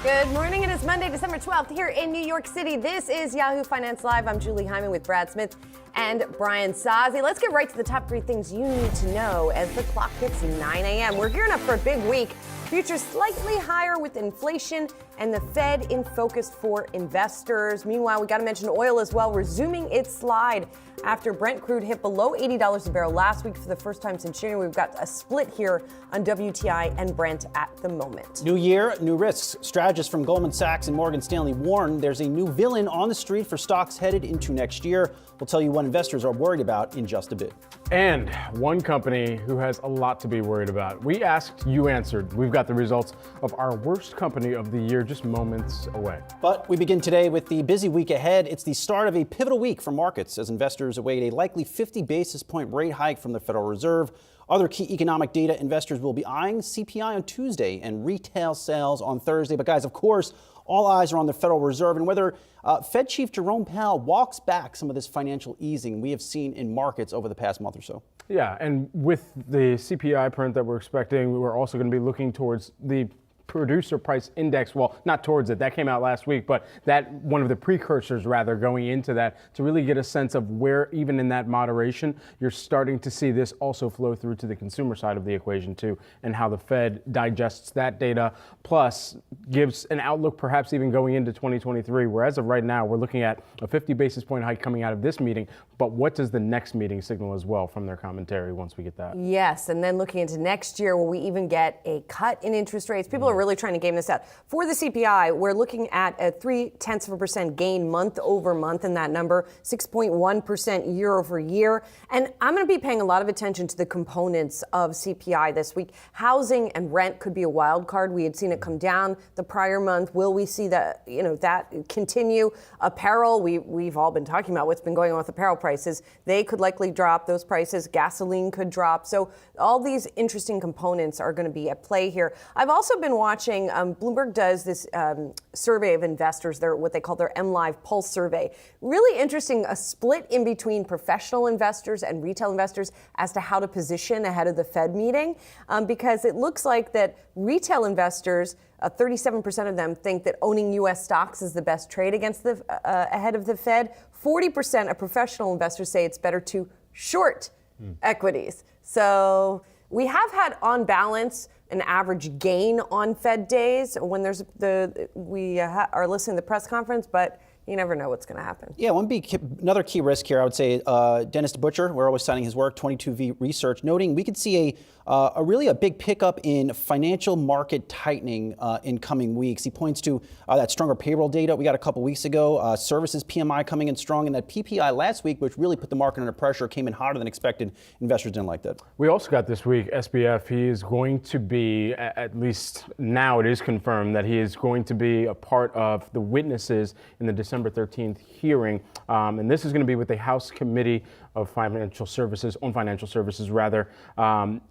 Good morning. It is Monday, December 12th here in New York City. This is Yahoo Finance Live. I'm Julie Hyman with Brad Smith and Brian Sazzi. Let's get right to the top three things you need to know as the clock hits 9 a.m. We're gearing up for a big week. Futures slightly higher with inflation and the Fed in focus for investors. Meanwhile, we got to mention oil as well, resuming its slide after Brent crude hit below $80 a barrel last week for the first time since January. We've got a split here on WTI and Brent at the moment. New year, new risks. Strategists from Goldman Sachs and Morgan Stanley warn there's a new villain on the street for stocks headed into next year. We'll tell you what investors are worried about in just a bit. And one company who has a lot to be worried about. We asked, you answered. We've got the results of our worst company of the year just moments away. But we begin today with the busy week ahead. It's the start of a pivotal week for markets as investors await a likely 50 basis point rate hike from the Federal Reserve. Other key economic data investors will be eyeing: CPI on Tuesday and retail sales on Thursday. But guys, of course, all eyes are on the Federal Reserve and whether Fed Chief Jerome Powell walks back some of this financial easing we have seen in markets over the past month or so. Yeah, and with the CPI print that we're expecting, we're also going to be looking towards the producer price index. Well, not towards it. That came out last week, but that one of the precursors rather going into that to really get a sense of where even in that moderation, you're starting to see this also flow through to the consumer side of the equation too, and how the Fed digests that data, plus gives an outlook perhaps even going into 2023, where as of right now, we're looking at a 50 basis point hike coming out of this meeting. But what does the next meeting signal as well from their commentary once we get that? Yes, and then looking into next year, will we even get a cut in interest rates? People are really trying to game this out. For the CPI, we're looking at a 0.3% gain month over month in that number, 6.1% year over year. And I'm going to be paying a lot of attention to the components of CPI this week. Housing and rent could be a wild card. We had seen it come down the prior month. Will we see that, that continue? Apparel, we've all been talking about what's been going on with apparel prices. They could likely drop those prices. Gasoline could drop. So all these interesting components are going to be at play here. I've also been watching, Bloomberg does this survey of investors, what they call their MLive Pulse survey. Really interesting, a split in between professional investors and retail investors as to how to position ahead of the Fed meeting, because it looks like that retail investors, 37% of them think that owning U.S. stocks is the best trade against the ahead of the Fed. 40% of professional investors say it's better to short equities. So we have had, on balance, an average gain on Fed days when there's we are listening to the press conference, but you never know what's going to happen. Yeah, another key risk here, I would say, Dennis Butcher, we're always citing his work, 22V Research, noting we could see a really big pickup in financial market tightening in coming weeks. He points to that stronger payroll data we got a couple weeks ago, services PMI coming in strong, and that PPI last week, which really put the market under pressure, came in hotter than expected. Investors didn't like that. We also got this week SBF. He is going to be, at least now it is confirmed, that he is going to be a part of the witnesses in the December 13th hearing, and this is going to be with the House Committee of Financial Services,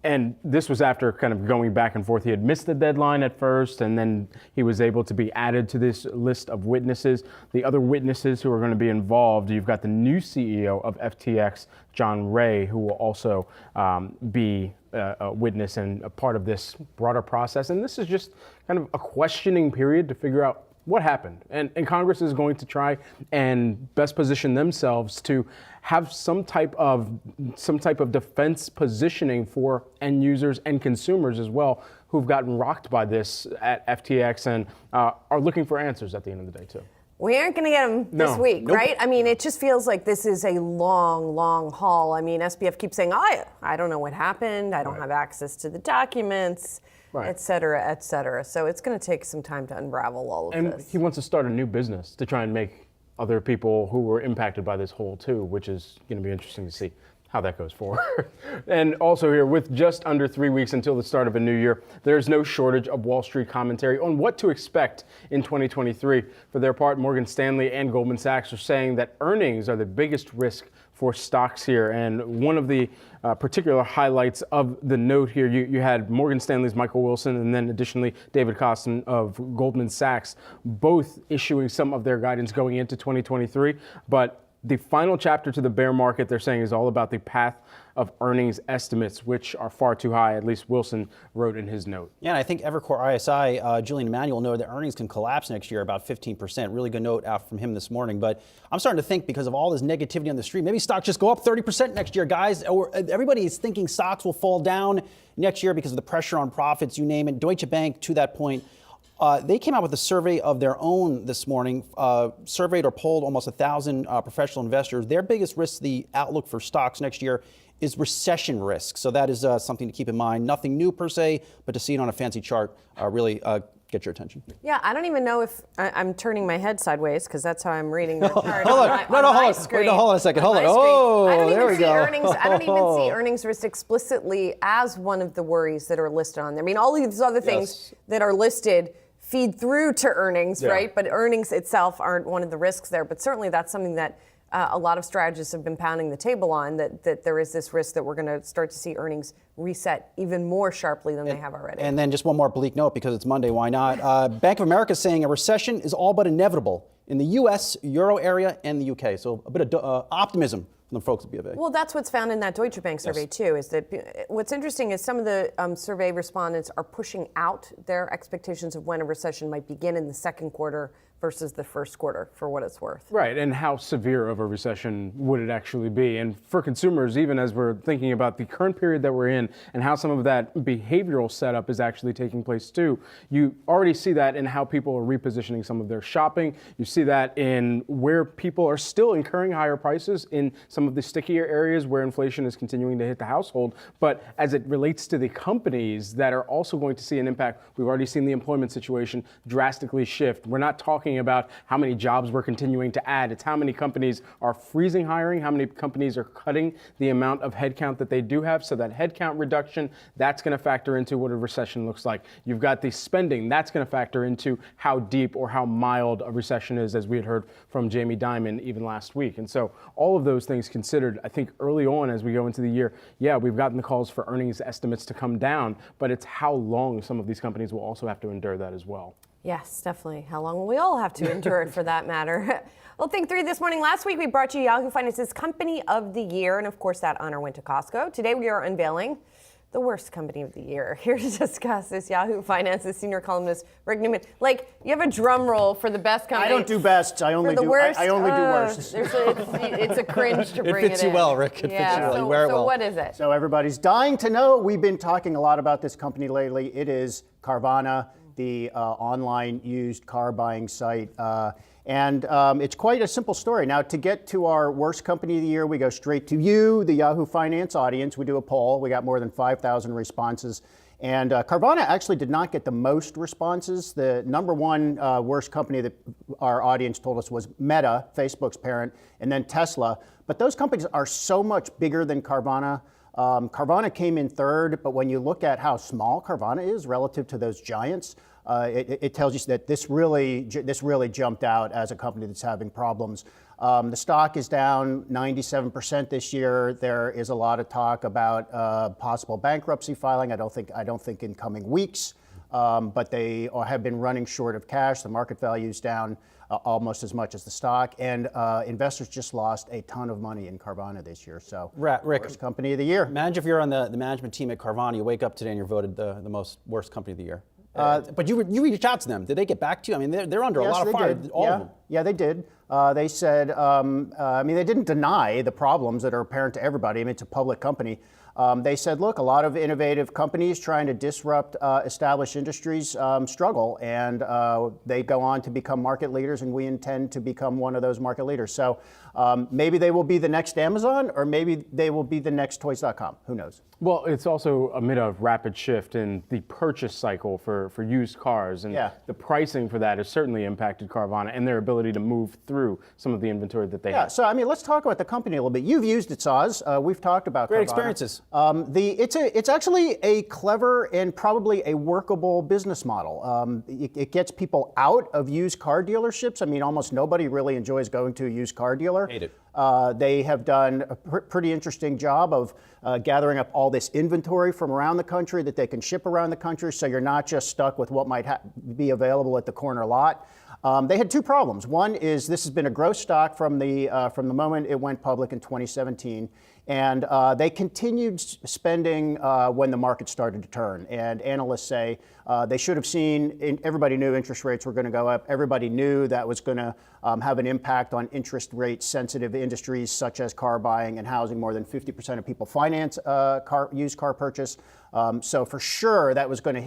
and this was after kind of going back and forth. He had missed the deadline at first, and then he was able to be added to this list of witnesses. The other witnesses who are going to be involved, you've got the new CEO of FTX, John Ray, who will also be a witness and a part of this broader process. And this is just kind of a questioning period to figure out what happened. And Congress is going to try and best position themselves to have some type of defense positioning for end users and consumers as well, who've gotten rocked by this at FTX and are looking for answers at the end of the day too. We aren't going to get them this week, right? I mean, it just feels like this is a long, long haul. I mean, SBF keeps saying, I don't know what happened. I don't have access to the documents. Et cetera, et cetera. So it's going to take some time to unravel all of this. And he wants to start a new business to try and make other people who were impacted by this hole too, which is going to be interesting to see how that goes forward. And also here, with just under 3 weeks until the start of a new year, there's no shortage of Wall Street commentary on what to expect in 2023. For their part, Morgan Stanley and Goldman Sachs are saying that earnings are the biggest risk for stocks here. And one of the particular highlights of the note here, you had Morgan Stanley's Michael Wilson and then additionally David Kostin of Goldman Sachs, both issuing some of their guidance going into 2023. But The final chapter to the bear market, they're saying, is all about the path of earnings estimates, which are far too high, at least Wilson wrote in his note. Yeah, and I think Evercore ISI, Julian Emanuel noted that earnings can collapse next year about 15%. Really good note out from him this morning. But I'm starting to think, because of all this negativity on the street, maybe stocks just go up 30% next year, guys. Or everybody is thinking stocks will fall down next year because of the pressure on profits, you name it. Deutsche Bank, to that point, they came out with a survey of their own this morning, surveyed or polled almost 1,000 professional investors. Their biggest risk, the outlook for stocks next year, is recession risk. So that is something to keep in mind. Nothing new per se, but to see it on a fancy chart really get your attention. Yeah, I don't even know if I'm turning my head sideways, because that's how I'm reading the chart. Hold on. Hold on a second. Hold on. Oh, there we go. I don't even see earnings risk explicitly as one of the worries that are listed on there. I mean, all these other things that are listed feed through to earnings, right? But earnings itself aren't one of the risks there. But certainly that's something that a lot of strategists have been pounding the table on, that there is this risk that we're going to start to see earnings reset even more sharply than they have already. And then just one more bleak note, because it's Monday, why not? Bank of America is saying a recession is all but inevitable in the U.S., Euro area, and the U.K. So a bit of optimism from the folks at BofA. Well, that's what's found in that Deutsche Bank survey, too, is that what's interesting is some of the survey respondents are pushing out their expectations of when a recession might begin in the second quarter versus the first quarter, for what it's worth. Right, and how severe of a recession would it actually be? And for consumers, even as we're thinking about the current period that we're in and how some of that behavioral setup is actually taking place too, you already see that in how people are repositioning some of their shopping. You see that in where people are still incurring higher prices in some of the stickier areas where inflation is continuing to hit the household. But as it relates to the companies that are also going to see an impact, we've already seen the employment situation drastically shift. We're not talking about how many jobs we're continuing to add. It's how many companies are freezing hiring, how many companies are cutting the amount of headcount that they do have. So that headcount reduction, that's going to factor into what a recession looks like. You've got the spending, that's going to factor into how deep or how mild a recession is, as we had heard from Jamie Dimon even last week. And so all of those things considered, I think early on as we go into the year, yeah, we've gotten the calls for earnings estimates to come down, but it's how long some of these companies will also have to endure that as well. Yes, definitely. How long will we all have to endure it, for that matter? Well, Think 3 this morning. Last week, we brought you Yahoo Finance's Company of the Year, and of course, that honor went to Costco. Today, we are unveiling the worst company of the year. Here to discuss this, Yahoo Finance's senior columnist, Rick Newman. Like, you have a drum roll for the best company. I don't do best. I only do worst. It's a cringe to bring it in. It fits you well, Rick. It fits you well. You wear it well. So what is it? So everybody's dying to know. We've been talking a lot about this company lately. It is Carvana, the online used car buying site. And it's quite a simple story. Now, to get to our worst company of the year, we go straight to you, the Yahoo Finance audience. We do a poll. We got more than 5,000 responses. And Carvana actually did not get the most responses. The number one worst company that our audience told us was Meta, Facebook's parent, and then Tesla. But those companies are so much bigger than Carvana. Carvana came in third, but when you look at how small Carvana is relative to those giants, it tells you that this really jumped out as a company that's having problems. The stock is down 97% this year. There is a lot of talk about possible bankruptcy filing. I don't think in coming weeks, but they have been running short of cash. The market value is down almost as much as the stock, and investors just lost a ton of money in Carvana this year. So, Rick, worst company of the year. Imagine if you're on the management team at Carvana, you wake up today and you're voted the most worst company of the year. But you reached out to them. Did they get back to you? I mean, they're under a lot of fire. All of them. Yeah, they did. They said, they didn't deny the problems that are apparent to everybody. I mean, it's a public company. They said, look, a lot of innovative companies trying to disrupt established industries struggle, and they go on to become market leaders, and we intend to become one of those market leaders. So maybe they will be the next Amazon, or maybe they will be the next Toys.com. Who knows? Well, it's also amid a rapid shift in the purchase cycle for used cars, and the pricing for that has certainly impacted Carvana and their ability to move through some of the inventory that they have. So I mean, let's talk about the company a little bit. You've used it, Saz. We've talked about great Carvana. Experiences. It's actually a clever and probably a workable business model. It gets people out of used car dealerships. I mean, almost nobody really enjoys going to a used car dealer. Hate it. They have done a pretty interesting job of gathering up all this inventory from around the country that they can ship around the country, so you're not just stuck with what might be available at the corner lot. They had two problems. One is this has been a growth stock from the moment it went public in 2017. And they continued spending when the market started to turn. And analysts say they should have seen, everybody knew interest rates were going to go up. Everybody knew that was going to have an impact on interest rate sensitive industries such as car buying and housing. More than 50% of people finance used car purchase. So for sure that was going to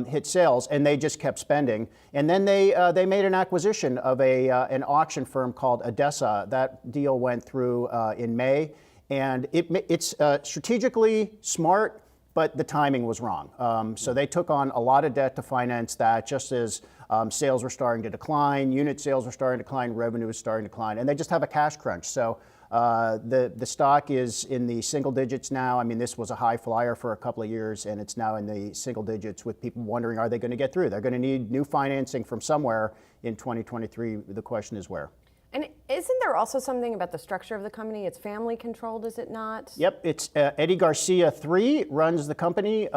hit sales, and they just kept spending. And then they made an acquisition of an auction firm called Odessa. That deal went through in May. And it's strategically smart, but the timing was wrong. So they took on a lot of debt to finance that, just as sales were starting to decline, unit sales were starting to decline, revenue was starting to decline, and they just have a cash crunch. So the stock is in the single digits now. I mean, this was a high flyer for a couple of years, and it's now in the single digits with people wondering, are they going to get through? They're going to need new financing from somewhere in 2023. The question is where. And isn't there also something about the structure of the company? It's family controlled, is it not? Yep, it's Eddie Garcia III runs the company.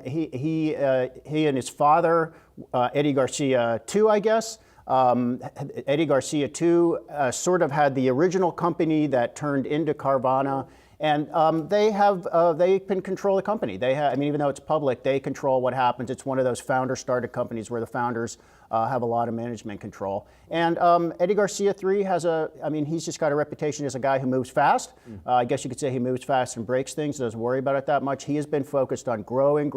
He and his father, Eddie Garcia II, I guess. Eddie Garcia II sort of had the original company that turned into Carvana. And they can control the company. I mean, even though it's public, they control what happens. It's one of those founder-started companies where the founders have a lot of management control. And Eddie Garcia III he's just got a reputation as a guy who moves fast. I guess you could say he moves fast and breaks things, doesn't worry about it that much. He has been focused on growing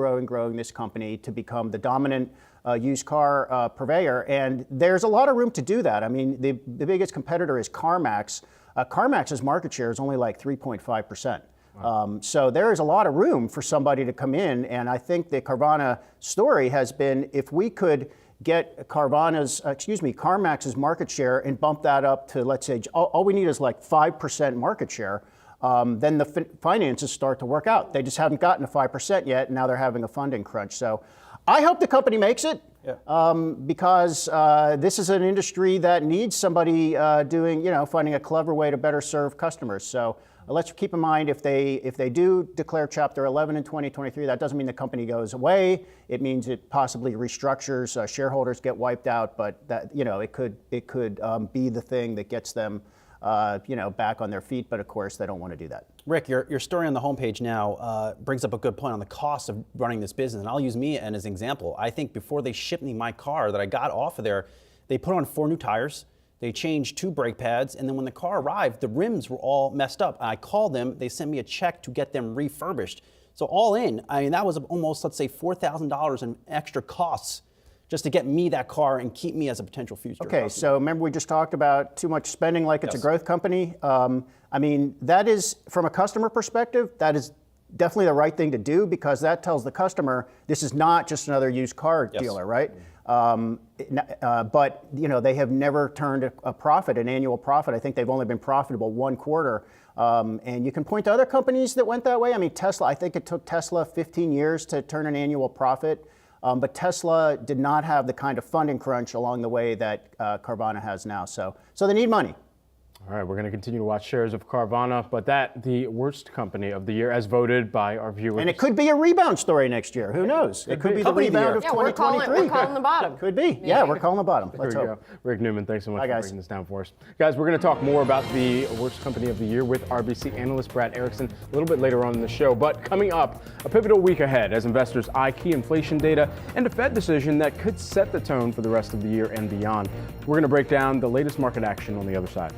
this company to become the dominant used car purveyor. And there's a lot of room to do that. I mean, the biggest competitor is CarMax. CarMax's market share is only like 3.5%. Wow. So there is a lot of room for somebody to come in. And I think the Carvana story has been, if we could get CarMax's market share and bump that up to, let's say, all we need is like 5% market share, then the finances start to work out. They just haven't gotten to 5% yet, and now they're having a funding crunch. So I hope the company makes it. Yeah. Because this is an industry that needs somebody finding a clever way to better serve customers. So let's keep in mind, if they do declare Chapter 11 in 2023, that doesn't mean the company goes away. It means it possibly restructures, shareholders get wiped out, but that it could be the thing that gets them back on their feet. But of course, they don't want to do that. Rick, your story on the homepage now brings up a good point on the cost of running this business. And I'll use me as an example. I think before they shipped me my car that I got off of there, they put on 4 new tires, they changed 2 brake pads, and then when the car arrived, the rims were all messed up. I called them, they sent me a check to get them refurbished. So all in, I mean, that was almost, let's say, $4,000 in extra costs just to get me that car and keep me as a potential future customer. So remember we just talked about too much spending like it's a growth company. I mean, that is, from a customer perspective, that is definitely the right thing to do, because that tells the customer this is not just another used car dealer, right? But they have never turned a profit, an annual profit. I think they've only been profitable 1 quarter. And you can point to other companies that went that way. I mean, Tesla, I think it took Tesla 15 years to turn an annual profit. But Tesla did not have the kind of funding crunch along the way that Carvana has now. So they need money. All right, we're going to continue to watch shares of Carvana, but the worst company of the year as voted by our viewers. And it could be a rebound story next year. Who knows? It could be the rebound of 2023. We're calling the bottom. Could be. Yeah, we're calling the bottom. Let's hope. Go. Rick Newman, thanks so much for breaking this down for us. Guys, we're going to talk more about the worst company of the year with RBC analyst Brad Erickson a little bit later on in the show. But coming up, a pivotal week ahead as investors eye key inflation data and a Fed decision that could set the tone for the rest of the year and beyond. We're going to break down the latest market action on the other side.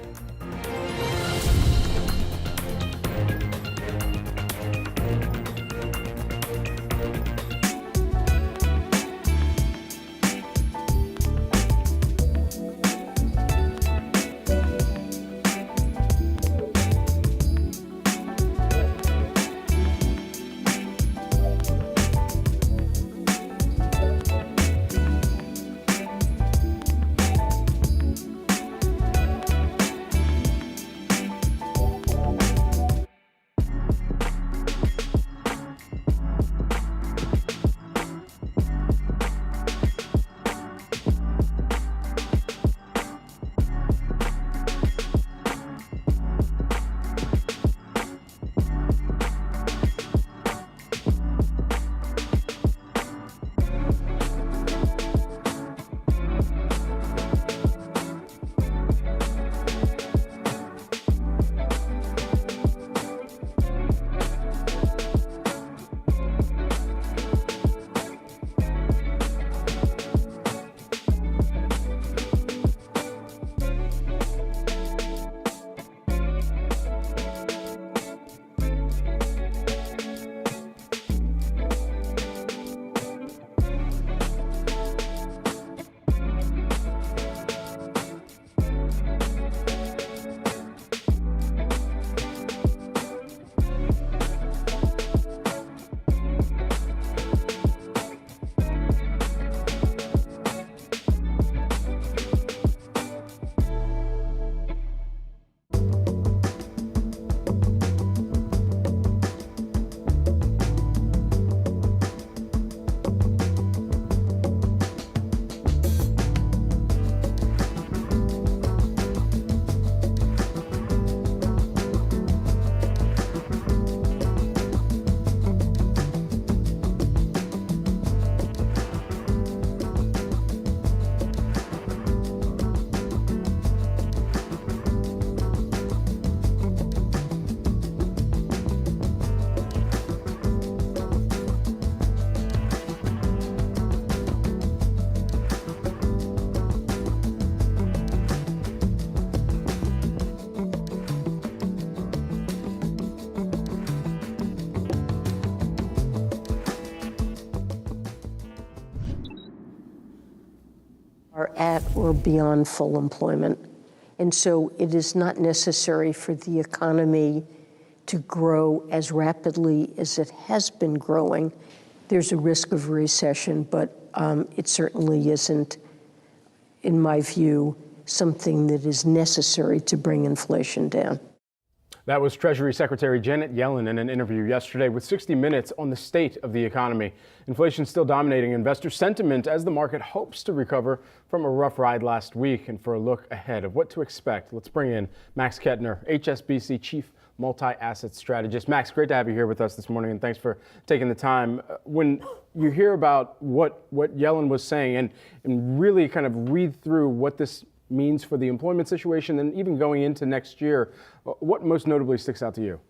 are at or beyond full employment. And so it is not necessary for the economy to grow as rapidly as it has been growing. There's a risk of recession, but it certainly isn't, in my view, something that is necessary to bring inflation down. That was Treasury Secretary Janet Yellen in an interview yesterday with 60 Minutes on the state of the economy. Inflation still dominating investor sentiment as the market hopes to recover from a rough ride last week. And for a look ahead of what to expect, let's bring in Max Kettner, HSBC Chief Multi-Asset Strategist. Max, great to have you here with us this morning, and thanks for taking the time. When you hear about what Yellen was saying and really kind of read through what this means for the employment situation and even going into next year, what most notably sticks out to you?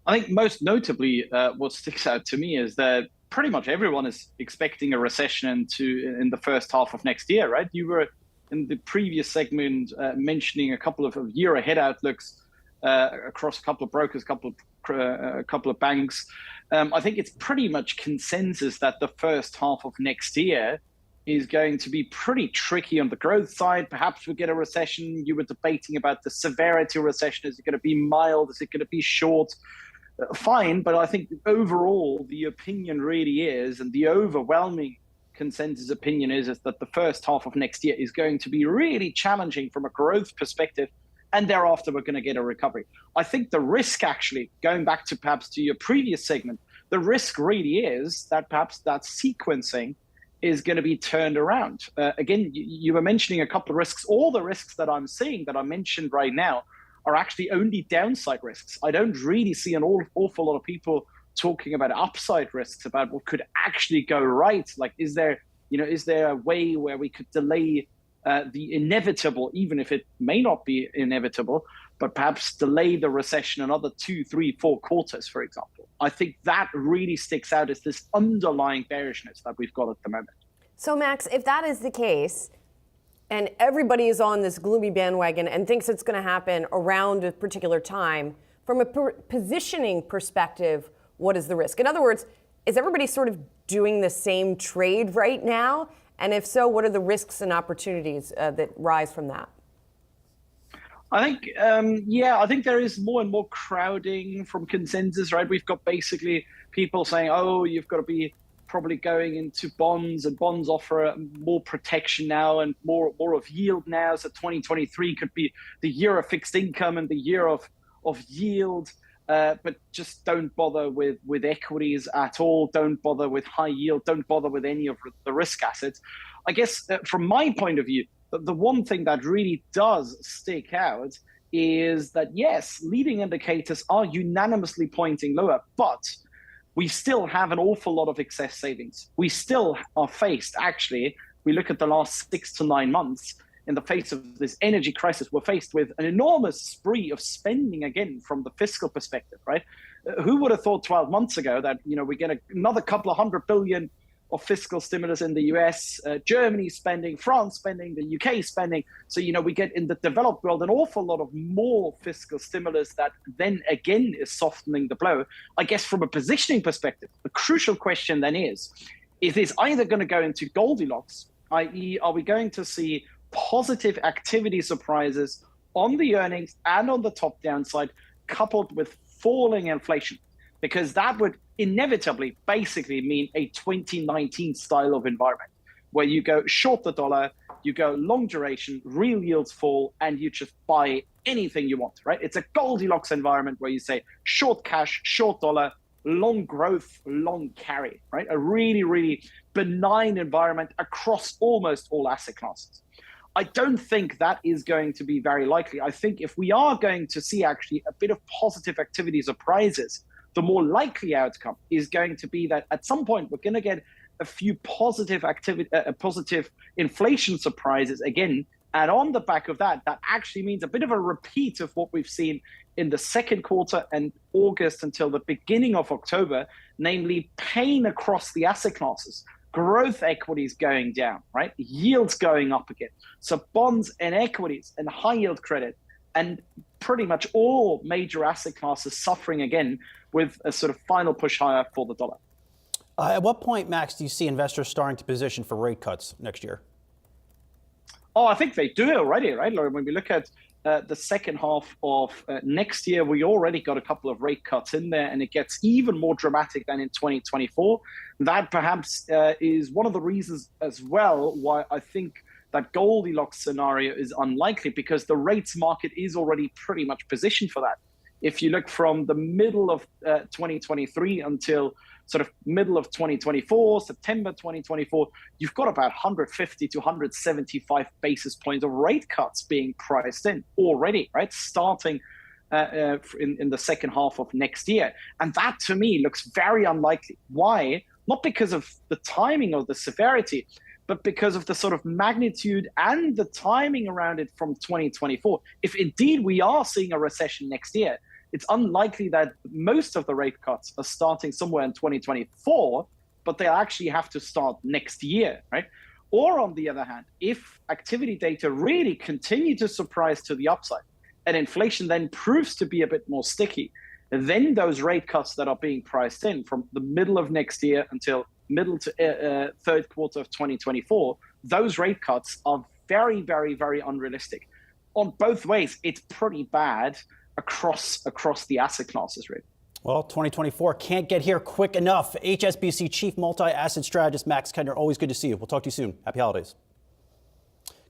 I think most notably what sticks out to me is that pretty much everyone is expecting a recession in the first half of next year, right? You were in the previous segment mentioning a couple of year ahead outlooks across a couple of brokers, a couple of banks. I think it's pretty much consensus that the first half of next year is going to be pretty tricky on the growth side. Perhaps we get a recession. You were debating about the severity of recession. Is it going to be mild? Is it going to be short? Fine, but I think overall the opinion really is, and the overwhelming consensus opinion is that the first half of next year is going to be really challenging from a growth perspective, and thereafter we're going to get a recovery. I think the risk, actually, going back to perhaps to your previous segment, the risk really is that perhaps that sequencing is going to be turned around. Again, you were mentioning a couple of risks. All the risks that I'm seeing that I mentioned right now are actually only downside risks. I don't really see an awful lot of people talking about upside risks, about what could actually go right. Like, is there a way where we could delay the inevitable, even if it may not be inevitable, but perhaps delay the recession another 2, 3, 4 quarters, for example? I think that really sticks out as this underlying bearishness that we've got at the moment. So, Max, if that is the case, and everybody is on this gloomy bandwagon and thinks it's going to happen around a particular time, from a positioning perspective, what is the risk? In other words, is everybody sort of doing the same trade right now? And if so, what are the risks and opportunities that rise from that? I think there is more and more crowding from consensus, right? We've got basically people saying, oh, you've got to be probably going into bonds, and bonds offer more protection now and more of yield now. So 2023 could be the year of fixed income and the year of yield, but just don't bother with equities at all. Don't bother with high yield. Don't bother with any of the risk assets. I guess from my point of view, the one thing that really does stick out is that, yes, leading indicators are unanimously pointing lower, but we still have an awful lot of excess savings. We still are faced, actually, we look at the last 6 to 9 months, in the face of this energy crisis, we're faced with an enormous spree of spending again from the fiscal perspective, right? Who would have thought 12 months ago that, we get another couple of $100 billion of fiscal stimulus in the US, Germany spending, France spending, the UK spending. So, we get in the developed world an awful lot of more fiscal stimulus that then again is softening the blow. I guess from a positioning perspective, the crucial question then is this either going to go into Goldilocks, i.e. are we going to see positive activity surprises on the earnings and on the top downside coupled with falling inflation? Because that would inevitably basically mean a 2019 style of environment where you go short the dollar, you go long duration, real yields fall, and you just buy anything you want, right? It's a Goldilocks environment where you say short cash, short dollar, long growth, long carry, right? A really, really benign environment across almost all asset classes. I don't think that is going to be very likely. I think if we are going to see actually a bit of positive activity surprises, the more likely outcome is going to be that at some point we're going to get a few positive inflation surprises again. And on the back of that, that actually means a bit of a repeat of what we've seen in the second quarter and August until the beginning of October, namely pain across the asset classes, growth equities going down, right? Yields going up again. So bonds and equities and high yield credit and pretty much all major asset classes suffering again with a sort of final push higher for the dollar. At what point, Max, do you see investors starting to position for rate cuts next year? Oh, I think they do already, right? When we look at the second half of next year, we already got a couple of rate cuts in there, and it gets even more dramatic than in 2024. That perhaps is one of the reasons as well why I think that Goldilocks scenario is unlikely, because the rates market is already pretty much positioned for that. If you look from the middle of 2023 until sort of middle of 2024, September 2024, you've got about 150 to 175 basis points of rate cuts being priced in already, right? Starting in the second half of next year. And that to me looks very unlikely. Why? Not because of the timing or the severity, but because of the sort of magnitude and the timing around it from 2024. If indeed we are seeing a recession next year, it's unlikely that most of the rate cuts are starting somewhere in 2024, but they'll actually have to start next year, right? Or on the other hand, if activity data really continue to surprise to the upside and inflation then proves to be a bit more sticky, then those rate cuts that are being priced in from the middle of next year until middle to third quarter of 2024, those rate cuts are very, very, very unrealistic. On both ways, it's pretty bad across the asset classes, really. Well, 2024 can't get here quick enough. HSBC Chief Multi-Asset Strategist Max Kendner, always good to see you. We'll talk to you soon. Happy holidays.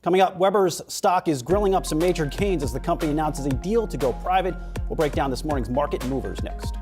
Coming up, Weber's stock is grilling up some major gains as the company announces a deal to go private. We'll break down this morning's market movers next.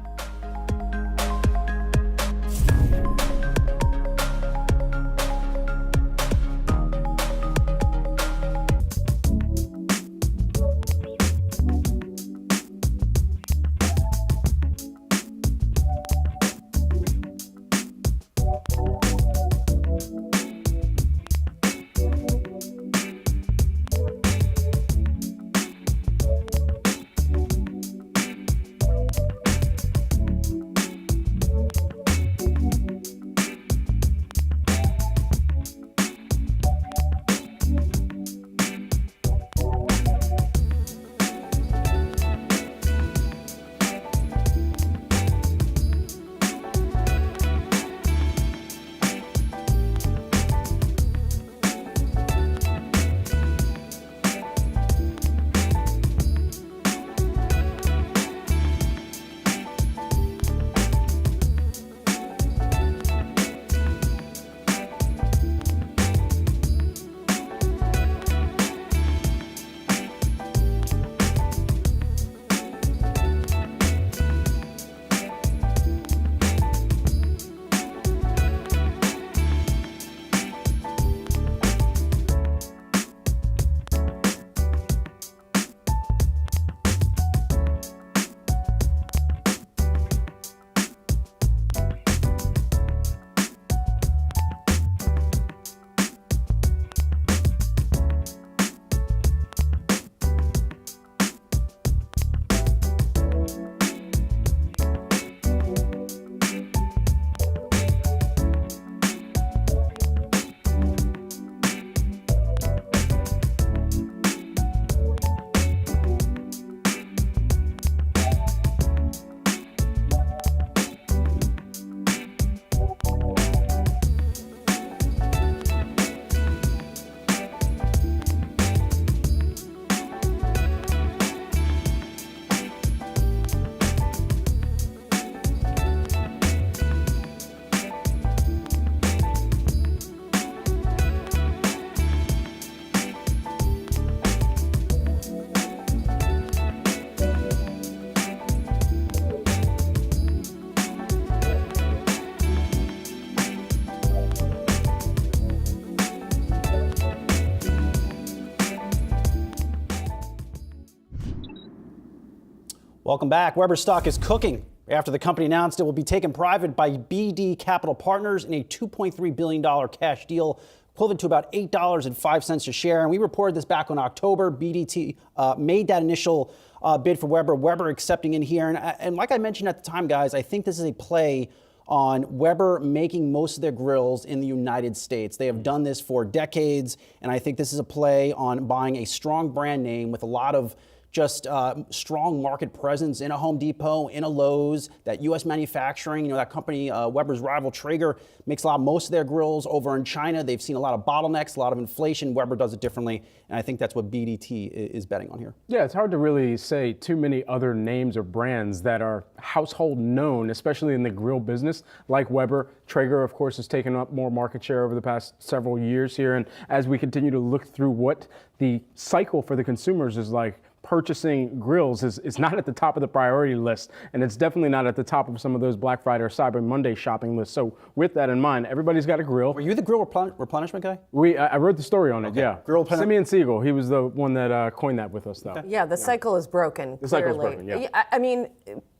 Welcome back. Weber stock is cooking after the company announced it will be taken private by BD Capital Partners in a $2.3 billion cash deal, equivalent to about $8.05 a share. And we reported this back in October. BDT made that initial bid for Weber. Weber accepting in here. And like I mentioned at the time, guys, I think this is a play on Weber making most of their grills in the United States. They have done this for decades, and I think this is a play on buying a strong brand name with a lot of just strong market presence in a Home Depot, in a Lowe's, that U.S. manufacturing, that company, Weber's rival Traeger, makes most of their grills over in China. They've seen a lot of bottlenecks, a lot of inflation. Weber does it differently, and I think that's what BDT is betting on here. Yeah, it's hard to really say too many other names or brands that are household known, especially in the grill business, like Weber. Traeger, of course, has taken up more market share over the past several years here, and as we continue to look through what the cycle for the consumers is like, purchasing grills is not at the top of the priority list, and it's definitely not at the top of some of those Black Friday or Cyber Monday shopping lists. So with that in mind, everybody's got a grill. Were you the grill replenishment guy? I wrote the story on it, okay. yeah. Simeon Siegel, he was the one that coined that with us, though. Yeah, the cycle is broken, The clearly. cycle is broken, yeah. I mean,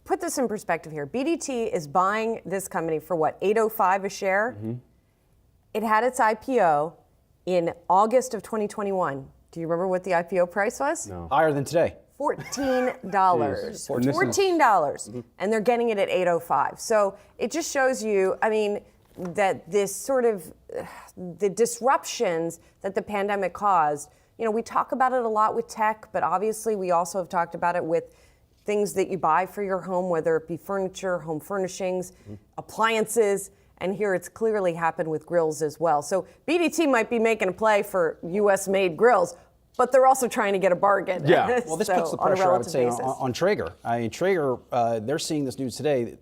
put this in perspective here. BDT is buying this company for what, $8.05 a share? Mm-hmm. It had its IPO in August of 2021. Do you remember what the IPO price was? No. Higher than today. $14. $14. And they're getting it at $8.05. So it just shows you, I mean, that this sort of, the disruptions that the pandemic caused, we talk about it a lot with tech, but obviously we also have talked about it with things that you buy for your home, whether it be furniture, home furnishings, appliances. And here it's clearly happened with grills as well. So BDT might be making a play for U.S.-made grills, but they're also trying to get a bargain. Yeah. Well, this puts the pressure, I would say, on Traeger. I mean, Traeger, they're seeing this news today.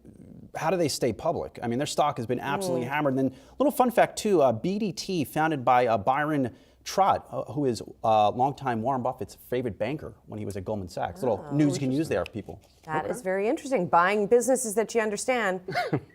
How do they stay public? I mean, their stock has been absolutely hammered. And then, little fun fact, too, BDT, founded by Byron Trott, who is longtime Warren Buffett's favorite banker when he was at Goldman Sachs. Little news you can use there, people. That is very interesting. Buying businesses that you understand.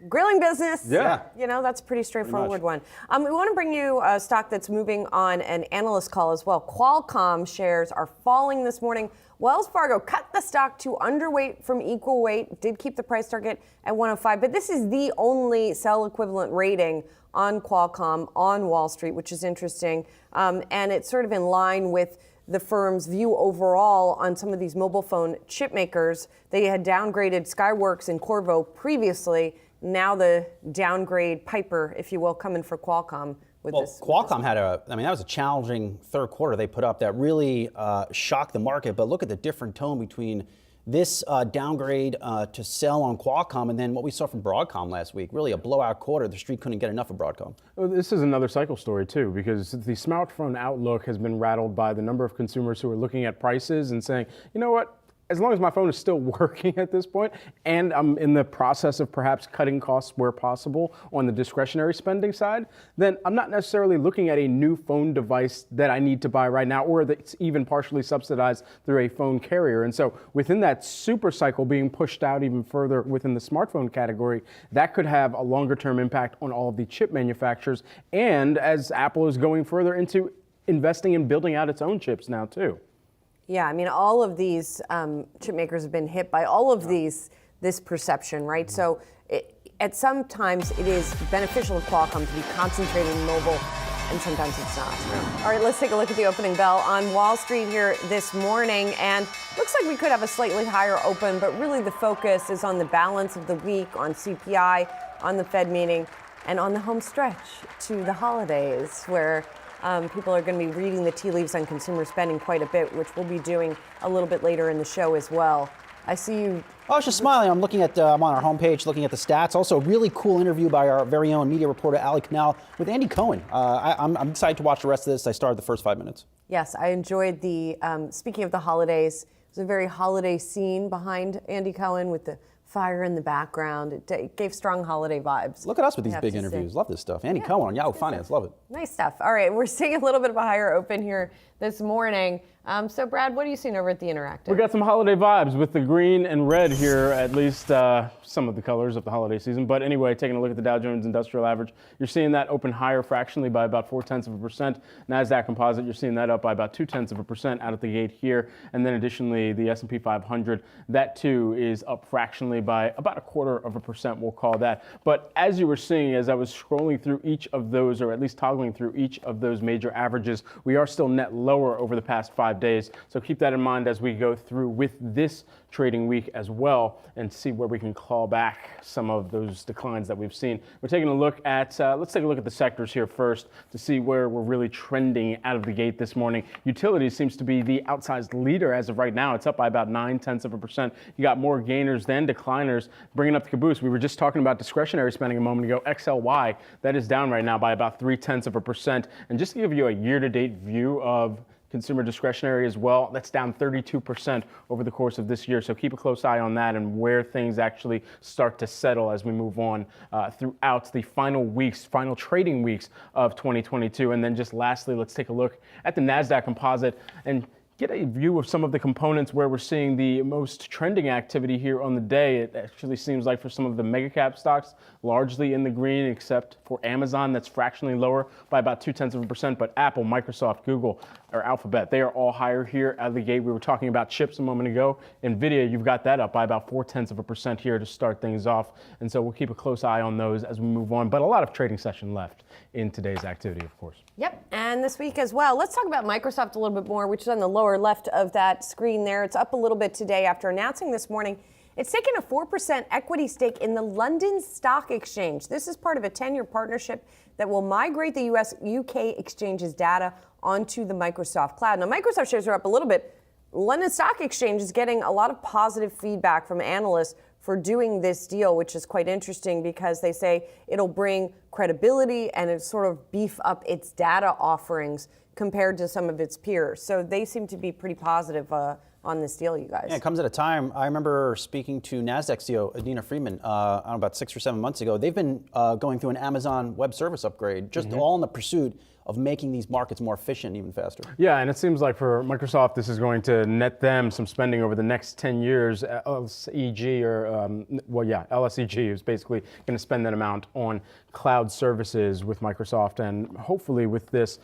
Grilling business. Yeah. That's a pretty straightforward one. We want to bring you a stock that's moving on an analyst call as well. Qualcomm shares are falling this morning. Wells Fargo cut the stock to underweight from equal weight, did keep the price target at 105, but this is the only sell equivalent rating on Qualcomm on Wall Street, which is interesting. And it's sort of in line with the firm's view overall on some of these mobile phone chip makers. They had downgraded Skyworks and Qorvo previously. Now the downgrade Piper, if you will, coming for Qualcomm. Qualcomm had that was a challenging third quarter they put up that really shocked the market. But look at the different tone between this downgrade to sell on Qualcomm and then what we saw from Broadcom last week. Really a blowout quarter. The street couldn't get enough of Broadcom. Well, this is another cycle story, too, because the smartphone outlook has been rattled by the number of consumers who are looking at prices and saying, you know what? As long as my phone is still working at this point, and I'm in the process of perhaps cutting costs where possible on the discretionary spending side, then I'm not necessarily looking at a new phone device that I need to buy right now, or that's even partially subsidized through a phone carrier. And so within that super cycle being pushed out even further within the smartphone category, that could have a longer term impact on all of the chip manufacturers. And as Apple is going further into investing in building out its own chips now too. Yeah, I mean, all of these chip makers have been hit by all of this perception, right? So at some times it is beneficial to Qualcomm to be concentrated in mobile, and sometimes it's not. Yeah. All right, let's take a look at the opening bell on Wall Street here this morning. And looks like we could have a slightly higher open, but really the focus is on the balance of the week, on CPI, on the Fed meeting, and on the home stretch to the holidays, where people are going to be reading the tea leaves on consumer spending quite a bit, which we'll be doing a little bit later in the show as well. I see you. I was just smiling. I'm looking at, I'm on our homepage looking at the stats. Also, a really cool interview by our very own media reporter, Ali Cannell, with Andy Cohen. I'm excited to watch the rest of this. I started the first 5 minutes. Yes, I enjoyed the, speaking of the holidays, it was a very holiday scene behind Andy Cohen with the fire in the background. It gave strong holiday vibes. Look at us with these big interviews. Love this stuff. Andy Cohen on Yahoo Finance. Love it. Nice stuff. All right, we're seeing a little bit of a higher open here this morning. So, Brad, what are you seeing over at the Interactive? We got some holiday vibes with the green and red here, at least some of the colors of the holiday season. But anyway, taking a look at the Dow Jones Industrial Average, you're seeing that open higher fractionally by about 0.4%. Nasdaq Composite, you're seeing that up by about 0.2% out of the gate here. And then additionally, the S&P 500, that too is up fractionally by about 0.25%, we'll call that. But as you were seeing, as I was scrolling through each of those, or at least toggling through each of those major averages, we are still net lower over the past 5 5 days. So keep that in mind as we go through with this trading week as well and see where we can claw back some of those declines that we've seen. We're taking a look at, let's take a look at the sectors here first to see where we're really trending out of the gate this morning. Utilities seems to be the outsized leader as of right now. It's up by about 0.9%. You got more gainers than decliners. Bringing up the caboose, we were just talking about discretionary spending a moment ago. XLY, that is down right now by about 0.3%. And just to give you a year-to-date view of consumer discretionary as well, that's down 32% over the course of this year. So keep a close eye on that and where things actually start to settle as we move on throughout the final trading weeks of 2022. And then just lastly, let's take a look at the Nasdaq Composite and get a view of some of the components where we're seeing the most trending activity here on the day. It actually seems like for some of the mega cap stocks, largely in the green, except for Amazon, that's fractionally lower by about 0.2%. But Apple, Microsoft, Google, or Alphabet, they are all higher here out of the gate. We were talking about chips a moment ago. NVIDIA, you've got that up by about 0.4% here to start things off. And so we'll keep a close eye on those as we move on. But a lot of trading session left in today's activity, of course. Yep, and this week as well. Let's talk about Microsoft a little bit more, which is on the lower left of that screen there. It's up a little bit today after announcing this morning it's taken a 4% equity stake in the London Stock Exchange. This is part of a 10-year partnership that will migrate the UK exchange's data onto the Microsoft cloud. Now, Microsoft shares are up a little bit. London Stock Exchange is getting a lot of positive feedback from analysts for doing this deal, which is quite interesting because they say it'll bring credibility and it sort of beef up its data offerings compared to some of its peers. So they seem to be pretty positive on this deal, you guys. Yeah, it comes at a time. I remember speaking to Nasdaq CEO Adina Friedman about 6 or 7 months ago. They've been going through an Amazon Web Service upgrade, just all in the pursuit of making these markets more efficient even faster. Yeah, and it seems like for Microsoft, this is going to net them some spending over the next 10 years. LSEG, LSEG is basically going to spend that amount on cloud services with Microsoft. And hopefully with this,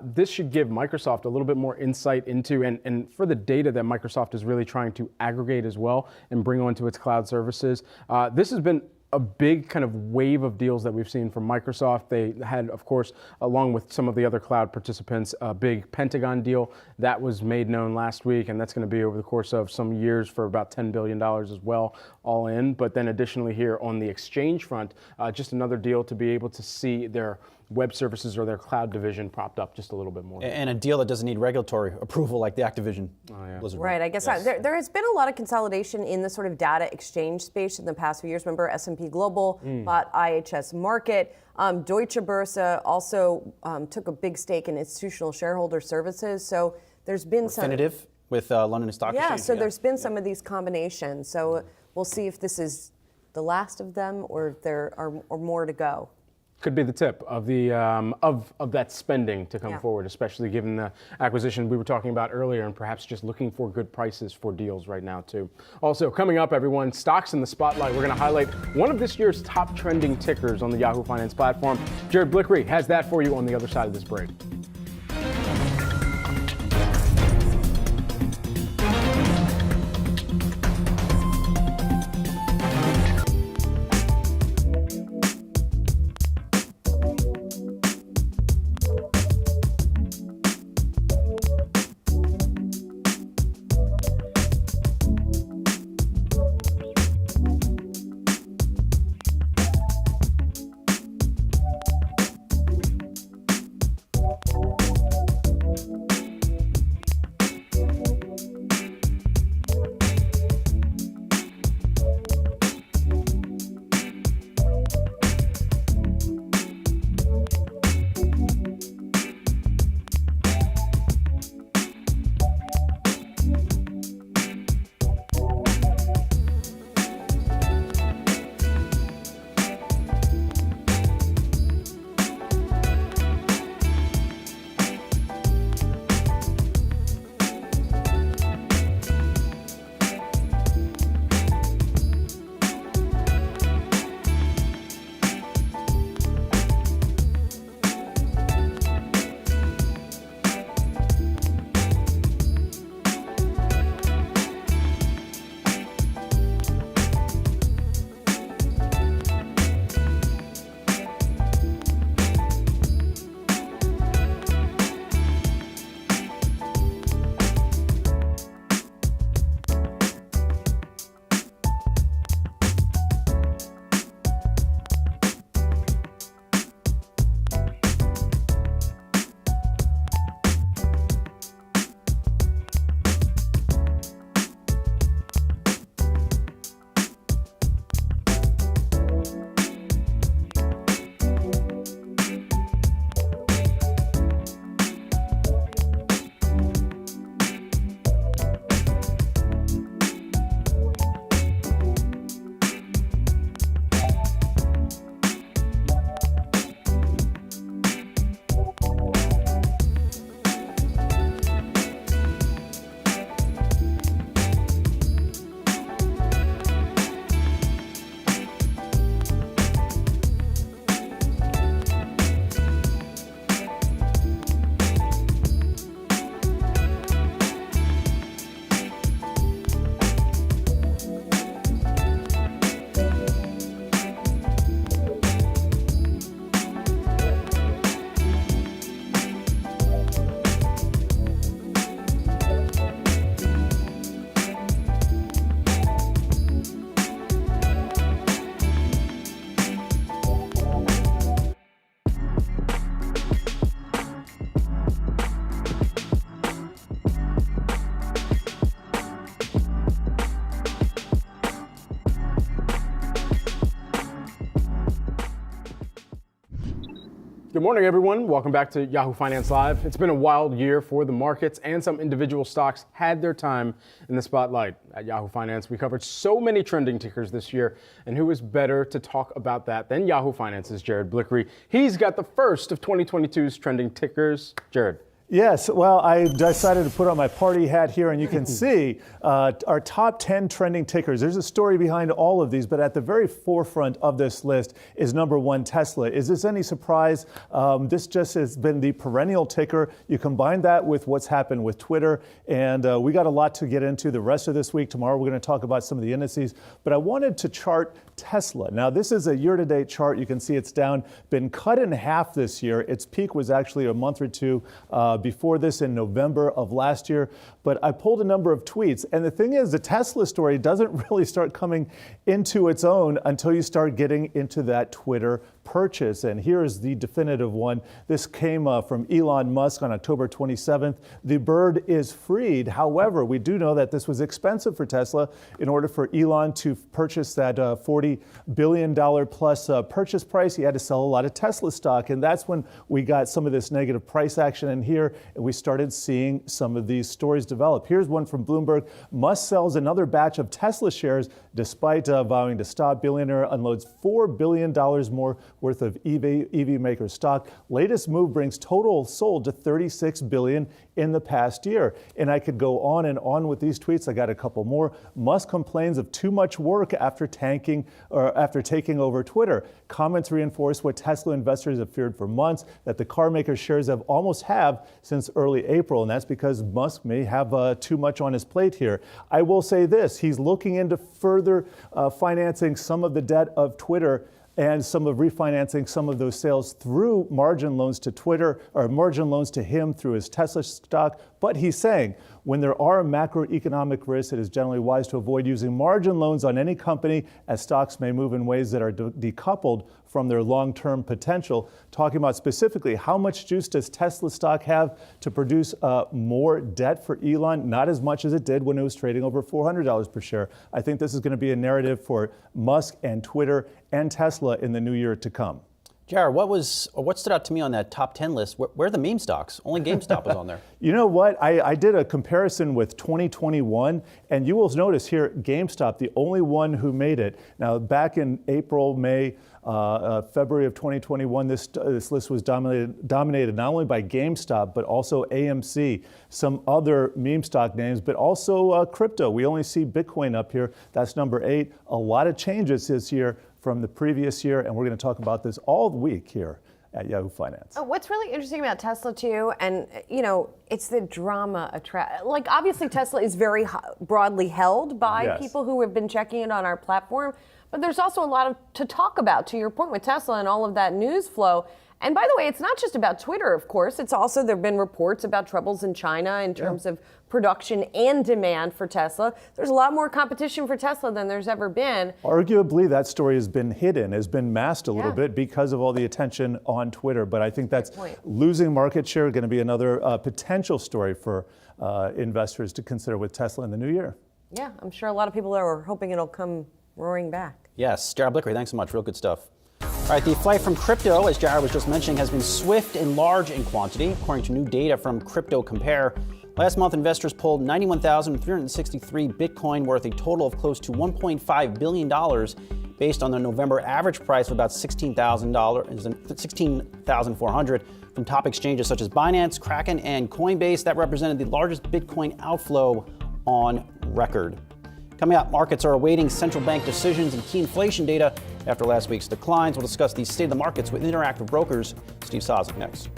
this should give Microsoft a little bit more insight into, and for the data that Microsoft is really trying to aggregate as well and bring onto its cloud services. This has been a big kind of wave of deals that we've seen from Microsoft. They had, of course, along with some of the other cloud participants, a big Pentagon deal that was made known last week, and that's going to be over the course of some years for about $10 billion as well, all in. But then additionally here on the exchange front, just another deal to be able to see their web services or their cloud division propped up just a little bit more. And a deal that doesn't need regulatory approval like the Activision Blizzard. Right, I guess there has been a lot of consolidation in the sort of data exchange space in the past few years. Remember, S&P Global bought IHS Markit. Deutsche Börse also took a big stake in institutional shareholder services. So there's been some... Refinitiv with London Stock Exchange. Yeah, so there's been some of these combinations. So we'll see if this is the last of them or if there are more to go. Could be the tip of the of that spending to come forward, especially given the acquisition we were talking about earlier, and perhaps just looking for good prices for deals right now too. Also coming up, everyone, stocks in the spotlight. We're going to highlight one of this year's top trending tickers on the Yahoo Finance platform. Jared Blickery has that for you on the other side of this break. Good morning, everyone. Welcome back to Yahoo Finance Live. It's been a wild year for the markets, and some individual stocks had their time in the spotlight. At Yahoo Finance, we covered so many trending tickers this year, and who is better to talk about that than Yahoo Finance's Jared Blickery? He's got the first of 2022's trending tickers. Jared. Yes, well, I decided to put on my party hat here, and you can see our top 10 trending tickers. There's a story behind all of these, but at the very forefront of this list is number one, Tesla. Is this any surprise? This just has been the perennial ticker. You combine that with what's happened with Twitter, and we got a lot to get into the rest of this week. Tomorrow, we're going to talk about some of the indices, but I wanted to chart Tesla. Now, this is a year-to-date chart. You can see it's down, been cut in half this year. Its peak was actually a month or two before this in November of last year. But I pulled a number of tweets. And the thing is, the Tesla story doesn't really start coming into its own until you start getting into that Twitter purchase. And here's the definitive one. This came from Elon Musk on October 27th. The bird is freed. However, we do know that this was expensive for Tesla. In order for Elon to purchase that $40 billion plus purchase price, he had to sell a lot of Tesla stock. And that's when we got some of this negative price action in here, and we started seeing some of these stories develop. Here's one from Bloomberg. Musk sells another batch of Tesla shares despite vowing to stop. Billionaire unloads $4 billion more worth of EV maker stock. Latest move brings total sold to $36 billion in the past year. And I could go on and on with these tweets. I got a couple more. Musk complains of too much work after taking over Twitter. Comments reinforce what Tesla investors have feared for months, that the car maker's shares have almost halved since early April. And that's because Musk may have too much on his plate here. I will say this, he's looking into further financing some of the debt of Twitter and some of refinancing some of those sales through margin loans to Twitter, or margin loans to him through his Tesla stock. But he's saying when there are macroeconomic risks, it is generally wise to avoid using margin loans on any company, as stocks may move in ways that are decoupled from their long-term potential. Talking about specifically how much juice does Tesla stock have to produce more debt for Elon? Not as much as it did when it was trading over $400 per share. I think this is going to be a narrative for Musk and Twitter and Tesla in the new year to come. Jared, what stood out to me on that top 10 list? Where are the meme stocks? Only GameStop was on there. You know what? I did a comparison with 2021, and you will notice here, GameStop, the only one who made it. Now, back in April, May, February of 2021, this list was dominated not only by GameStop, but also AMC, some other meme stock names, but also crypto. We only see Bitcoin up here. That's number 8. A lot of changes this year from the previous year, and we're going to talk about this all week here at Yahoo Finance. What's really interesting about Tesla too, and it's the drama like obviously Tesla is very broadly held by people who have been checking it on our platform, but there's also a lot to talk about, to your point with Tesla and all of that news flow. And by the way, it's not just about Twitter, of course. It's also, there have been reports about troubles in China in terms of production and demand for Tesla. There's a lot more competition for Tesla than there's ever been. Arguably, that story has been hidden, has been masked a little bit because of all the attention on Twitter. But I think that's losing market share, going to be another potential story for investors to consider with Tesla in the new year. Yeah, I'm sure a lot of people are hoping it'll come roaring back. Yes, Jared Blickery, thanks so much. Real good stuff. All right, the flight from crypto, as Jared was just mentioning, has been swift and large in quantity, according to new data from Crypto Compare. Last month, investors pulled 91,363 Bitcoin, worth a total of close to $1.5 billion, based on the November average price of about $16,400 from top exchanges such as Binance, Kraken, and Coinbase. That represented the largest Bitcoin outflow on record. Coming up, markets are awaiting central bank decisions and key inflation data after last week's declines. We'll discuss the state of the markets with Interactive Brokers' Steve Sosnick next.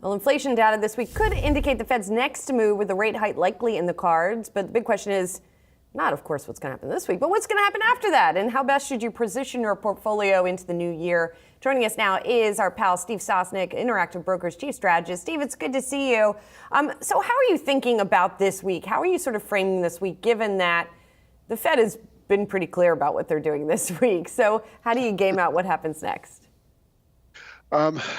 Well, inflation data this week could indicate the Fed's next move with a rate hike likely in the cards. But the big question is not, of course, what's going to happen this week, but what's going to happen after that, and how best should you position your portfolio into the new year? Joining us now is our pal Steve Sosnick, Interactive Brokers Chief Strategist. Steve, it's good to see you. So how are you thinking about this week? How are you sort of framing this week, given that the Fed has been pretty clear about what they're doing this week? So how do you game out what happens next?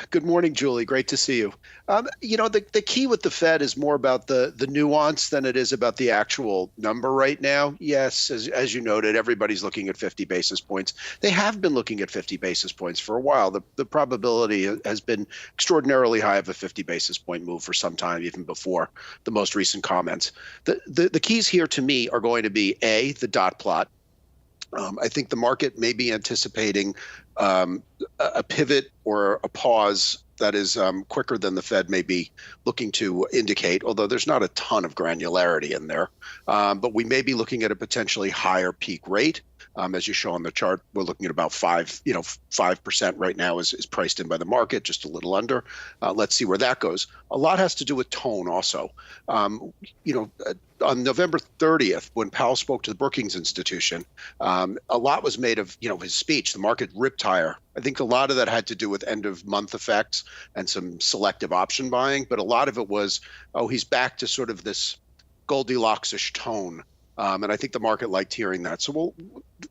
Good morning, Julie. Great to see you. The key with the Fed is more about the nuance than it is about the actual number right now. Yes, as you noted, everybody's looking at 50 basis points. They have been looking at 50 basis points for a while. The probability has been extraordinarily high of a 50 basis point move for some time, even before the most recent comments. The keys here to me are going to be A, the dot plot. I think the market may be anticipating a pivot or a pause that is quicker than the Fed may be looking to indicate, although there's not a ton of granularity in there. But we may be looking at a potentially higher peak rate. As you show on the chart, we're looking at about 5% right now is priced in by the market, just a little under. Let's see where that goes. A lot has to do with tone also. On November 30th, when Powell spoke to the Brookings Institution, a lot was made of, his speech. The market ripped higher. I think a lot of that had to do with end of month effects and some selective option buying, but a lot of it was, he's back to sort of this Goldilocks-ish tone. And I think the market liked hearing that. So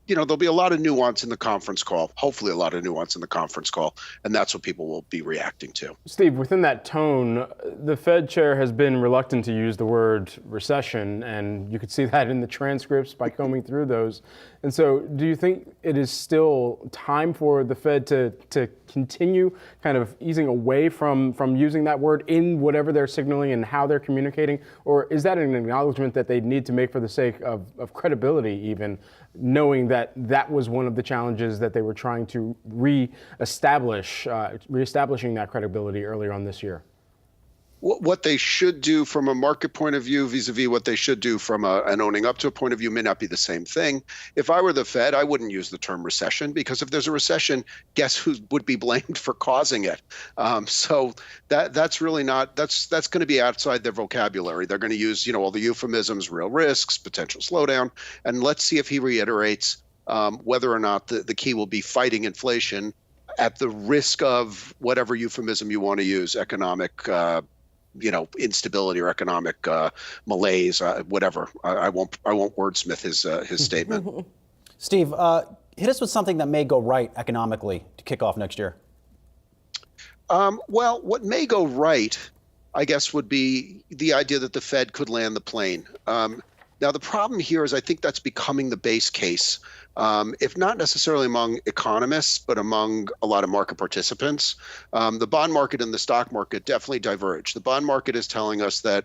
there'll be a lot of nuance in the conference call, hopefully a lot of nuance in the conference call, and that's what people will be reacting to. Steve, within that tone, the Fed chair has been reluctant to use the word recession, and you could see that in the transcripts by combing through those. And so do you think it is still time for the Fed to continue kind of easing away from using that word in whatever they're signaling and how they're communicating? Or is that an acknowledgement that they need to make for the sake of credibility, even knowing that that was one of the challenges that they were trying to reestablishing that credibility earlier on this year? What they should do from a market point of view vis-a-vis what they should do from an owning up to a point of view may not be the same thing. If I were the Fed, I wouldn't use the term recession, because if there's a recession, guess who would be blamed for causing it? So that's really not, that's going to be outside their vocabulary. They're going to use, all the euphemisms, real risks, potential slowdown, and let's see if he reiterates whether or not the key will be fighting inflation at the risk of whatever euphemism you want to use, economic instability or economic malaise, whatever. I won't wordsmith his statement. Steve, hit us with something that may go right economically to kick off next year. Well, what may go right, I guess, would be the idea that the Fed could land the plane. Now, the problem here is I think that's becoming the base case, if not necessarily among economists, but among a lot of market participants. The bond market and the stock market definitely diverge. The bond market is telling us that,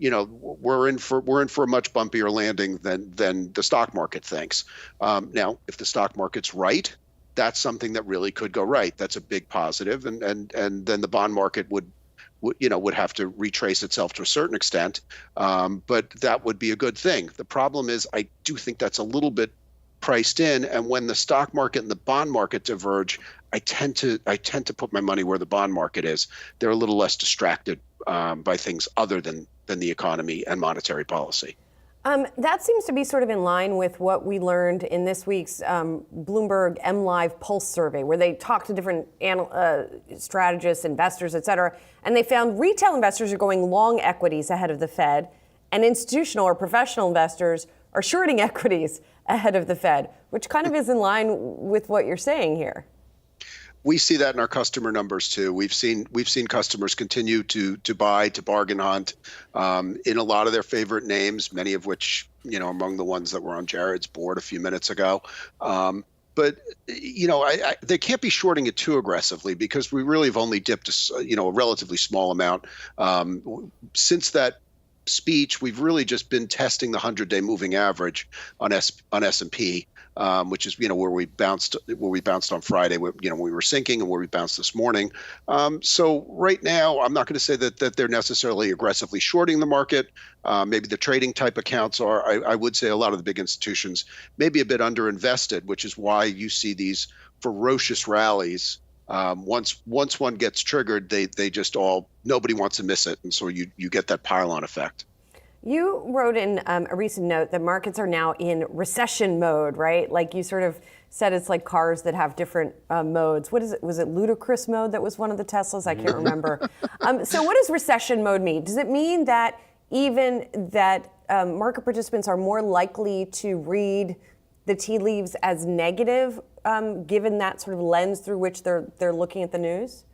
we're in for a much bumpier landing than the stock market thinks. Now, if the stock market's right, that's something that really could go right. That's a big positive, and then the bond market would have to retrace itself to a certain extent, but that would be a good thing. The problem is, I do think that's a little bit priced in, and when the stock market and the bond market diverge, I tend to put my money where the bond market is. They're a little less distracted by things other than the economy and monetary policy. That seems to be sort of in line with what we learned in this week's Bloomberg MLive Pulse survey, where they talked to different strategists, investors, et cetera, and they found retail investors are going long equities ahead of the Fed, and institutional or professional investors are shorting equities ahead of the Fed, which kind of is in line with what you're saying here. We see that in our customer numbers too. We've seen customers continue to buy, to bargain hunt in a lot of their favorite names, many of which, among the ones that were on Jared's board a few minutes ago. But they can't be shorting it too aggressively, because we really have only dipped a relatively small amount since that speech. We've really just been testing the 100-day moving average on S&P. Which is where we bounced on Friday, we were sinking, and where we bounced this morning. So right now, I'm not going to say that they're necessarily aggressively shorting the market. Maybe the trading type accounts are. I would say a lot of the big institutions may be a bit underinvested, which is why you see these ferocious rallies Once one gets triggered, they just nobody wants to miss it, and so you get that pile-on effect. You wrote in a recent note that markets are now in recession mode, right? Like you sort of said, it's like cars that have different modes. What is it? Was it ludicrous mode that was one of the Teslas? I can't remember. So what does recession mode mean? Does it mean that market participants are more likely to read the tea leaves as negative, given that sort of lens through which they're looking at the news?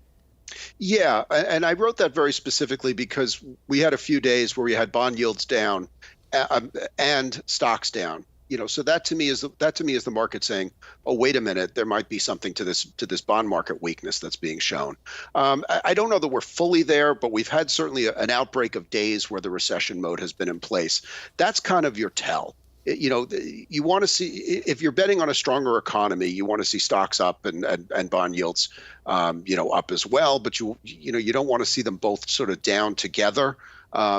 Yeah, and I wrote that very specifically because we had a few days where we had bond yields down and stocks down. So that to me is the market saying, "Oh, wait a minute, there might be something to this bond market weakness that's being shown." I don't know that we're fully there, but we've had certainly an outbreak of days where the recession mode has been in place. That's kind of your tell. You want to see, if you're betting on a stronger economy, you want to see stocks up and bond yields, up as well. But you don't want to see them both sort of down together,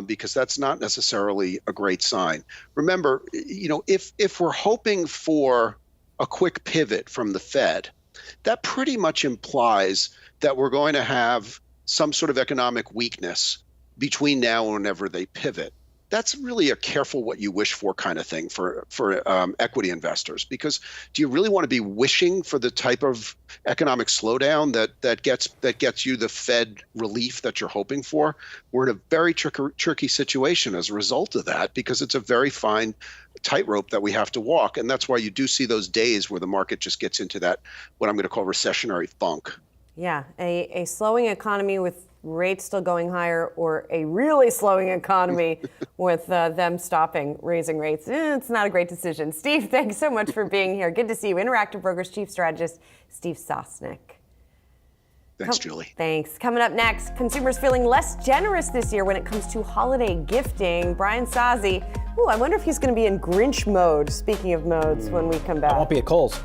because that's not necessarily a great sign. Remember, if we're hoping for a quick pivot from the Fed, that pretty much implies that we're going to have some sort of economic weakness between now and whenever they pivot. That's really a careful what you wish for kind of thing for equity investors, because do you really want to be wishing for the type of economic slowdown that gets you the Fed relief that you're hoping for? We're in a very tricky situation as a result of that, because it's a very fine tightrope that we have to walk, and that's why you do see those days where the market just gets into that, what I'm going to call recessionary funk. Yeah, a slowing economy with rates still going higher, or a really slowing economy with them stopping raising rates. It's not a great decision. Steve, thanks so much for being here. Good to see you. Interactive Brokers Chief Strategist Steve Sosnick. Thanks, Julie. Thanks. Coming up next, consumers feeling less generous this year when it comes to holiday gifting. Brian Sozzi. I wonder if he's going to be in Grinch mode, speaking of modes, when we come back. I won't be at Kohl's.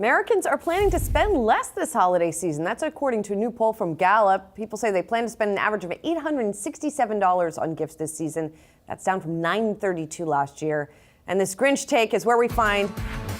Americans are planning to spend less this holiday season. That's according to a new poll from Gallup. People say they plan to spend an average of $867 on gifts this season. That's down from $932 last year. And this Grinch take is where we find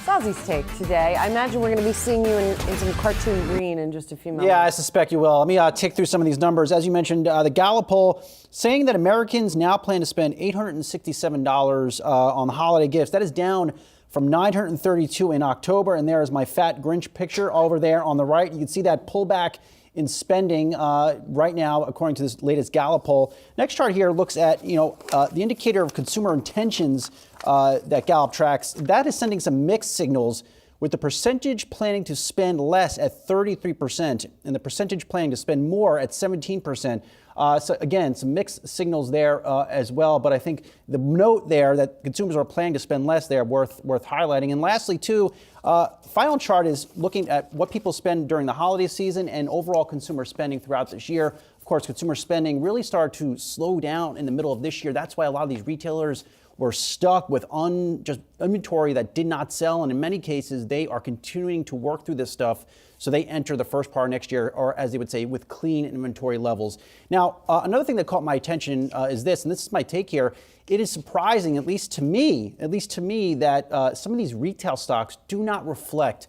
Sozzy's take today. I imagine we're going to be seeing you in some cartoon green in just a few moments. Yeah, I suspect you will. Let me tick through some of these numbers. As you mentioned, the Gallup poll saying that Americans now plan to spend $867 on the holiday gifts. That is down from $932 in October. And there is my fat Grinch picture over there on the right. You can see that pullback in spending right now, according to this latest Gallup poll. Next chart here looks at the indicator of consumer intentions that Gallup tracks. That is sending some mixed signals, with the percentage planning to spend less at 33% and the percentage planning to spend more at 17%. So again, some mixed signals there as well. But I think the note there that consumers are planning to spend less there worth highlighting. And lastly, too, final chart is looking at what people spend during the holiday season and overall consumer spending throughout this year. Of course, consumer spending really started to slow down in the middle of this year. That's why a lot of these retailers were stuck with just inventory that did not sell. And in many cases, they are continuing to work through this stuff so they enter the first part of next year, or as they would say, with clean inventory levels. Now, another thing that caught my attention is this, and this is my take here. It is surprising, at least to me, that some of these retail stocks do not reflect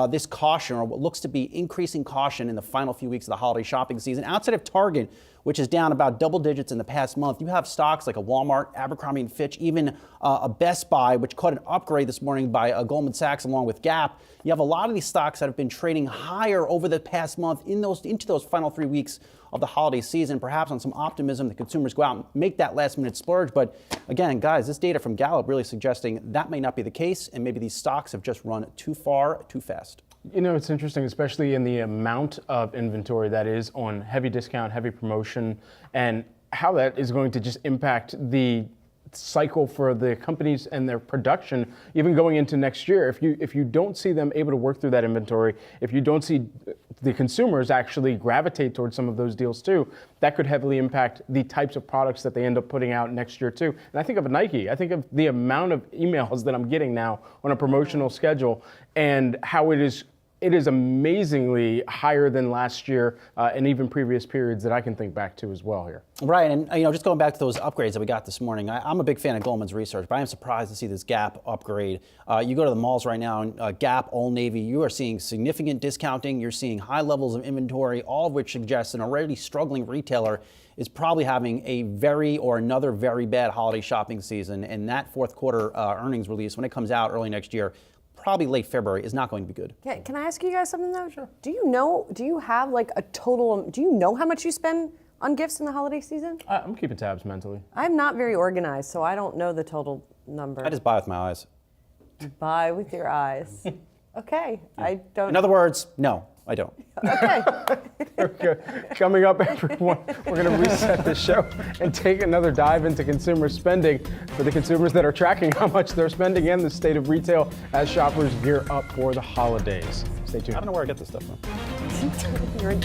this caution, or what looks to be increasing caution in the final few weeks of the holiday shopping season. Outside of Target, which is down about double digits in the past month, you have stocks like a Walmart, Abercrombie & Fitch, even a Best Buy, which caught an upgrade this morning by Goldman Sachs along with Gap. You have a lot of these stocks that have been trading higher over the past month into those final 3 weeks of the holiday season, perhaps on some optimism that consumers go out and make that last minute splurge. But again, guys, this data from Gallup really suggesting that may not be the case, and maybe these stocks have just run too far, too fast. You know, it's interesting, especially in the amount of inventory that is on heavy discount, heavy promotion, and how that is going to just impact the cycle for the companies and their production, even going into next year. If you don't see them able to work through that inventory, if you don't see the consumers actually gravitate towards some of those deals too, that could heavily impact the types of products that they end up putting out next year too. And I think of Nike. I think of the amount of emails that I'm getting now on a promotional schedule, and how it is amazingly higher than last year and even previous periods that I can think back to as well here. Right, and just going back to those upgrades that we got this morning, I'm a big fan of Goldman's research, but I am surprised to see this Gap upgrade. You go to the malls right now, and Gap, Old Navy, you are seeing significant discounting. You're seeing high levels of inventory, all of which suggests an already struggling retailer is probably having another very bad holiday shopping season. And that fourth quarter earnings release, when it comes out early next year, probably late February, is not going to be good. Can I ask you guys something though? Sure. Do you have like a total, do you know how much you spend on gifts in the holiday season? I'm keeping tabs mentally. I'm not very organized, so I don't know the total number. I just buy with my eyes. Buy with your eyes. Okay, yeah. I don't. In other words, no, I don't. Okay. Okay. Coming up, everyone, we're going to reset the show and take another dive into consumer spending for the consumers that are tracking how much they're spending and the state of retail as shoppers gear up for the holidays. Stay tuned. I don't know where I get this stuff from. You're an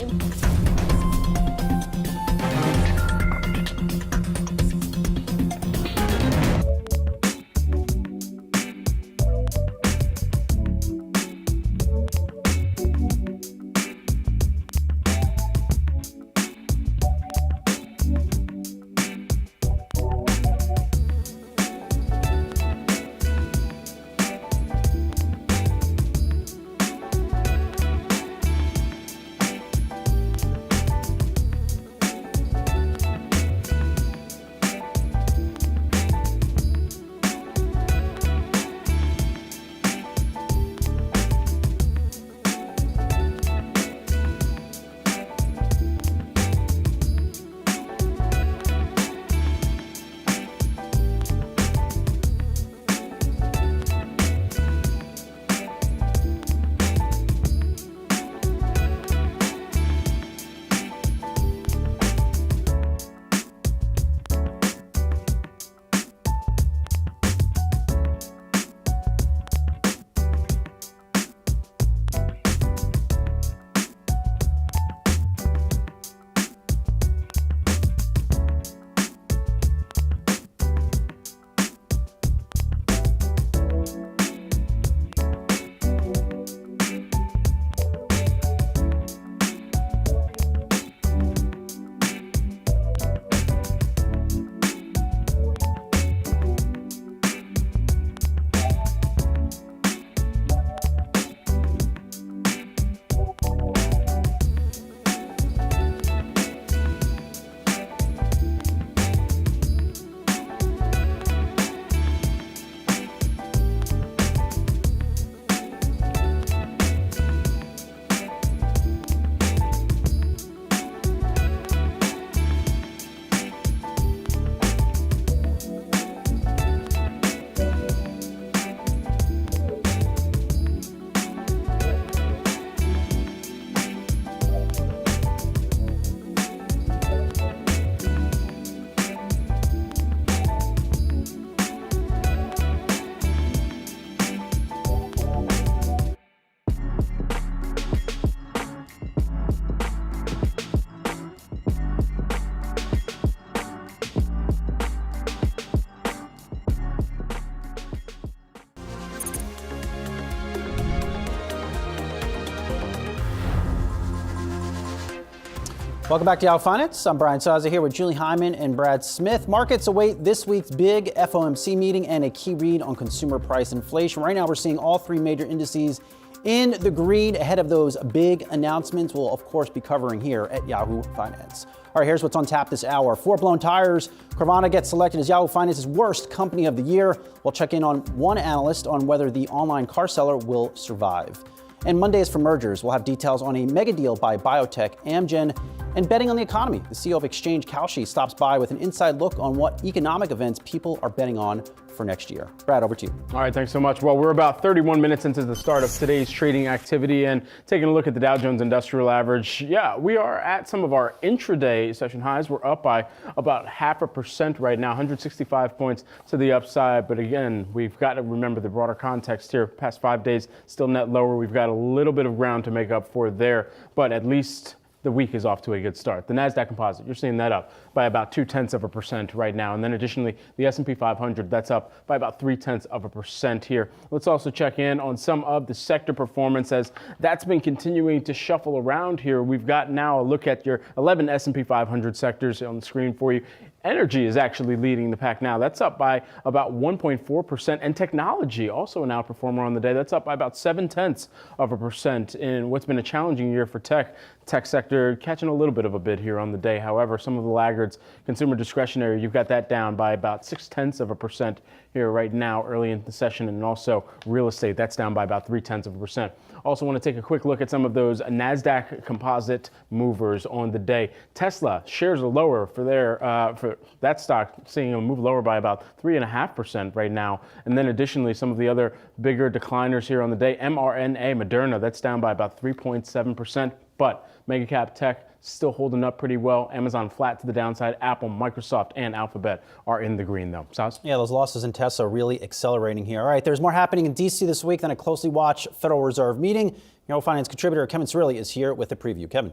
Welcome back to Yahoo Finance. I'm Brian Saza here with Julie Hyman and Brad Smith. Markets await this week's big FOMC meeting and a key read on consumer price inflation. Right now, we're seeing all three major indices in the green ahead of those big announcements we'll, of course, be covering here at Yahoo Finance. All right, here's what's on tap this hour. For blown tires, Carvana gets selected as Yahoo Finance's worst company of the year. We'll check in on one analyst on whether the online car seller will survive. And Monday is for mergers. We'll have details on a mega deal by biotech Amgen and betting on the economy. The CEO of Exchange, Kalshi, stops by with an inside look on what economic events people are betting on for next year. Brad, over to you. All right, thanks so much. Well, we're about 31 minutes into the start of today's trading activity and taking a look at the Dow Jones Industrial Average. Yeah, we are at some of our intraday session highs. We're up by about 0.5% right now, 165 points to the upside. But again, we've got to remember the broader context here. Past 5 days, still net lower. We've got a little bit of ground to make up for there, but at least the week is off to a good start. The Nasdaq Composite, you're seeing that up by about 0.2% right now. And then additionally, the S&P 500, that's up by about 0.3% here. Let's also check in on some of the sector performance as that's been continuing to shuffle around here. We've got now a look at your 11 S&P 500 sectors on the screen for you. Energy is actually leading the pack now. That's up by about 1.4%. And technology, also an outperformer on the day. That's up by about 0.7% in what's been a challenging year for tech. Tech sector catching a little bit of a bid here on the day. However, some of the laggards, consumer discretionary, you've got that down by about 0.6% here right now early in the session. And also real estate, that's down by about 0.3%. Also want to take a quick look at some of those Nasdaq Composite movers on the day. Tesla shares are lower for their for that stock, seeing them move lower by about 3.5% right now. And then additionally, some of the other bigger decliners here on the day, mRNA, Moderna, that's down by about 3.7%. But mega cap tech still holding up pretty well. Amazon flat to the downside. Apple, Microsoft, and Alphabet are in the green, though. Saz? Yeah, those losses in Tesla are really accelerating here. All right, there's more happening in D.C. this week than a closely watched Federal Reserve meeting. Yahoo Finance contributor Kevin Cirilli is here with a preview. Kevin.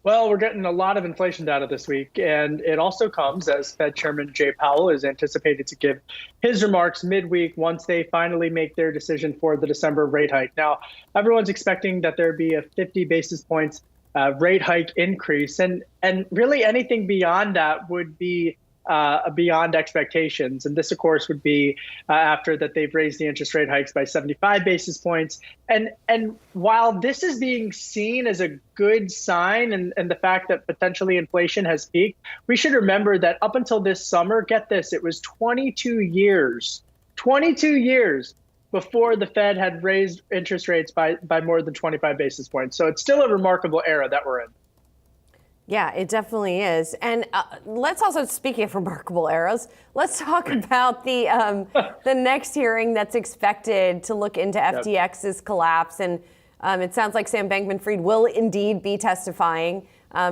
Well, we're getting a lot of inflation data this week, and it also comes as Fed Chairman Jay Powell is anticipated to give his remarks midweek once they finally make their decision for the December rate hike. Now, everyone's expecting that there be a 50 basis points rate hike increase, and really anything beyond that would be beyond expectations. And this, of course, would be after that they've raised the interest rate hikes by 75 basis points. And while this is being seen as a good sign and the fact that potentially inflation has peaked, we should remember that up until this summer, get this, it was 22 years before the Fed had raised interest rates by more than 25 basis points. So it's still a remarkable era that we're in. Yeah, it definitely is. And let's also, speaking of remarkable eras, let's talk about the next hearing that's expected to look into FTX's collapse. And it sounds like Sam Bankman-Fried will indeed be testifying.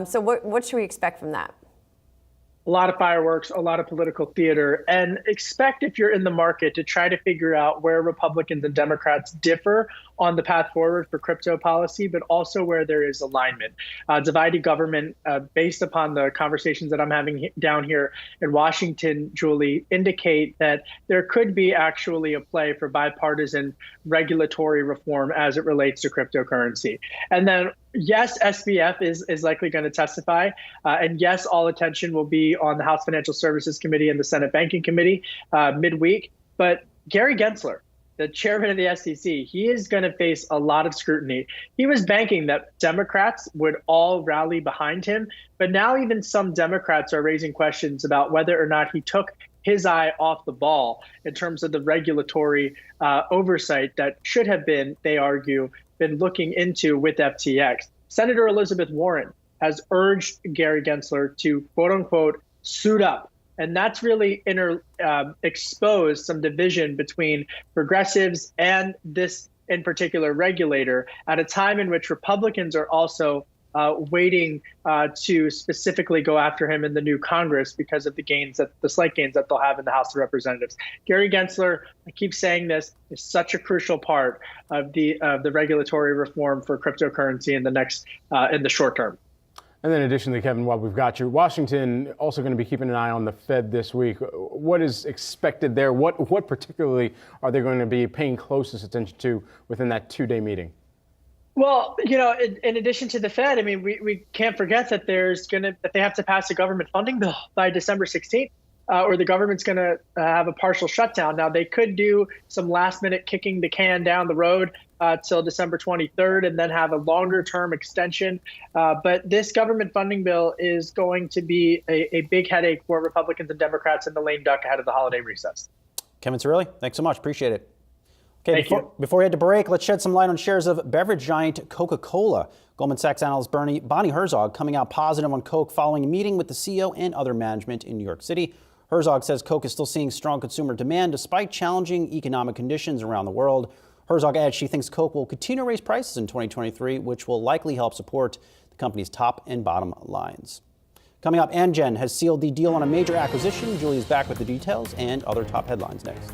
So what should we expect from that? A lot of fireworks, a lot of political theater, and expect, if you're in the market, to try to figure out where Republicans and Democrats differ on the path forward for crypto policy, but also where there is alignment. Divided government, based upon the conversations that I'm having down here in Washington, Julie, indicate that there could be actually a play for bipartisan regulatory reform as it relates to cryptocurrency. And then, yes, SBF is likely going to testify. And yes, all attention will be on the House Financial Services Committee and the Senate Banking Committee midweek. But Gary Gensler, the chairman of the SEC, he is going to face a lot of scrutiny. He was banking that Democrats would all rally behind him. But now even some Democrats are raising questions about whether or not he took his eye off the ball in terms of the regulatory oversight that should have been, they argue, been looking into with FTX. Senator Elizabeth Warren has urged Gary Gensler to, quote unquote, suit up. And that's really exposed some division between progressives and this in particular regulator at a time in which Republicans are also waiting to specifically go after him in the new Congress because of the slight gains that they'll have in the House of Representatives. Gary Gensler, I keep saying this, is such a crucial part of the regulatory reform for cryptocurrency in the short term. And then additionally, Kevin, while we've got you, Washington also going to be keeping an eye on the Fed this week. What is expected there? What particularly are they going to be paying closest attention to within that 2-day meeting? Well, in addition to the Fed, I mean, we can't forget that that they have to pass a government funding bill by December 16th, or the government's going to have a partial shutdown. Now, they could do some last minute kicking the can down the road till December 23rd and then have a longer term extension. But this government funding bill is going to be a big headache for Republicans and Democrats in the lame duck ahead of the holiday recess. Kevin Cirilli, thanks so much. Appreciate it. Okay, Thank you. Before we head to break, let's shed some light on shares of beverage giant Coca-Cola. Goldman Sachs analyst Bonnie Herzog coming out positive on Coke following a meeting with the CEO and other management in New York City. Herzog says Coke is still seeing strong consumer demand despite challenging economic conditions around the world. Herzog adds she thinks Coke will continue to raise prices in 2023, which will likely help support the company's top and bottom lines. Coming up, Amgen has sealed the deal on a major acquisition. Julie's back with the details and other top headlines next.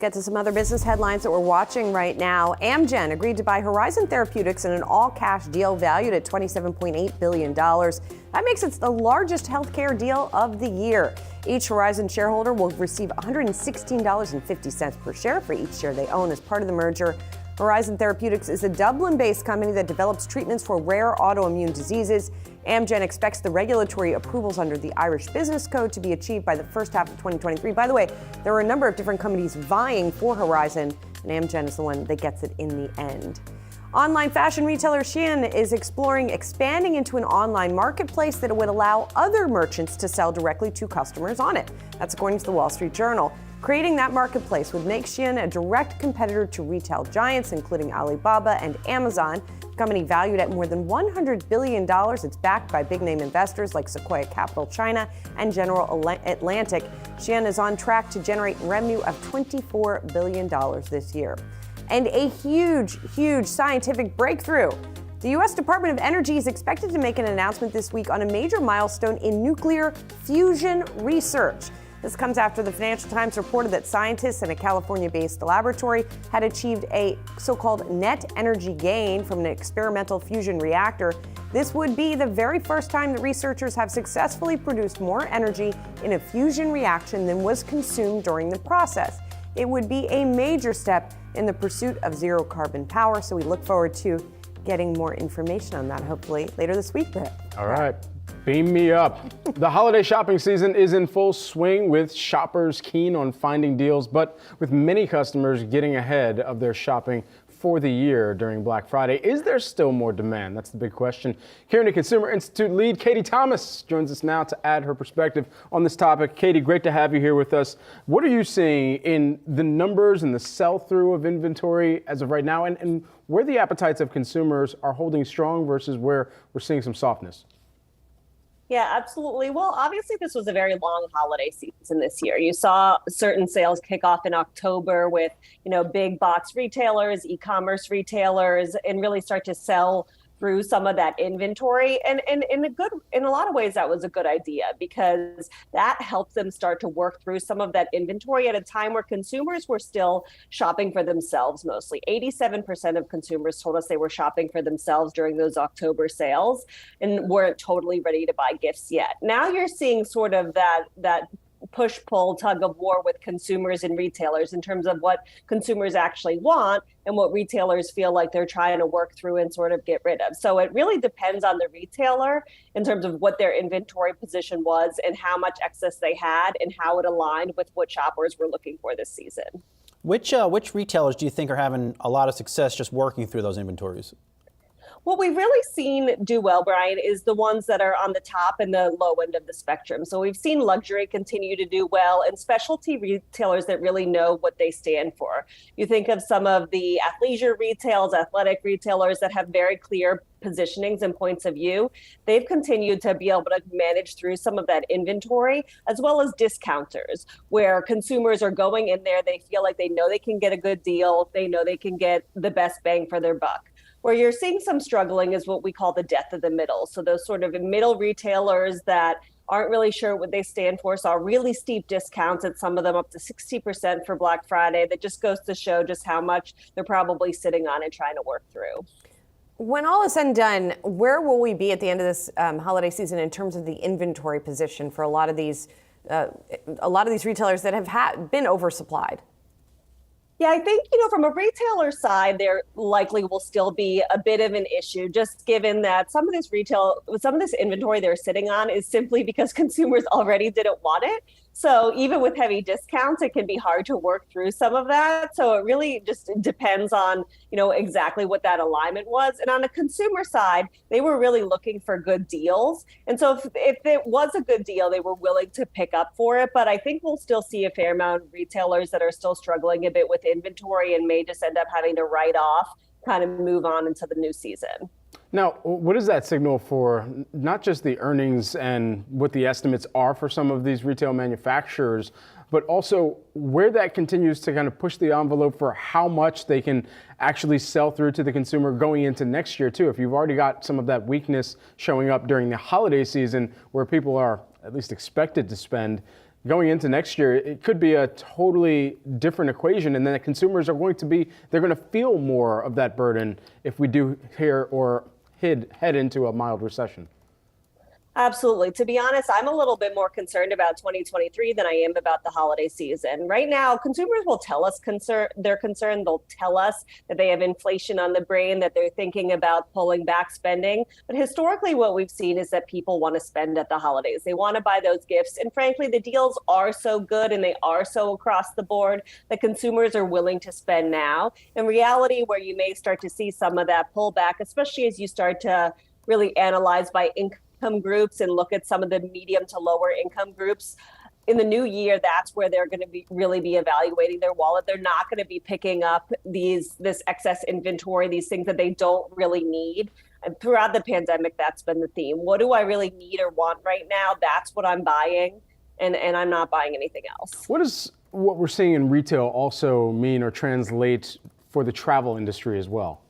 Get to some other business headlines that we're watching right now. Amgen agreed to buy Horizon Therapeutics in an all-cash deal valued at $27.8 billion. That makes it the largest healthcare deal of the year. Each Horizon shareholder will receive $116.50 per share for each share they own as part of the merger. Horizon Therapeutics is a Dublin-based company that develops treatments for rare autoimmune diseases. Amgen expects the regulatory approvals under the Irish Business Code to be achieved by the first half of 2023. By the way, there are a number of different companies vying for Horizon, and Amgen is the one that gets it in the end. Online fashion retailer Shein is exploring expanding into an online marketplace that would allow other merchants to sell directly to customers on it. That's according to the Wall Street Journal. Creating that marketplace would make Shein a direct competitor to retail giants, including Alibaba and Amazon. The company valued at more than $100 billion. It's backed by big-name investors like Sequoia Capital China and General Atlantic. Shein is on track to generate revenue of $24 billion this year. And a huge scientific breakthrough. The U.S. Department of Energy is expected to make an announcement this week on a major milestone in nuclear fusion research. This comes after the Financial Times reported that scientists in a California-based laboratory had achieved a so-called net energy gain from an experimental fusion reactor. This would be the very first time that researchers have successfully produced more energy in a fusion reaction than was consumed during the process. It would be a major step in the pursuit of zero carbon power, so we look forward to getting more information on that, hopefully later this week, Britt. All right. Beam me up. The holiday shopping season is in full swing with shoppers keen on finding deals, but with many customers getting ahead of their shopping for the year during Black Friday. Is there still more demand? That's the big question. Here in the Consumer Institute lead, Katie Thomas joins us now to add her perspective on this topic. Katie, great to have you here with us. What are you seeing in the numbers and the sell-through of inventory as of right now, and where the appetites of consumers are holding strong versus where we're seeing some softness? Yeah, absolutely. Well, obviously, this was a very long holiday season this year. You saw certain sales kick off in October with, big box retailers, e-commerce retailers, and really start to sell through some of that inventory. And in a lot of ways, that was a good idea because that helped them start to work through some of that inventory at a time where consumers were still shopping for themselves mostly. 87% of consumers told us they were shopping for themselves during those October sales and weren't totally ready to buy gifts yet. Now you're seeing sort of that push-pull tug of war with consumers and retailers in terms of what consumers actually want and what retailers feel like they're trying to work through and sort of get rid of. So it really depends on the retailer in terms of what their inventory position was and how much excess they had and how it aligned with what shoppers were looking for this season. Which retailers do you think are having a lot of success just working through those inventories? What we've really seen do well, Brian, is the ones that are on the top and the low end of the spectrum. So we've seen luxury continue to do well and specialty retailers that really know what they stand for. You think of some of the athleisure retails, athletic retailers that have very clear positionings and points of view. They've continued to be able to manage through some of that inventory, as well as discounters, where consumers are going in there. They feel like they know they can get a good deal. They know they can get the best bang for their buck. Where you're seeing some struggling is what we call the death of the middle. So those sort of middle retailers that aren't really sure what they stand for, saw really steep discounts at some of them up to 60% for Black Friday. That just goes to show just how much they're probably sitting on and trying to work through. When all is said and done, where will we be at the end of this holiday season in terms of the inventory position for a lot of these retailers that have been oversupplied? Yeah, I think, from a retailer side, there likely will still be a bit of an issue, just given that some of this inventory they're sitting on is simply because consumers already didn't want it. So even with heavy discounts, it can be hard to work through some of that. So it really just depends on, exactly what that alignment was. And on the consumer side, they were really looking for good deals. And so if it was a good deal, they were willing to pick up for it. But I think we'll still see a fair amount of retailers that are still struggling a bit with inventory and may just end up having to write off, kind of move on into the new season. Now, what does that signal for not just the earnings and what the estimates are for some of these retail manufacturers, but also where that continues to kind of push the envelope for how much they can actually sell through to the consumer going into next year, too? If you've already got some of that weakness showing up during the holiday season where people are at least expected to spend, going into next year, it could be a totally different equation, and then the consumers are they're going to feel more of that burden if we do head into a mild recession. Absolutely. To be honest, I'm a little bit more concerned about 2023 than I am about the holiday season. Right now, consumers will tell us they're concerned. They'll tell us that they have inflation on the brain, that they're thinking about pulling back spending. But historically, what we've seen is that people want to spend at the holidays. They want to buy those gifts. And frankly, the deals are so good and they are so across the board that consumers are willing to spend now. In reality, where you may start to see some of that pullback, especially as you start to really analyze by income groups and look at some of the medium to lower income groups. In the new year, that's where they're going to really be evaluating their wallet. They're not going to be picking up this excess inventory, these things that they don't really need. And throughout the pandemic, that's been the theme. What do I really need or want right now? That's what I'm buying, and I'm not buying anything else. What does what we're seeing in retail also mean or translate for the travel industry as well?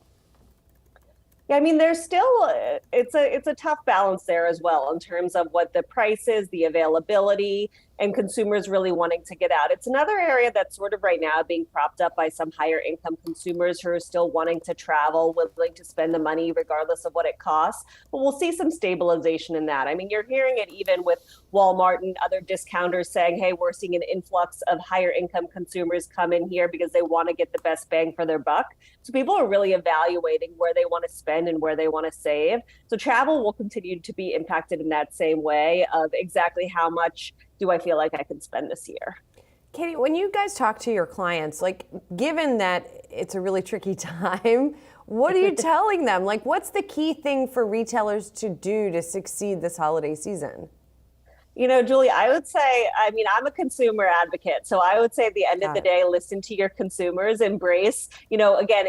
Yeah, I mean, there's still it's a tough balance there as well in terms of what the price is, the availability, and consumers really wanting to get out. It's another area that's sort of right now being propped up by some higher income consumers who are still wanting to travel, willing to spend the money regardless of what it costs. But we'll see some stabilization in that. I mean, you're hearing it even with Walmart and other discounters saying, hey, we're seeing an influx of higher income consumers come in here because they want to get the best bang for their buck. So people are really evaluating where they want to spend and where they want to save. So travel will continue to be impacted in that same way of exactly how much do I feel like I can spend this year. Katie, when you guys talk to your clients, like, given that it's a really tricky time, what are you telling them? Like, what's the key thing for retailers to do to succeed this holiday season? You know, Julie, I would say, I mean, I'm a consumer advocate. So I would say at the end of the day, listen to your consumers, embrace, you know, again,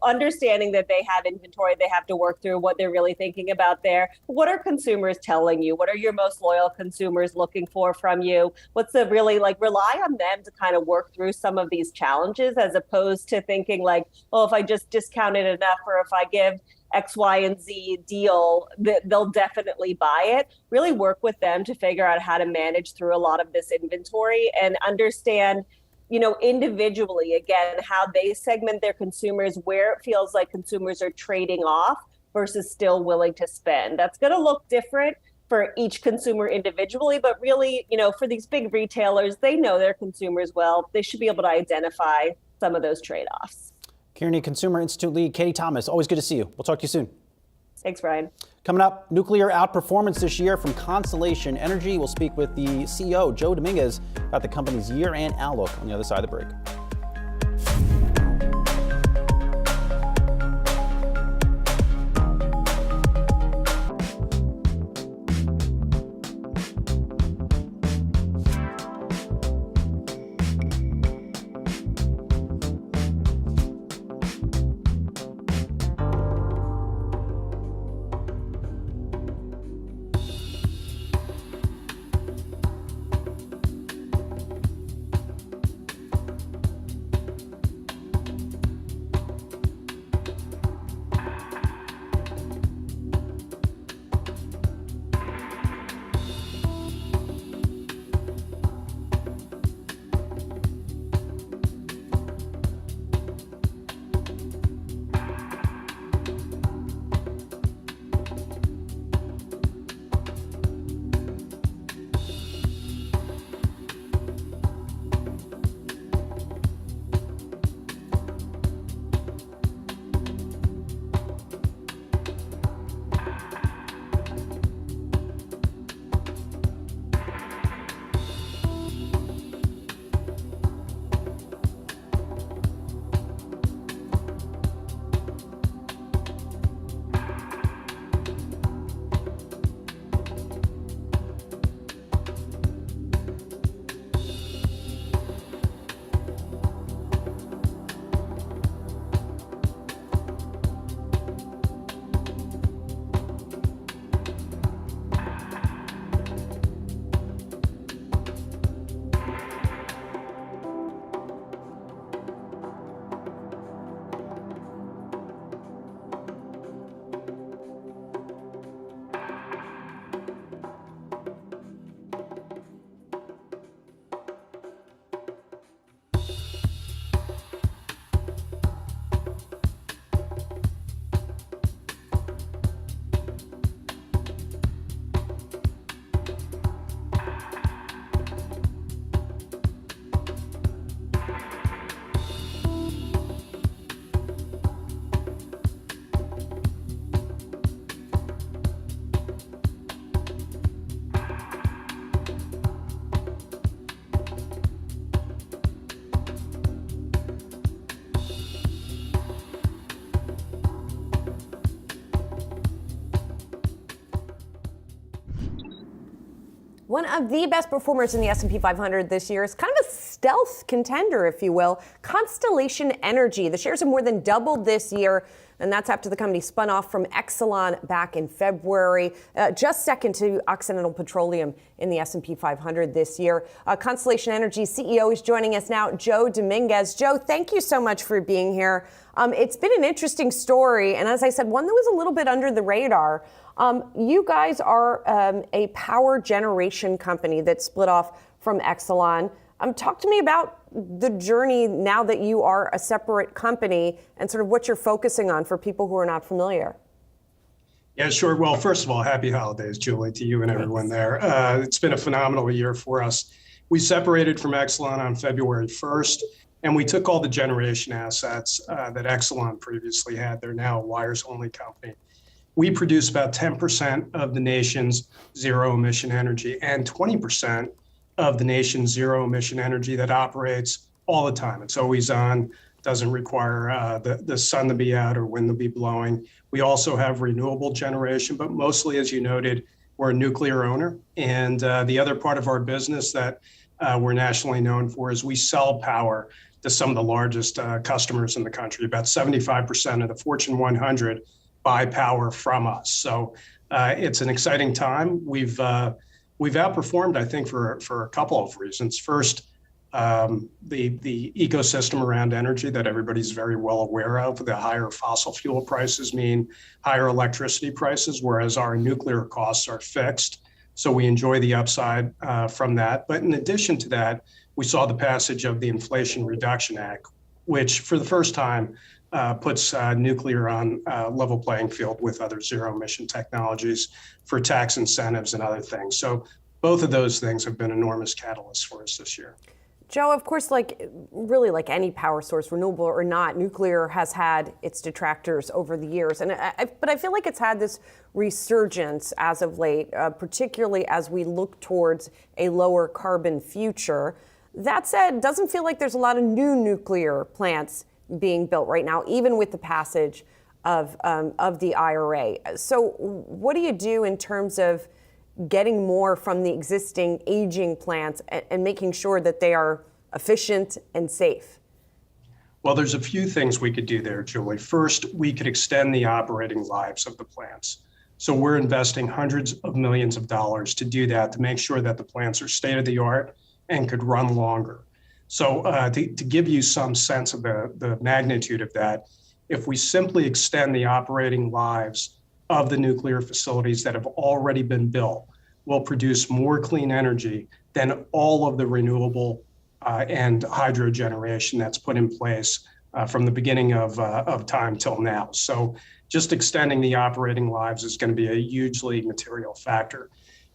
understanding that they have inventory, they have to work through what they're really thinking about there. What are consumers telling you? What are your most loyal consumers looking for from you? What's the really, like, rely on them to kind of work through some of these challenges, as opposed to thinking like, oh, if I just discount it enough, or if I give X, Y, and Z deal, they'll definitely buy it. Really work with them to figure out how to manage through a lot of this inventory and understand, you know, individually, again, how they segment their consumers, where it feels like consumers are trading off versus still willing to spend. That's going to look different for each consumer individually, but really, you know, for these big retailers, they know their consumers well. They should be able to identify some of those trade-offs. Kearney Consumer Institute lead Katie Thomas, always good to see you. We'll talk to you soon. Thanks, Brian. Coming up, nuclear outperformance this year from Constellation Energy. We'll speak with the CEO, Joe Dominguez, about the company's year-end outlook on the other side of the break. One of the best performers in the S&P 500 this year is kind of a stealth contender, if you will, Constellation Energy. The shares have more than doubled this year, and that's after the company spun off from Exelon back in February, just second to Occidental Petroleum in the S&P 500 this year. Constellation Energy CEO is joining us now, Joe Dominguez. Joe, thank you so much for being here. It's been an interesting story, and as I said, one that was a little bit under the radar. You guys are a power generation company that split off from Exelon. Talk to me about the journey now that you are a separate company and sort of what you're focusing on for people who are not familiar. Yeah, sure. Well, first of all, happy holidays, Julie, to you and everyone there. It's been a phenomenal year for us. We separated from Exelon on February 1st, and we took all the generation assets that Exelon previously had. They're now a wires-only company. We produce about 10% of the nation's zero-emission energy and 20% of the nation's zero-emission energy that operates all the time. It's always on, doesn't require the sun to be out or wind to be blowing. We also have renewable generation, but mostly, as you noted, we're a nuclear owner. And the other part of our business that we're nationally known for is we sell power to some of the largest customers in the country. About 75% of the Fortune 100 buy power from us. So it's an exciting time. We've outperformed, I think, for a couple of reasons. First, the ecosystem around energy that everybody's very well aware of. The higher fossil fuel prices mean higher electricity prices, whereas our nuclear costs are fixed. So we enjoy the upside from that. But in addition to that, we saw the passage of the Inflation Reduction Act, which for the first time puts nuclear on a level playing field with other zero emission technologies for tax incentives and other things. So both of those things have been enormous catalysts for us this year. Joe, of course, like any power source, renewable or not, nuclear has had its detractors over the years. But I feel like it's had this resurgence as of late, particularly as we look towards a lower carbon future. That said, it doesn't feel like there's a lot of new nuclear plants being built right now, even with the passage of the IRA. So what do you do in terms of getting more from the existing aging plants and making sure that they are efficient and safe? Well, there's a few things we could do there, Julie. First, we could extend the operating lives of the plants. So we're investing hundreds of millions of dollars to do that, to make sure that the plants are state of the art and could run longer. So to give you some sense of the magnitude of that, if we simply extend the operating lives of the nuclear facilities that have already been built, will produce more clean energy than all of the renewable and hydro generation that's put in place from the beginning of time till now. So just extending the operating lives is going to be a hugely material factor.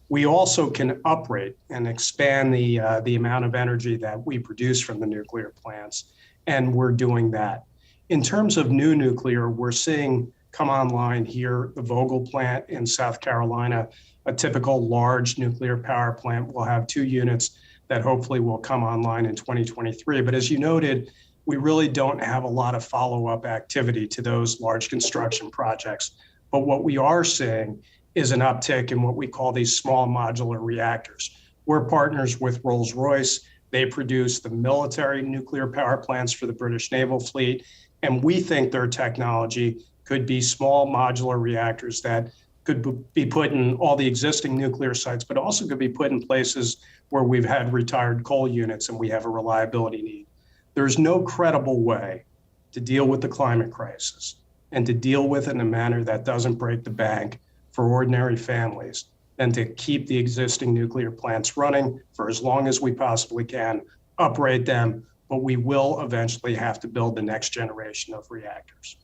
We also can uprate and expand the amount of energy that we produce from the nuclear plants, and we're doing that. In terms of new nuclear, we're seeing come online here, the Vogtle plant in South Carolina, a typical large nuclear power plant will have 2 units that hopefully will come online in 2023. But as you noted, we really don't have a lot of follow-up activity to those large construction projects. But what we are seeing is an uptick in what we call these small modular reactors. We're partners with Rolls-Royce. They produce the military nuclear power plants for the British naval fleet. And we think their technology could be small modular reactors that could be put in all the existing nuclear sites, but also could be put in places where we've had retired coal units and we have a reliability need. There's no credible way to deal with the climate crisis and to deal with it in a manner that doesn't break the bank for ordinary families than to keep the existing nuclear plants running for as long as we possibly can, uprate them, but we will eventually have to build the next generation of reactors.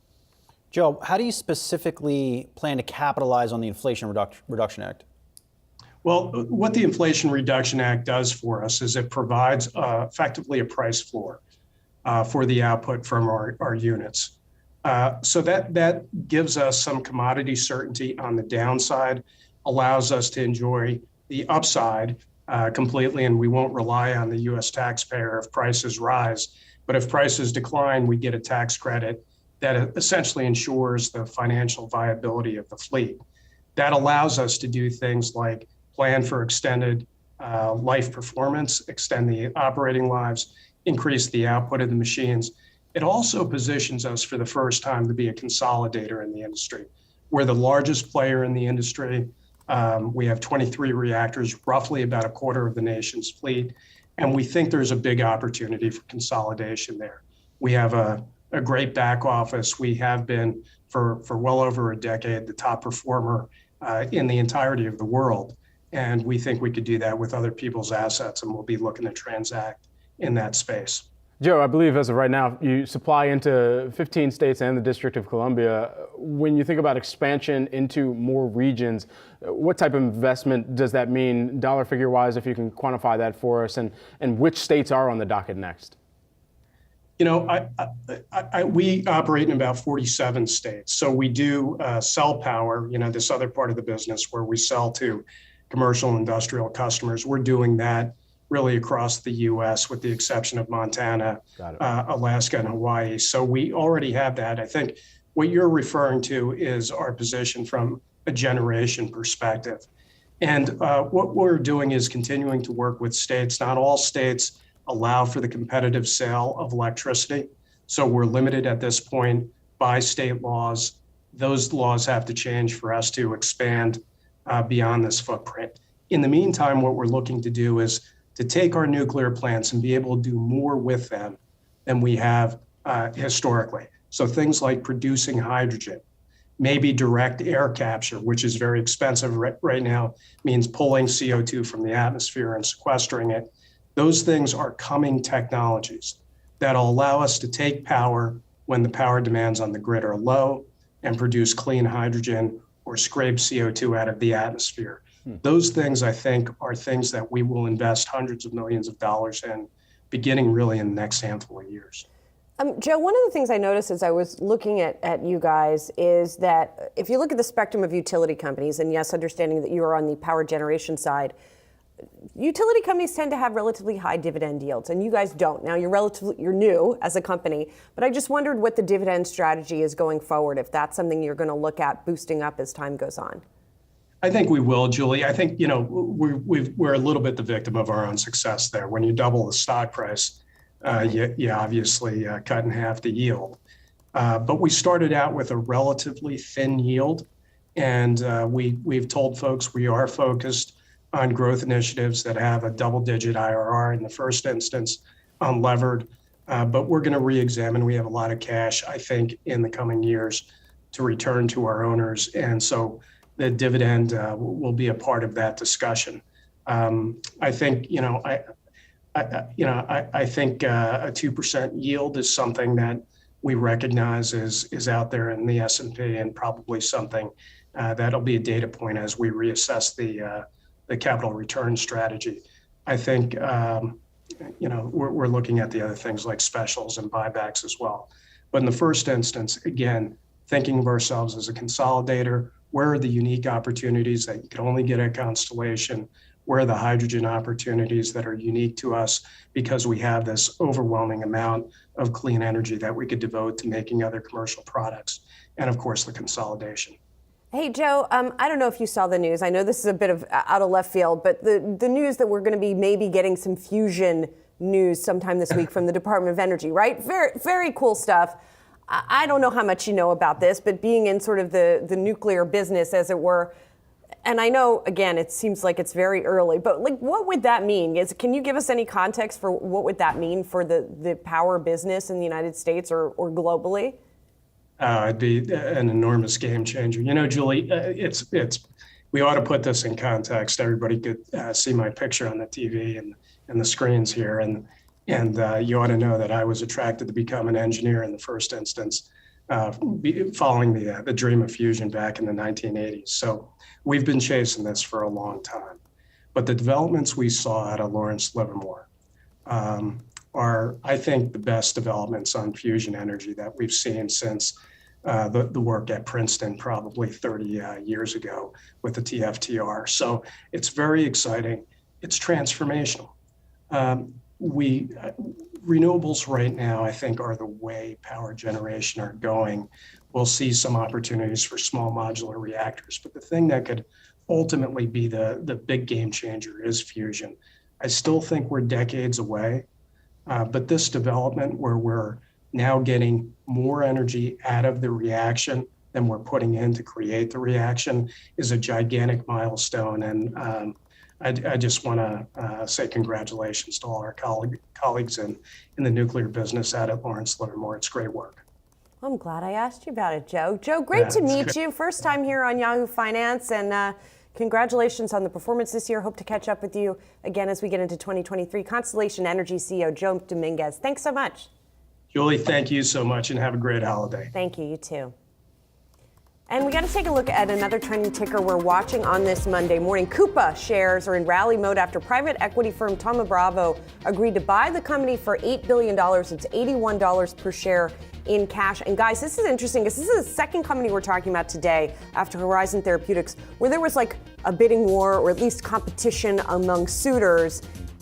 Joe, how do you specifically plan to capitalize on the Inflation Reduction Act? Well, what the Inflation Reduction Act does for us is it provides effectively a price floor for the output from our units. So that gives us some commodity certainty on the downside, allows us to enjoy the upside completely, and we won't rely on the U.S. taxpayer if prices rise. But if prices decline, we get a tax credit that essentially ensures the financial viability of the fleet. That allows us to do things like plan for extended life performance, extend the operating lives, increase the output of the machines. It also positions us for the first time to be a consolidator in the industry. We're the largest player in the industry. We have 23 reactors, roughly about a quarter of the nation's fleet, and we think there's a big opportunity for consolidation there. We have a great back office. We have been for well over a decade the top performer in the entirety of the world. And we think we could do that with other people's assets, and we'll be looking to transact in that space. Joe, I believe as of right now, you supply into 15 states and the District of Columbia. When you think about expansion into more regions, what type of investment does that mean, dollar figure wise, if you can quantify that for us, and which states are on the docket next? You know, we operate in about 47 states. So we do sell power, you know, this other part of the business where we sell to commercial and industrial customers. We're doing that really across the U.S. with the exception of Montana, Alaska, and Hawaii. So we already have that. I think what you're referring to is our position from a generation perspective. And what we're doing is continuing to work with states. Not all states allow for the competitive sale of electricity. So we're limited at this point by state laws. Those laws have to change for us to expand beyond this footprint. In the meantime, what we're looking to do is to take our nuclear plants and be able to do more with them than we have historically. So things like producing hydrogen, maybe direct air capture, which is very expensive right now, means pulling CO2 from the atmosphere and sequestering it. Those things are coming technologies that'll allow us to take power when the power demands on the grid are low and produce clean hydrogen or scrape CO2 out of the atmosphere. Those things, I think, are things that we will invest hundreds of millions of dollars in, beginning really in the next handful of years. Joe, one of the things I noticed as I was looking at you guys is that if you look at the spectrum of utility companies, and yes, understanding that you are on the power generation side, utility companies tend to have relatively high dividend yields, and you guys don't. Now, you're new as a company, but I just wondered what the dividend strategy is going forward, if that's something you're going to look at boosting up as time goes on. I think we will, Julie. I think, you know, we're a little bit the victim of our own success there. When you double the stock price, you obviously cut in half the yield. But we started out with a relatively thin yield, and we've told folks we are focused on growth initiatives that have a double-digit IRR in the first instance, unlevered. But we're going to re-examine. We have a lot of cash, I think, in the coming years to return to our owners, and so the dividend will be a part of that discussion. I think, you know, I think a 2% yield is something that we recognize is out there in the S&P, and probably something that'll be a data point as we reassess the capital return strategy. I think, you know, we're looking at the other things like specials and buybacks as well. But in the first instance, again, thinking of ourselves as a consolidator, where are the unique opportunities that you can only get at Constellation? Where are the hydrogen opportunities that are unique to us because we have this overwhelming amount of clean energy that we could devote to making other commercial products? And of course, the consolidation. Hey, Joe, I don't know if you saw the news. I know this is a bit of out of left field, but the news that we're going to be maybe getting some fusion news sometime this week from the Department of Energy, right? Very, very cool stuff. I don't know how much you know about this, but being in sort of the nuclear business, as it were, and I know, again, it seems like it's very early, but like, what would that mean? Can you give us any context for what would that mean for the power business in the United States or globally? It'd be an enormous game changer. You know, Julie, we ought to put this in context. Everybody could see my picture on the TV and the screens here, and you ought to know that I was attracted to become an engineer in the first instance, following the dream of fusion back in the 1980s. So we've been chasing this for a long time. But the developments we saw out of Lawrence Livermore are, I think, the best developments on fusion energy that we've seen since the work at Princeton probably 30 years ago with the TFTR. So it's very exciting. It's transformational. Renewables right now, I think, are the way power generation are going. We'll see some opportunities for small modular reactors, but the thing that could ultimately be the big game changer is fusion. I still think we're decades away, but this development where we're now getting more energy out of the reaction than we're putting in to create the reaction is a gigantic milestone. And I just want to say congratulations to all our colleagues in the nuclear business out at Lawrence Livermore. It's great work. I'm glad I asked you about it, Joe. Joe, great to meet you. First time here on Yahoo Finance, and Congratulations on the performance this year. Hope to catch up with you again as we get into 2023. Constellation Energy CEO Joe Dominguez, thanks so much. Julie, thank you so much and have a great holiday. Thank you, you too. And we got to take a look at another trending ticker we're watching on this Monday morning. Coupa shares are in rally mode after private equity firm Thoma Bravo agreed to buy the company for $8 billion. It's $81 per share in cash. And guys, this is interesting because this is the second company we're talking about today after Horizon Therapeutics, where there was like a bidding war or at least competition among suitors.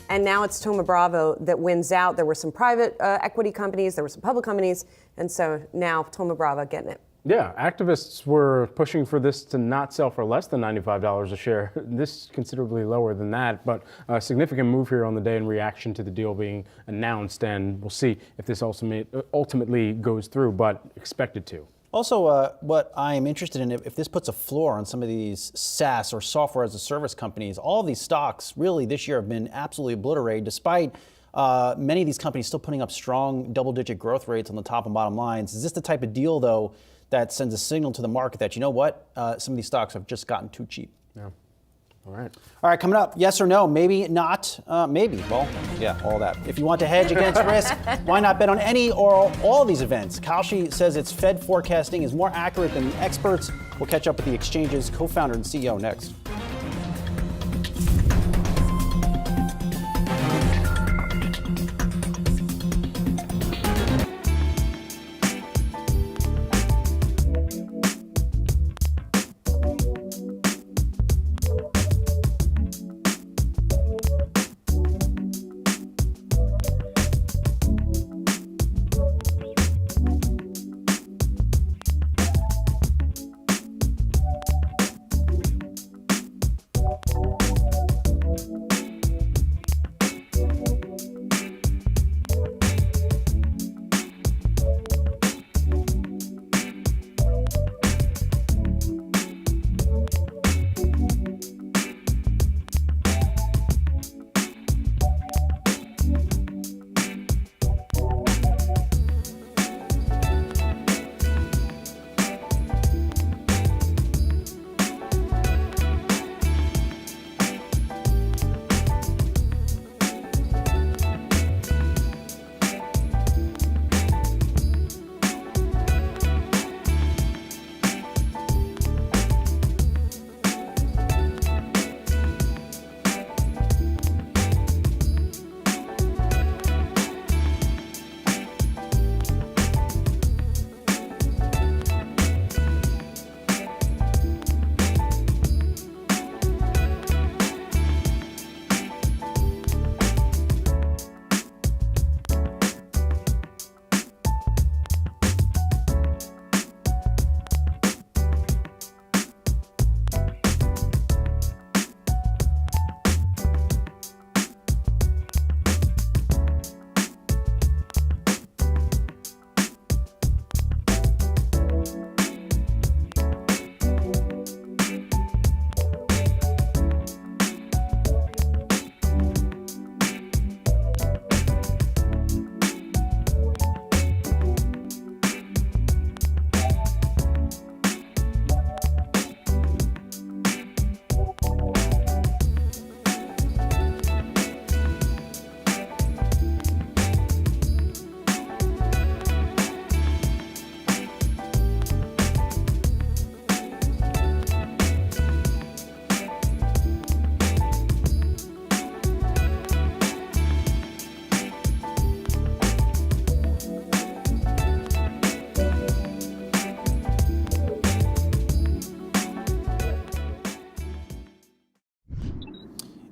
And now it's Thoma Bravo that wins out. There were some private equity companies, there were some public companies, and so now Thoma Bravo getting it. Yeah, activists were pushing for this to not sell for less than $95 a share. This considerably lower than that, but a significant move here on the day in reaction to the deal being announced, and we'll see if this ultimately goes through, but expected to. Also, what I am interested in, if this puts a floor on some of these SaaS or software as a service companies, all of these stocks really this year have been absolutely obliterated, despite many of these companies still putting up strong double-digit growth rates on the top and bottom lines. Is this the type of deal, though, that sends a signal to the market that, you know what, some of these stocks have just gotten too cheap? Yeah. All right. All right, coming up, yes or no, maybe not, maybe. Well, yeah, all that. If you want to hedge against risk, why not bet on any or all these events? Kalshi says its Fed forecasting is more accurate than experts. We'll catch up with the exchange's co-founder and CEO next.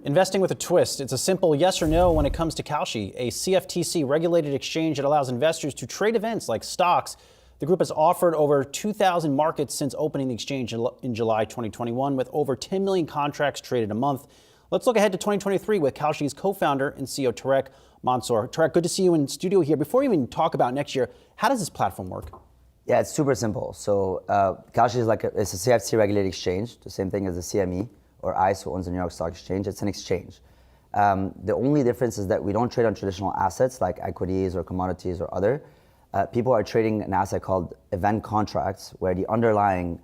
Investing with a twist. It's a simple yes or no when it comes to Kalshi, a CFTC regulated exchange that allows investors to trade events like stocks. The group has offered over 2,000 markets since opening the exchange in July 2021, with over 10 million contracts traded a month. Let's look ahead to 2023 with Kalshi's co-founder and CEO Tarek Mansour. Tarek, good to see you in studio here. Before you even talk about next year, how does this platform work? Yeah, it's super simple. So Kalshi is it's a CFTC regulated exchange, the same thing as the CME or ICE, who owns the New York Stock Exchange. It's an exchange. The only difference is that we don't trade on traditional assets like equities or commodities or other. People are trading an asset called event contracts, where the underlying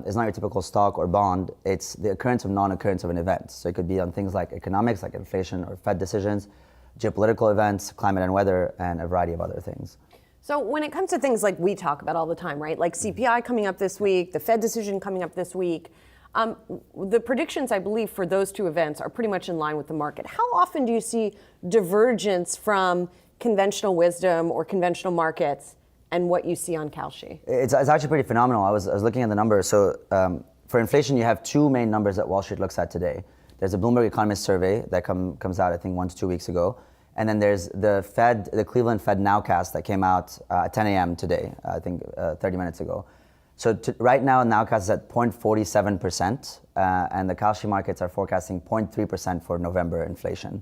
is not your typical stock or bond. It's the occurrence of non-occurrence of an event. So it could be on things like economics, like inflation or Fed decisions, geopolitical events, climate and weather, and a variety of other things. So when it comes to things like we talk about all the time, right? Like CPI coming up this week, the Fed decision coming up this week, the predictions, I believe, for those two events are pretty much in line with the market. How often do you see divergence from conventional wisdom or conventional markets and what you see on Kalshi? It's actually pretty phenomenal. I was looking at the numbers. So for inflation, you have two main numbers that Wall Street looks at today. There's a Bloomberg Economist survey that comes out, I think, 1 to 2 weeks ago. And then there's the Cleveland Fed Nowcast that came out at 10 a.m. today, I think 30 minutes ago. So right now, Nowcast is at 0.47%, and the Kalshi markets are forecasting 0.3% for November inflation.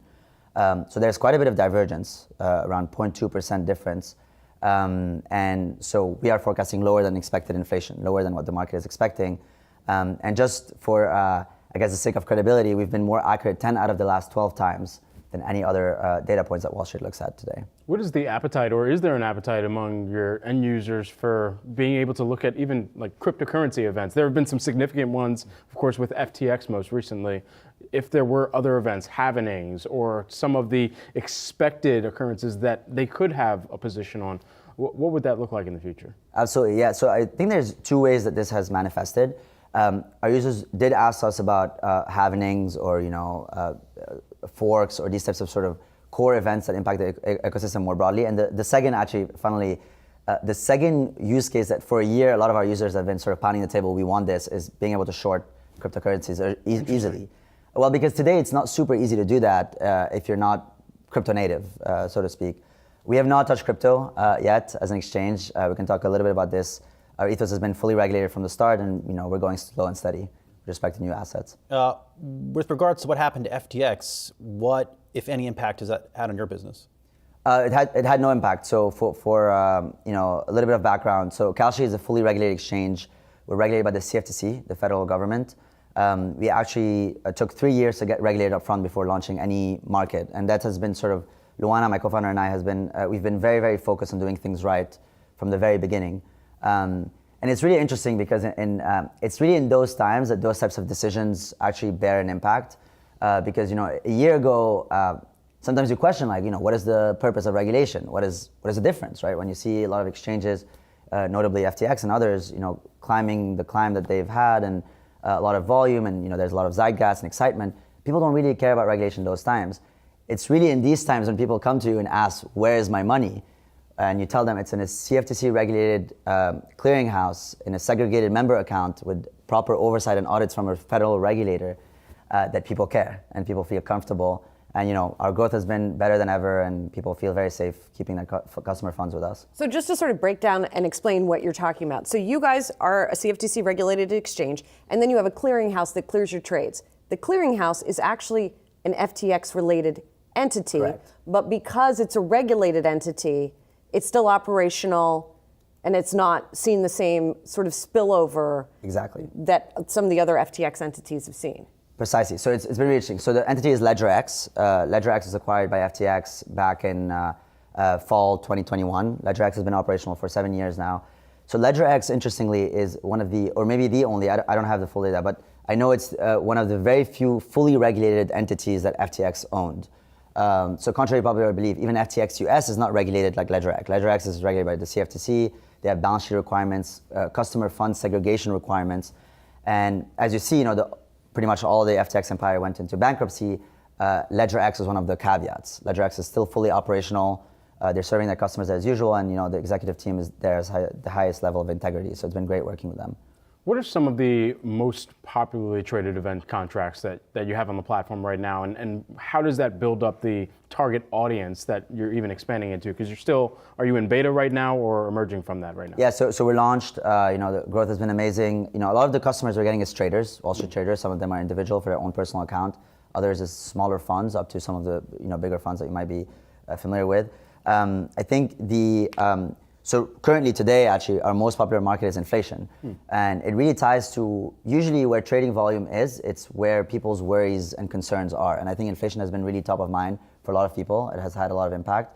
So there's quite a bit of divergence, around 0.2% difference. And so we are forecasting lower than expected inflation, lower than what the market is expecting. And just for, I guess, the sake of credibility, we've been more accurate 10 out of the last 12 times than any other data points that Wall Street looks at today. What is the appetite, or is there an appetite among your end users for being able to look at even like cryptocurrency events? There have been some significant ones, of course, with FTX most recently. If there were other events, halvenings, or some of the expected occurrences that they could have a position on, what would that look like in the future? Absolutely, yeah. So I think there's two ways that this has manifested. Our users did ask us about halvenings or forks or these types of sort of core events that impact the ecosystem more broadly. And the second, actually, funnily, the second use case that for a year a lot of our users have been sort of pounding the table, we want this, is being able to short cryptocurrencies easily. Well, because today it's not super easy to do that if you're not crypto native, so to speak. We have not touched crypto yet as an exchange. We can talk a little bit about this. Our ethos has been fully regulated from the start, and we're going slow and steady with respect to new assets. With regards to what happened to FTX, what, if any, impact has that had on your business? It had no impact. So for a little bit of background, so Kalshi is a fully regulated exchange. We're regulated by the CFTC, the federal government. We actually took 3 years to get regulated up front before launching any market, and that has been sort of Luana, my co-founder, and I we've been very, very focused on doing things right from the very beginning. And it's really interesting because it's really in those times that those types of decisions actually bear an impact. Because a year ago, sometimes you question what is the purpose of regulation? What is the difference, right? When you see a lot of exchanges, notably FTX and others, climbing the climb that they've had and a lot of volume, and there's a lot of zeitgeist and excitement. People don't really care about regulation those times. It's really in these times when people come to you and ask, "Where is my money?" And you tell them it's in a CFTC-regulated clearinghouse in a segregated member account with proper oversight and audits from a federal regulator, that people care and people feel comfortable. And our growth has been better than ever, and people feel very safe keeping their customer funds with us. So just to sort of break down and explain what you're talking about. So you guys are a CFTC-regulated exchange, and then you have a clearinghouse that clears your trades. The clearinghouse is actually an FTX-related entity, Correct. But because it's a regulated entity, it's still operational, and it's not seen the same sort of spillover Exactly. that some of the other FTX entities have seen. Precisely. So it's very interesting. So the entity is LedgerX. LedgerX was acquired by FTX back in fall 2021. LedgerX has been operational for 7 years now. So LedgerX, interestingly, is one of the, or maybe the only, I don't have the full data, but I know it's one of the very few fully regulated entities that FTX owned. So contrary to popular belief, even FTX US is not regulated like LedgerX. LedgerX is regulated by the CFTC. They have balance sheet requirements, customer fund segregation requirements. And as you see, pretty much all the FTX empire went into bankruptcy. LedgerX is one of the caveats. LedgerX is still fully operational. They're serving their customers as usual, and the executive team is there as the highest level of integrity. So it's been great working with them. What are some of the most popularly traded event contracts that you have on the platform right now, and how does that build up the target audience that you're even expanding into? Because are you in beta right now or emerging from that right now? Yeah, so we're launched. The growth has been amazing. A lot of the customers we're getting is traders, Wall Street traders. Some of them are individual for their own personal account. Others is smaller funds, up to some of the bigger funds that you might be familiar with. I think so currently today, actually, our most popular market is inflation. And it really ties to usually where trading volume is, it's where people's worries and concerns are. And I think inflation has been really top of mind for a lot of people. It has had a lot of impact.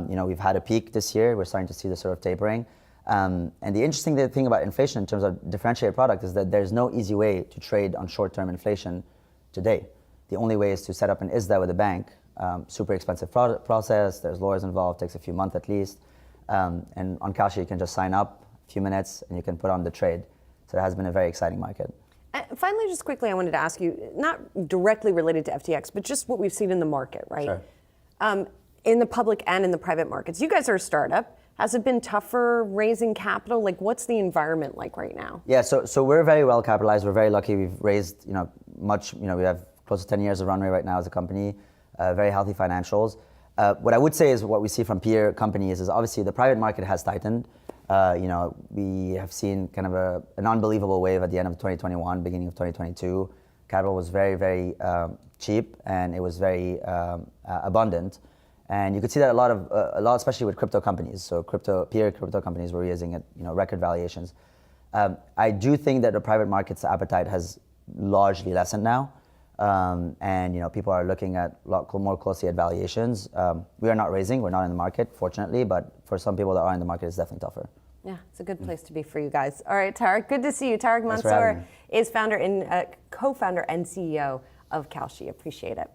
We've had a peak this year. We're starting to see the sort of tapering. And the interesting thing about inflation in terms of differentiated product is that there's no easy way to trade on short-term inflation today. The only way is to set up an ISDA with a bank. Super expensive process. There's lawyers involved. Takes a few months at least. And on Kalshi, you can just sign up a few minutes and you can put on the trade. So it has been a very exciting market. Finally, just quickly, I wanted to ask you, not directly related to FTX, but just what we've seen in the market, right? Sure. In the public and in the private markets. You guys are a startup. Has it been tougher raising capital? Like, what's the environment like right now? Yeah, so we're very well capitalized. We're very lucky. We've raised, much. We have close to 10 years of runway right now as a company. Very healthy financials. What I would say is what we see from peer companies is obviously the private market has tightened. We have seen kind of an unbelievable wave at the end of 2021, beginning of 2022. Capital was very, very cheap and it was very abundant. And you could see that a lot, especially with crypto companies. So peer crypto companies were raising at record valuations. I do think that the private market's appetite has largely lessened now. And people are looking at a lot more closely at valuations. We are not raising, we're not in the market, fortunately, but for some people that are in the market, it's definitely tougher. Yeah, it's a good place to be for you guys. All right, Tarek, good to see you. Tarek Thanks for having Mansour me. is co-founder and CEO of Kalshi. Appreciate it.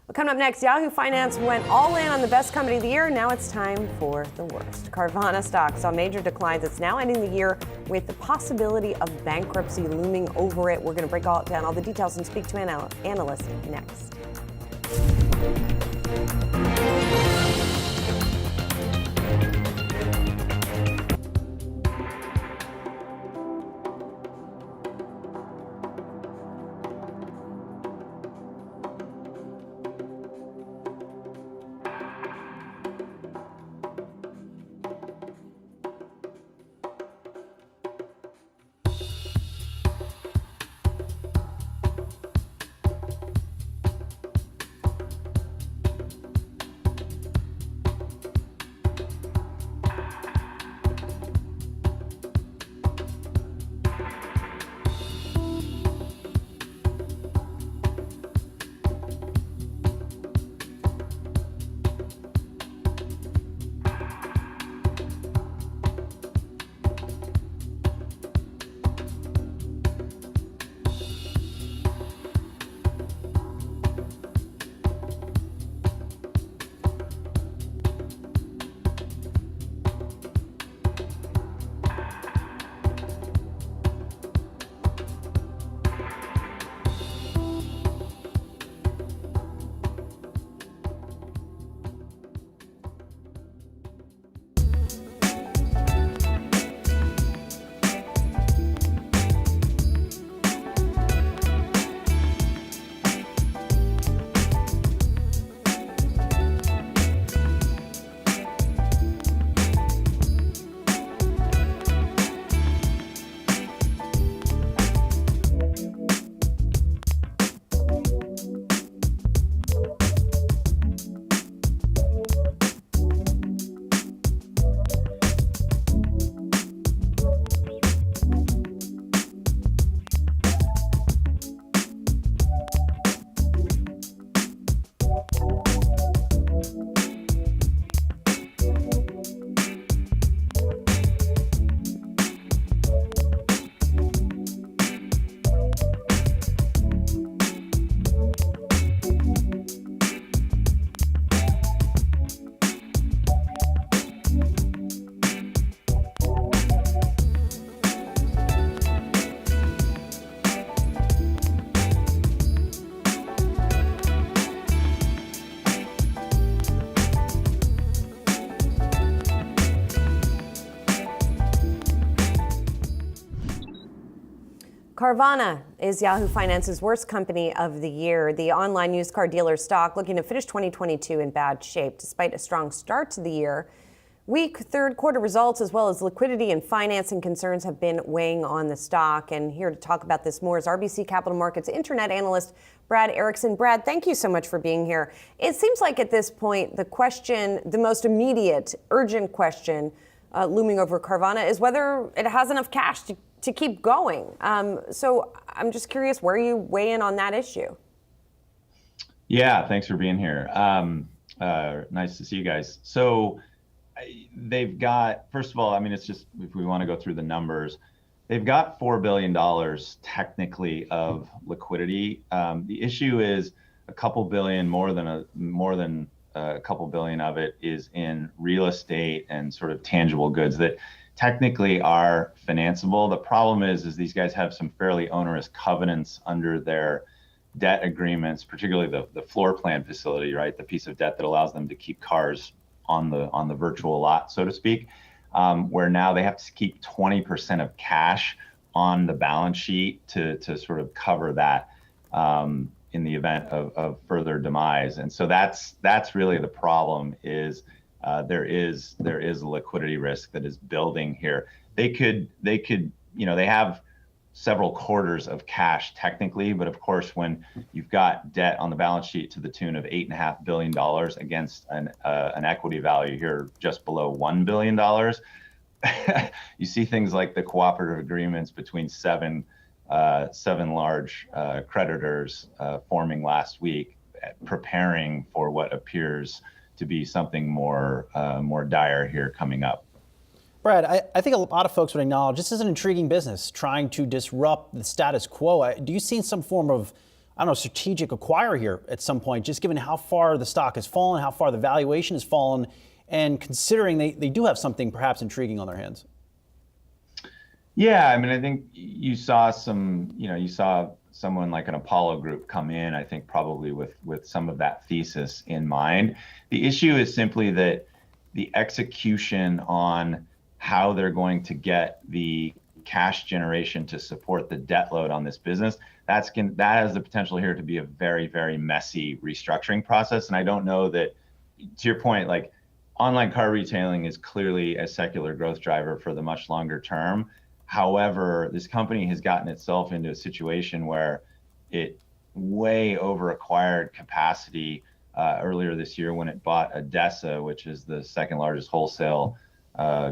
Well, coming up next, Yahoo Finance went all in on the best company of the year. Now it's time for the worst. Carvana stock saw major declines. It's now ending the year with the possibility of bankruptcy looming over it. We're going to break down all the details and speak to an analyst next. Carvana is Yahoo Finance's worst company of the year. The online used car dealer stock looking to finish 2022 in bad shape despite a strong start to the year. Weak third quarter results as well as liquidity and financing concerns have been weighing on the stock. And here to talk about this more is RBC Capital Markets Internet analyst Brad Erickson. Brad, thank you so much for being here. It seems like at this point, the most immediate, urgent question looming over Carvana is whether it has enough cash to keep going. So I'm just curious where you weigh in on that issue. Yeah, thanks for being here. Nice to see you guys. So they've got, first of all, I mean, it's just, if we want to go through the numbers, they've got $4 billion technically of liquidity. The issue is a couple billion, more than a couple billion of it is in real estate and sort of tangible goods that technically are financeable. The problem is these guys have some fairly onerous covenants under their debt agreements, particularly the floor plan facility, right? The piece of debt that allows them to keep cars on the virtual lot, so to speak, where now they have to keep 20% of cash on the balance sheet to sort of cover that in the event of further demise. And so that's really the problem is there is a liquidity risk that is building here. They could, they have several quarters of cash technically, but of course, when you've got debt on the balance sheet to the tune of $8.5 billion against an equity value here just below $1 billion, you see things like the cooperative agreements between seven large creditors forming last week, preparing for what appears to be something more dire here coming up. Brad, I think a lot of folks would acknowledge this is an intriguing business, trying to disrupt the status quo. Do you see some form of, I don't know, strategic acquire here at some point, just given how far the stock has fallen, how far the valuation has fallen, and considering they do have something perhaps intriguing on their hands? Yeah, I mean, I think you saw someone like an Apollo Group come in, I think probably with some of that thesis in mind. The issue is simply that the execution on how they're going to get the cash generation to support the debt load on this business, that has the potential here to be a very, very messy restructuring process. And I don't know that, to your point, like online car retailing is clearly a secular growth driver for the much longer term. However, this company has gotten itself into a situation where it way over acquired capacity earlier this year when it bought ADESA, which is the second largest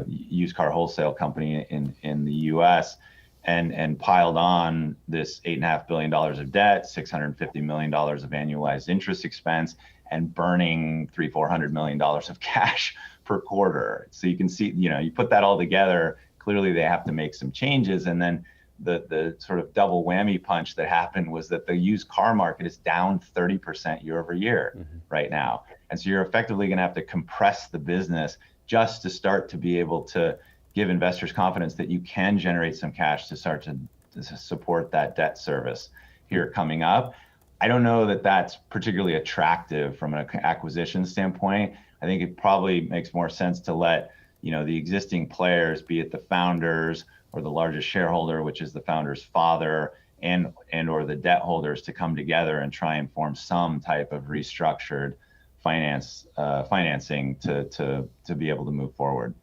used car wholesale company in the US, and piled on this $8.5 billion of debt, $650 million of annualized interest expense, and burning $400 million of cash per quarter. So you can see, you put that all together, clearly they have to make some changes. And then the sort of double whammy punch that happened was that the used car market is down 30% year over year right now. And so you're effectively going to have to compress the business just to start to be able to give investors confidence that you can generate some cash to start to support that debt service here coming up. I don't know that that's particularly attractive from an acquisition standpoint. I think it probably makes more sense to let the existing players, be it the founders or the largest shareholder, which is the founder's father, and or the debt holders, to come together and try and form some type of restructured financing to be able to move forward.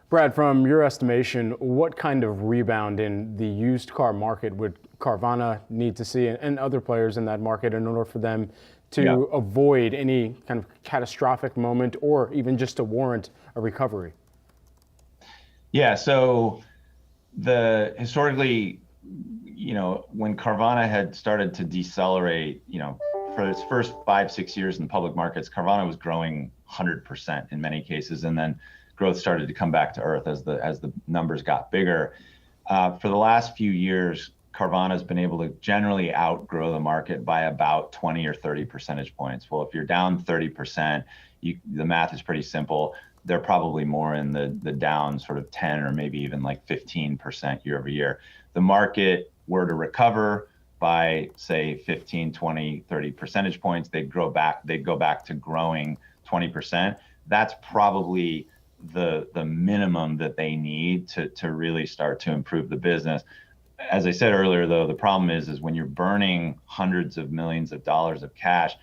Brad, from your estimation, what kind of rebound in the used car market would Carvana need to see and other players in that market in order for them to avoid any kind of catastrophic moment or even just to warrant a recovery? Yeah, so historically, when Carvana had started to decelerate, for its first 5-6 years in the public markets, Carvana was growing 100% in many cases, and then growth started to come back to earth as the numbers got bigger. For the last few years, Carvana has been able to generally outgrow the market by about 20 or 30 percentage points. Well, if you're down 30%, the math is pretty simple. They're probably more in the down sort of 10 or maybe even like 15% year over year. The market were to recover by, say, 15, 20, 30 percentage points, they'd go back to growing 20%. That's probably the minimum that they need to really start to improve the business. As I said earlier, though, the problem is when you're burning hundreds of millions of dollars of cash,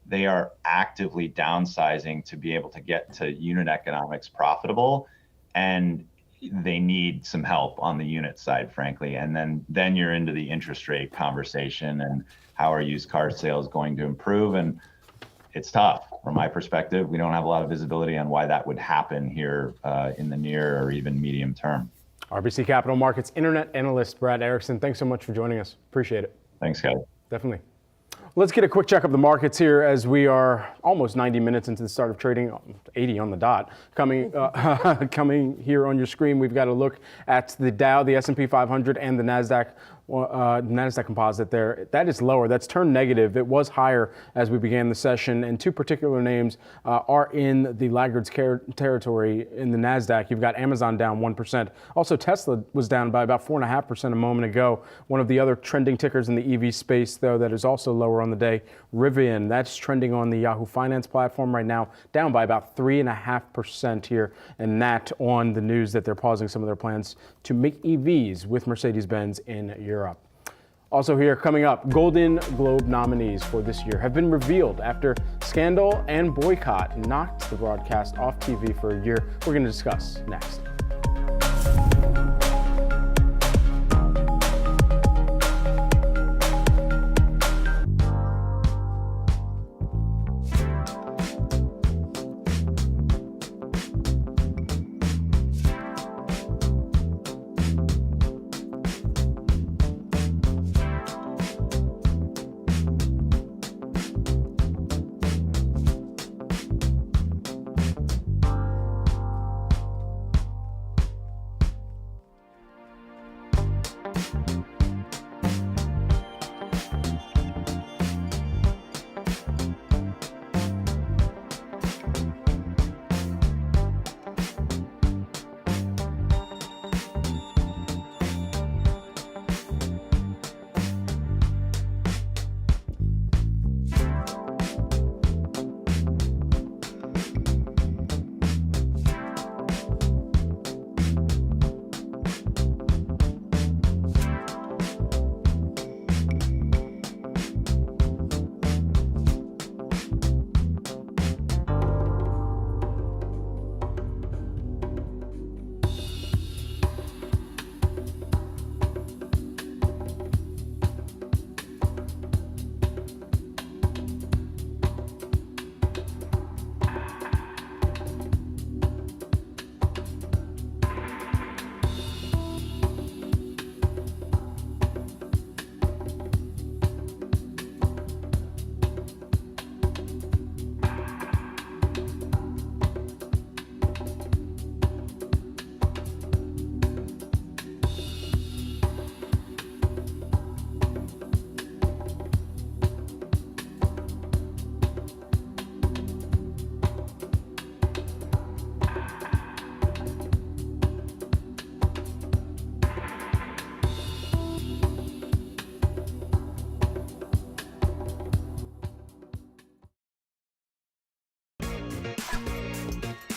they are actively downsizing to be able to get to unit economics profitable, and they need some help on the unit side, frankly. And then you're into the interest rate conversation and how are used car sales going to improve? And it's tough from my perspective. We don't have a lot of visibility on why that would happen here in the near or even medium term. RBC Capital Markets Internet Analyst Brad Erickson, thanks so much for joining us. Appreciate it. Thanks, guys. Definitely. Let's get a quick check of the markets here as we are almost 90 minutes into the start of trading, 80 on the dot. Coming here on your screen, we've got a look at the Dow, the S&P 500, and the Nasdaq Composite there. That is lower. That's turned negative. It was higher as we began the session, and two particular names are in the laggards territory in the Nasdaq. You've got Amazon down 1%. Also, Tesla was down by about 4.5% a moment ago. One of the other trending tickers in the EV space, though, that is also lower on the day, Rivian. That's trending on the Yahoo Finance platform right now, down by about 3.5% here, and that on the news that they're pausing some of their plans to make EVs with Mercedes-Benz in Europe. Also here coming up, Golden Globe nominees for this year have been revealed after scandal and boycott knocked the broadcast off TV for a year. We're going to discuss next.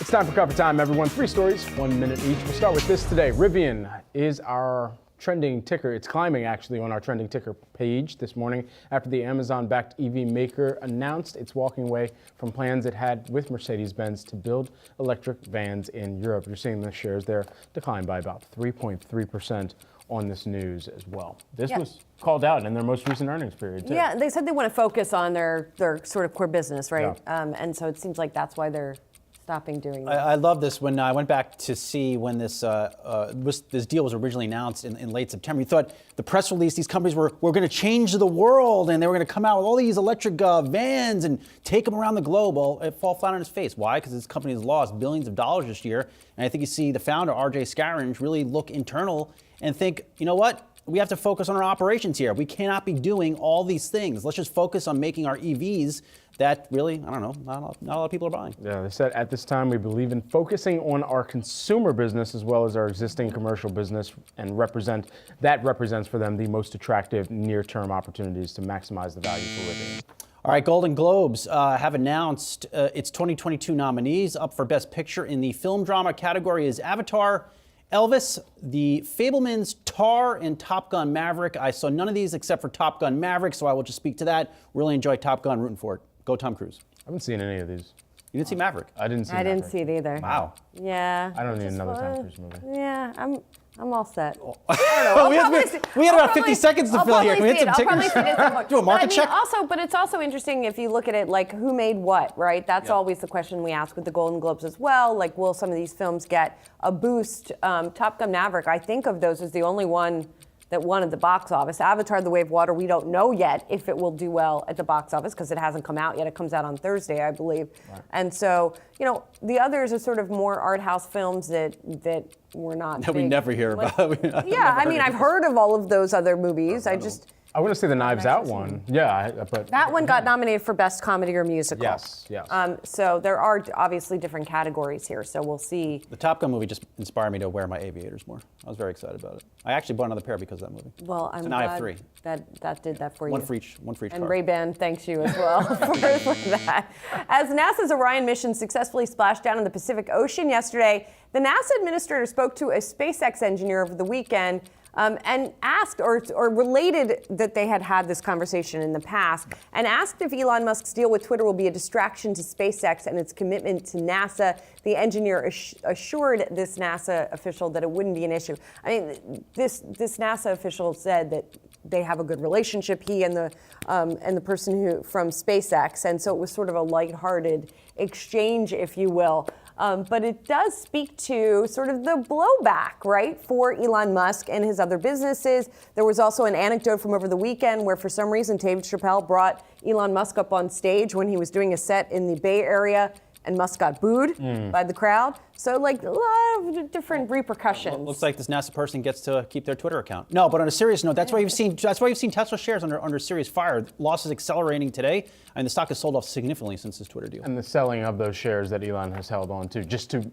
It's time for cover time, everyone. 3 stories, 1 minute each. We'll start with this today. Rivian is our trending ticker. It's climbing actually on our trending ticker page this morning after the Amazon-backed EV maker announced it's walking away from plans it had with Mercedes-Benz to build electric vans in Europe. You're seeing the shares there decline by about 3.3% on this news as well. This was called out in their most recent earnings period, too. Yeah, they said they want to focus on their sort of core business, right? Yeah. And so it seems like that's why they're stopping doing that. I love this. When I went back to see when this deal was originally announced in late September, you thought the press release, these companies were going to change the world and they were going to come out with all these electric vans and take them around the globe. Well, it fall flat on its face. Why? Because this company has lost billions of dollars this year. And I think you see the founder, RJ Scaringe, really look internal and think, you know what? We have to focus on our operations here. We cannot be doing all these things. Let's just focus on making our EVs that really, I don't know, not a lot of people are buying. Yeah, they said at this time we believe in focusing on our consumer business as well as our existing commercial business and represents for them the most attractive near-term opportunities to maximize the value for Rivian. All right, Golden Globes have announced its 2022 nominees. Up for Best Picture in the film drama category is Avatar, Elvis, The Fabelmans, Tar, and Top Gun Maverick. I saw none of these except for Top Gun Maverick, so I will just speak to that. Really enjoy Top Gun, rooting for it. Go Tom Cruise. I haven't seen any of these. You didn't see Maverick? I didn't see I Maverick. didn't see it either. Wow. Yeah. I don't need another Tom Cruise movie. Yeah, I'm all set. I don't know. we had about 50 seconds to fill here. Can we hit some tickers? I'll probably see it at some point. Do a market check? But it's also interesting if you look at it like who made what, right? That's always the question we ask with the Golden Globes as well. Like, will some of these films get a boost? Top Gun Maverick, I think of those as the only one that won at the box office. Avatar: The Way of Water, we don't know yet if it will do well at the box office because it hasn't come out yet. It comes out on Thursday, I believe. Right. And so, the others are sort of more art house films that were not. That we never hear about. Yeah, I mean, I've heard of all of those other movies. I want to say the Knives Out one. Yeah, but that one got nominated for Best Comedy or Musical. Yes. So there are obviously different categories here. So we'll see. The Top Gun movie just inspired me to wear my aviators more. I was very excited about it. I actually bought another pair because of that movie. Well, I'm glad I have three. That did that for you. One for each. And car. Ray-Ban thanks you as well for that. As NASA's Orion mission successfully splashed down in the Pacific Ocean yesterday, the NASA administrator spoke to a SpaceX engineer over the weekend. And asked or related that they had this conversation in the past and asked if Elon Musk's deal with Twitter will be a distraction to SpaceX and its commitment to NASA. The engineer assured this NASA official that it wouldn't be an issue. I mean, this NASA official said that they have a good relationship, he and the person from SpaceX, and so it was sort of a lighthearted exchange, if you will. But it does speak to sort of the blowback, right, for Elon Musk and his other businesses. There was also an anecdote from over the weekend where, for some reason, Dave Chappelle brought Elon Musk up on stage when he was doing a set in the Bay Area, and Musk got booed by the crowd. So, a lot of different repercussions. Looks like this NASA person gets to keep their Twitter account. No, but on a serious note, that's why you've seen Tesla shares under serious fire. Losses accelerating today, and the stock has sold off significantly since this Twitter deal. And the selling of those shares that Elon has held on to, just to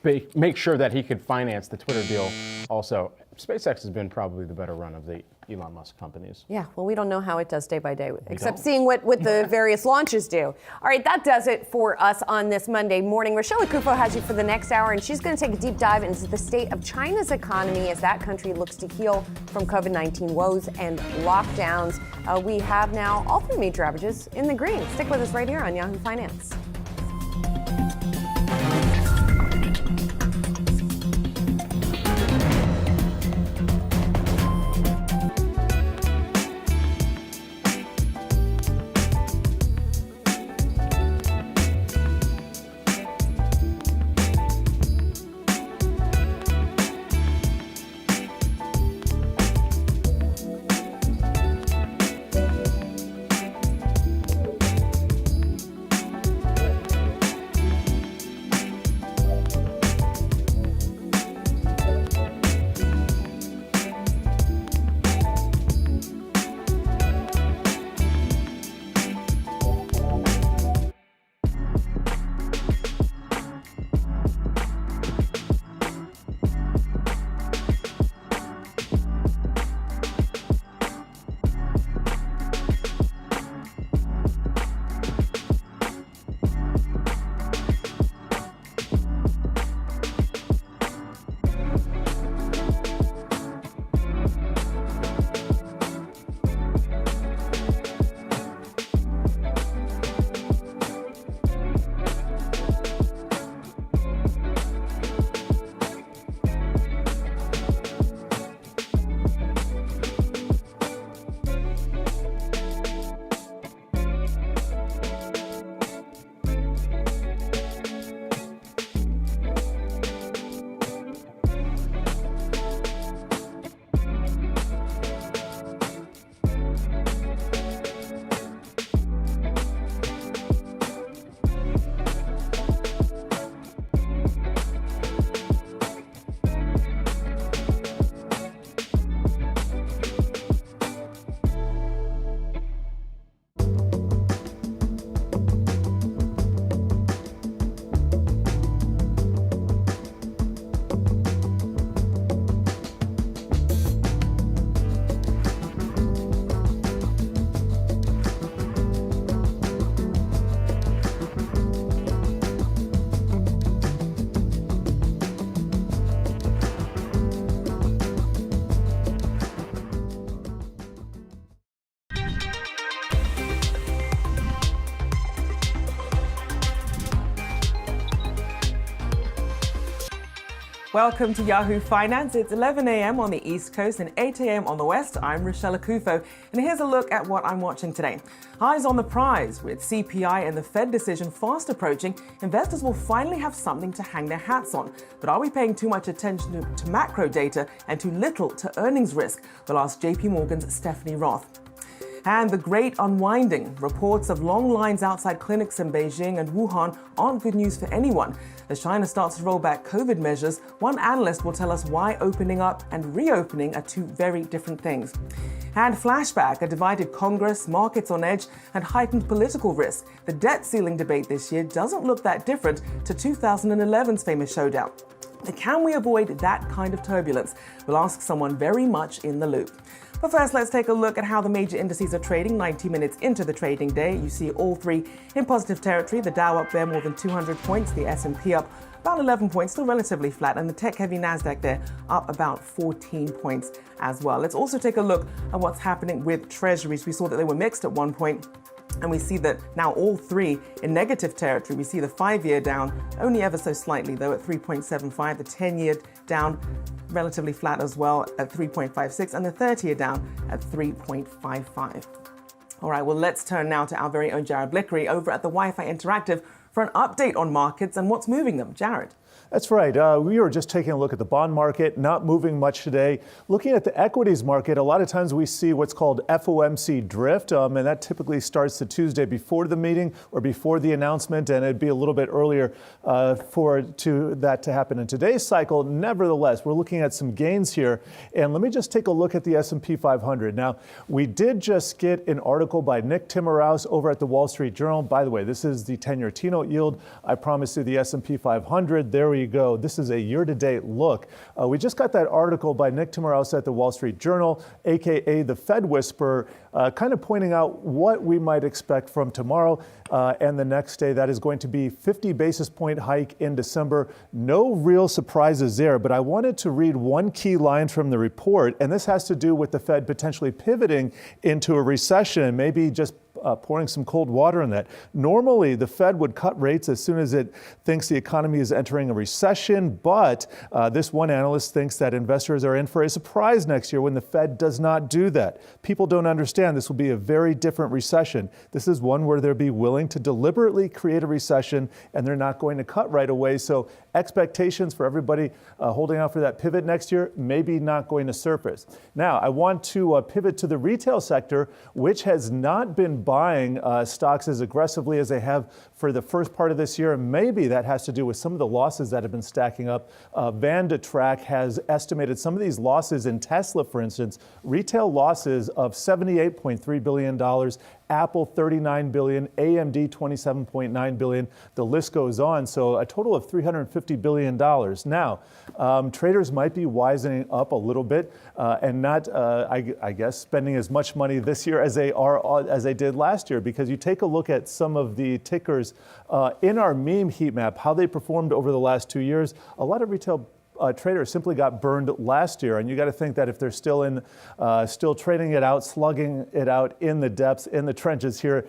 make sure that he could finance the Twitter deal. Also, SpaceX has been probably the better run of the Elon Musk companies. Yeah, well, we don't know how it does day by day, except seeing what the various launches do. All right, that does it for us on this Monday morning. Rochelle Akufo has you for the next hour, and she's going to take a deep dive into the state of China's economy as that country looks to heal from COVID-19 woes and lockdowns. We have now all three major averages in the green. Stick with us right here on Yahoo Finance. Welcome to Yahoo Finance. It's 11 a.m. on the East Coast and 8 a.m. on the West. I'm Rochelle Akufo, and here's a look at what I'm watching today. Eyes on the prize. With CPI and the Fed decision fast approaching, investors will finally have something to hang their hats on. But are we paying too much attention to macro data and too little to earnings risk? We'll ask JP Morgan's Stephanie Roth. And the great unwinding. Reports of long lines outside clinics in Beijing and Wuhan aren't good news for anyone. As China starts to roll back COVID measures, one analyst will tell us why opening up and reopening are two very different things. And flashback, a divided Congress, markets on edge, and heightened political risk. The debt ceiling debate this year doesn't look that different to 2011's famous showdown. Can we avoid that kind of turbulence? We'll ask someone very much in the loop. But first, let's take a look at how the major indices are trading 90 minutes into the trading day. You see all three in positive territory. The Dow up there more than 200 points, the S&P up about 11 points, still relatively flat, and the tech-heavy Nasdaq there up about 14 points as well. Let's also take a look at what's happening with treasuries. We saw that they were mixed at one point, and we see that now all three in negative territory. We see the 5-year down only ever so slightly, though, at 3.75, the 10-year down relatively flat as well at 3.56, and the 30-year down at 3.55. All right, well, let's turn now to our very own Jared Blickery over at the Wi-Fi Interactive for an update on markets and what's moving them. Jared. That's right. We were just taking a look at the bond market, not moving much today. Looking at the equities market, a lot of times we see what's called FOMC drift, and that typically starts the Tuesday before the meeting or before the announcement, and it'd be a little bit earlier for that to happen in today's cycle. Nevertheless, we're looking at some gains here, and let me just take a look at the S&P 500. Now, we did just get an article by Nick Timiraos over at the Wall Street Journal. By the way, this is the 10-year T-note yield. I promised you the S&P 500. There we go. This is a year-to-date look. We just got that article by Nick Timiraos at the Wall Street Journal, aka the Fed Whisperer, kind of pointing out what we might expect from tomorrow and the next day. That is going to be 50 basis point hike in December. No real surprises there, but I wanted to read one key line from the report, and this has to do with the Fed potentially pivoting into a recession, maybe just pouring some cold water on that. Normally, the Fed would cut rates as soon as it thinks the economy is entering a recession, but this one analyst thinks that investors are in for a surprise next year when the Fed does not do that. People don't understand this will be a very different recession. This is one where they'll be willing to deliberately create a recession, and they're not going to cut right away. So expectations for everybody holding out for that pivot next year, maybe not going to surface. Now, I want to pivot to the retail sector, which has not been buying stocks as aggressively as they have for the first part of this year. And maybe that has to do with some of the losses that have been stacking up. Van de Track has estimated some of these losses in Tesla, for instance, retail losses of $78.3 billion, Apple $39 billion, AMD $27.9 billion. The list goes on. So a total of $350 billion. Now, traders might be wisening up a little bit and not, I guess, spending as much money this year as they did last year, because you take a look at some of the tickers in our meme heat map, how they performed over the last 2 years. A lot of retail traders simply got burned last year, and you got to think that if they're still trading it out, slugging it out in the depths, in the trenches here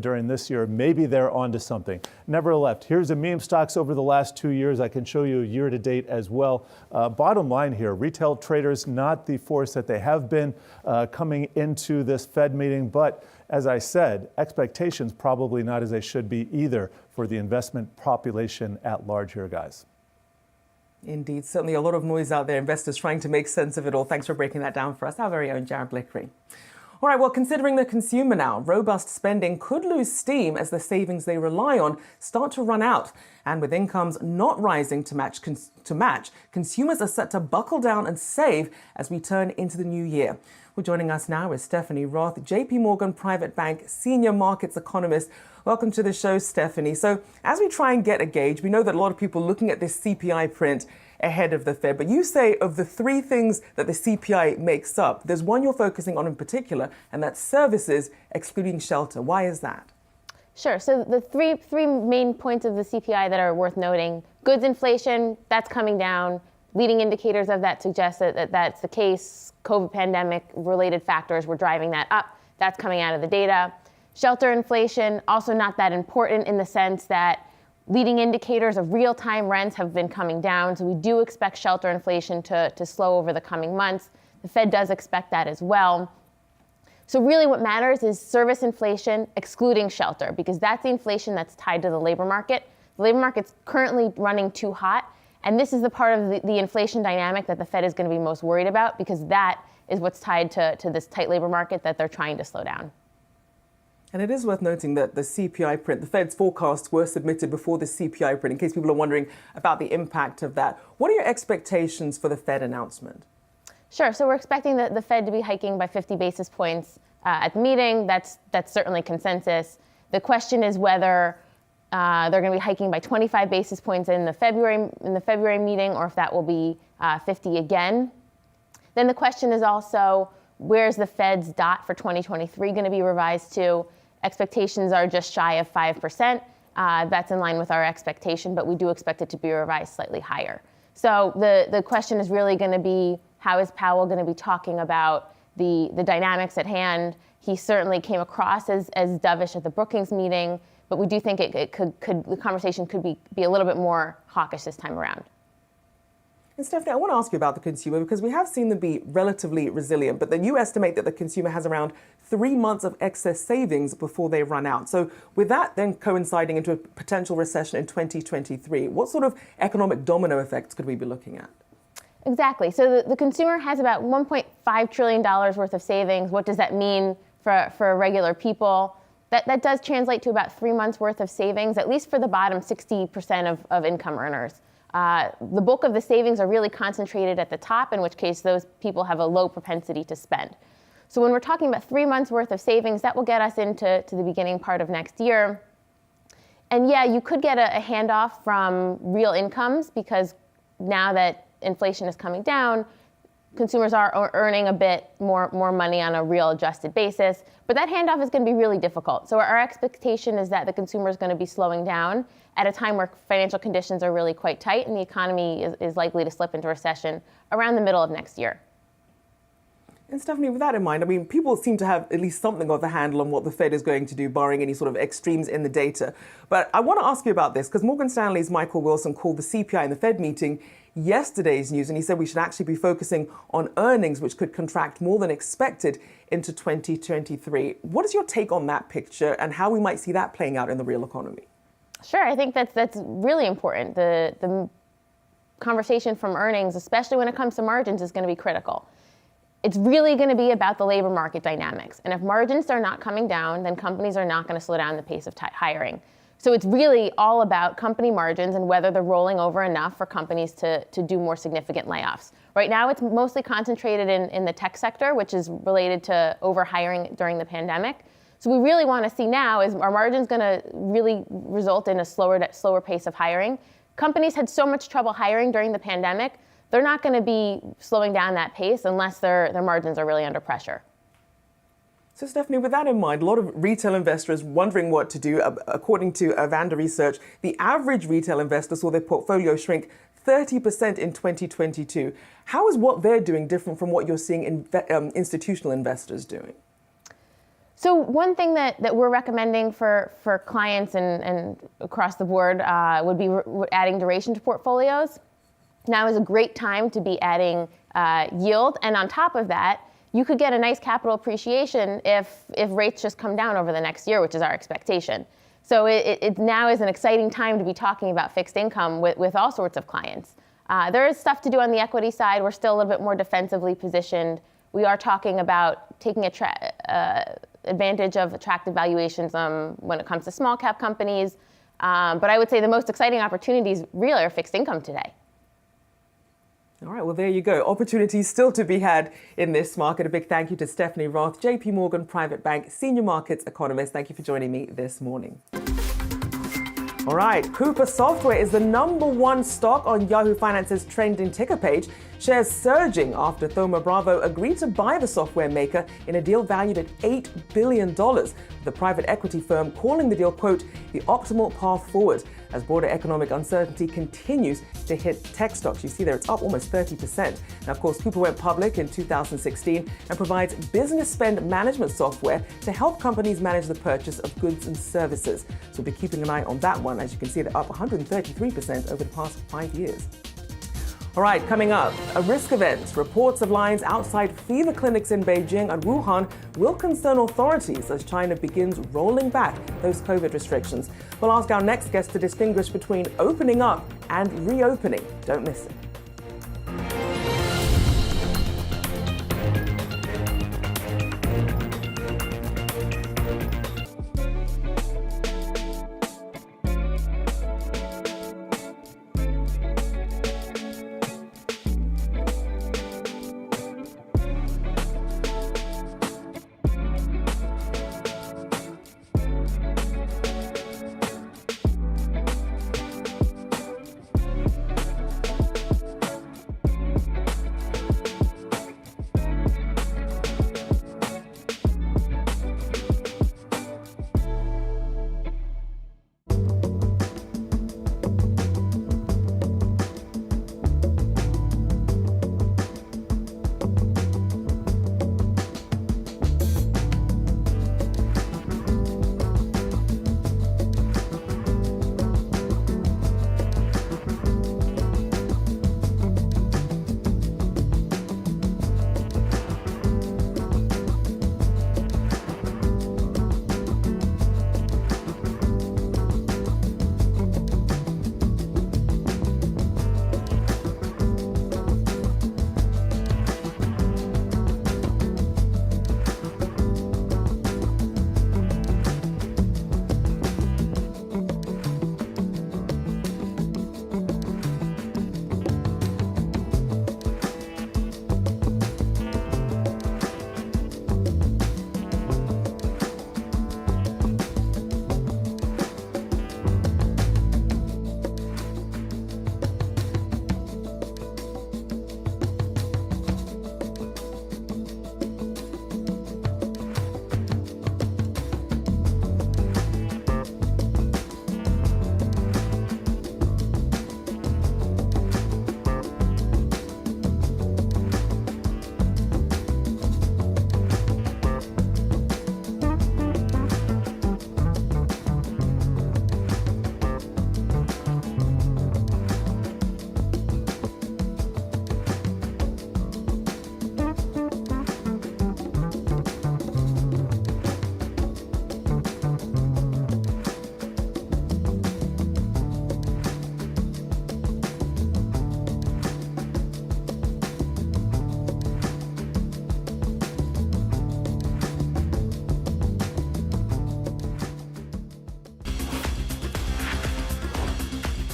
during this year, maybe they're onto something. Nevertheless, here's the meme stocks over the last 2 years. I can show you year to date as well. Bottom line here, retail traders not the force that they have been coming into this Fed meeting, but as I said, expectations probably not as they should be either for the investment population at large here, guys. Indeed, certainly a lot of noise out there, investors trying to make sense of it all. Thanks for breaking that down for us, our very own Jared Blickery. All right, well, considering the consumer now, robust spending could lose steam as the savings they rely on start to run out. And with incomes not rising to match, consumers are set to buckle down and save as we turn into the new year. Well, joining us now is Stephanie Roth, JP Morgan Private Bank Senior Markets Economist. Welcome to the show, Stephanie. So as we try and get a gauge, we know that a lot of people are looking at this CPI print ahead of the Fed, but you say of the three things that the CPI makes up, there's one you're focusing on in particular, and that's services excluding shelter. Why is that? Sure. So the three main points of the CPI that are worth noting: goods inflation, that's coming down. Leading indicators of that suggest that that's the case. COVID pandemic related factors were driving that up. That's coming out of the data. Shelter inflation, also not that important in the sense that Leading indicators of real-time rents have been coming down, so we do expect shelter inflation to slow over the coming months. The Fed does expect that as well. So really what matters is service inflation excluding shelter, because that's the inflation that's tied to the labor market. The labor market's currently running too hot, and this is the part of the inflation dynamic that the Fed is going to be most worried about, because that is what's tied to this tight labor market that they're trying to slow down. And it is worth noting that the CPI print, the Fed's forecasts were submitted before the CPI print, in case people are wondering about the impact of that. What are your expectations for the Fed announcement? Sure. So we're expecting the Fed to be hiking by 50 basis points at the meeting. That's certainly consensus. The question is whether they're going to be hiking by 25 basis points in the February meeting, or if that will be 50 again. Then the question is also, where's the Fed's dot for 2023 going to be revised to? Expectations are just shy of 5%. That's in line with our expectation, but we do expect it to be revised slightly higher. So the question is really going to be, how is Powell going to be talking about the dynamics at hand? He certainly came across as dovish at the Brookings meeting, but we do think the conversation could be a little bit more hawkish this time around. And Stephanie, I want to ask you about the consumer, because we have seen them be relatively resilient, but then you estimate that the consumer has around 3 months of excess savings before they run out. So with that then coinciding into a potential recession in 2023, what sort of economic domino effects could we be looking at? Exactly. So the consumer has about $1.5 trillion worth of savings. What does that mean for regular people? That does translate to about 3 months worth of savings, at least for the bottom 60% of income earners. The bulk of the savings are really concentrated at the top, in which case those people have a low propensity to spend. So when we're talking about 3 months worth of savings, that will get us into the beginning part of next year. And yeah, you could get a handoff from real incomes, because now that inflation is coming down, consumers are earning a bit more money on a real adjusted basis, but that handoff is going to be really difficult. So our expectation is that the consumer is going to be slowing down at a time where financial conditions are really quite tight, and the economy is likely to slip into recession around the middle of next year. And Stephanie, with that in mind, I mean, people seem to have at least something of a handle on what the Fed is going to do, barring any sort of extremes in the data. But I want to ask you about this, because Morgan Stanley's Michael Wilson called the CPI in the Fed meeting yesterday's news, and he said we should actually be focusing on earnings, which could contract more than expected into 2023. What is your take on that picture, and how we might see that playing out in the real economy? Sure, I think that's really important. The conversation from earnings, especially when it comes to margins, is going to be critical. It's really going to be about the labor market dynamics. And if margins are not coming down, then companies are not going to slow down the pace of hiring. So it's really all about company margins and whether they're rolling over enough for companies to do more significant layoffs. Right now, it's mostly concentrated in the tech sector, which is related to overhiring during the pandemic. So we really want to see now, is our margins going to really result in a slower pace of hiring? Companies had so much trouble hiring during the pandemic, they're not going to be slowing down that pace unless their margins are really under pressure. So Stephanie, with that in mind, a lot of retail investors wondering what to do. According to Vanda Research, the average retail investor saw their portfolio shrink 30% in 2022. How is what they're doing different from what you're seeing institutional investors doing? So one thing that we're recommending for clients and across the board would be adding duration to portfolios. Now is a great time to be adding yield, and on top of that, you could get a nice capital appreciation if rates just come down over the next year, which is our expectation. So it now is an exciting time to be talking about fixed income with all sorts of clients. There is stuff to do on the equity side. We're still a little bit more defensively positioned. We are talking about taking advantage of attractive valuations when it comes to small cap companies. But I would say the most exciting opportunities really are fixed income today. All right, well, there you go. Opportunities still to be had in this market. A big thank you to Stephanie Roth, JP Morgan Private Bank Senior Markets Economist. Thank you for joining me this morning. All right, Coupa Software is the #1 stock on Yahoo Finance's trending ticker page. Shares surging after Thoma Bravo agreed to buy the software maker in a deal valued at $8 billion. The private equity firm calling the deal, quote, the optimal path forward, as broader economic uncertainty continues to hit tech stocks. You see there, it's up almost 30%. Now, of course, Coupa went public in 2016 and provides business spend management software to help companies manage the purchase of goods and services. So we'll be keeping an eye on that one. As you can see, they're up 133% over the past 5 years. All right, coming up, a risk event. Reports of lines outside fever clinics in Beijing and Wuhan will concern authorities as China begins rolling back those COVID restrictions. We'll ask our next guest to distinguish between opening up and reopening. Don't miss it.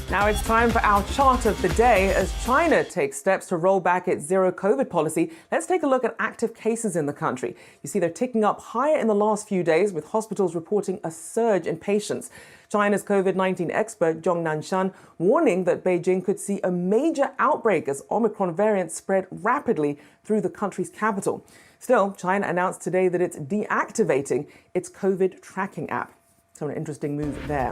Now it's time for our chart of the day. As China takes steps to roll back its zero COVID policy, let's take a look at active cases in the country. You see they're ticking up higher in the last few days, with hospitals reporting a surge in patients. China's COVID-19 expert Zhong Nanshan warning that Beijing could see a major outbreak as Omicron variants spread rapidly through the country's capital. Still, China announced today that it's deactivating its COVID tracking app. So an interesting move there.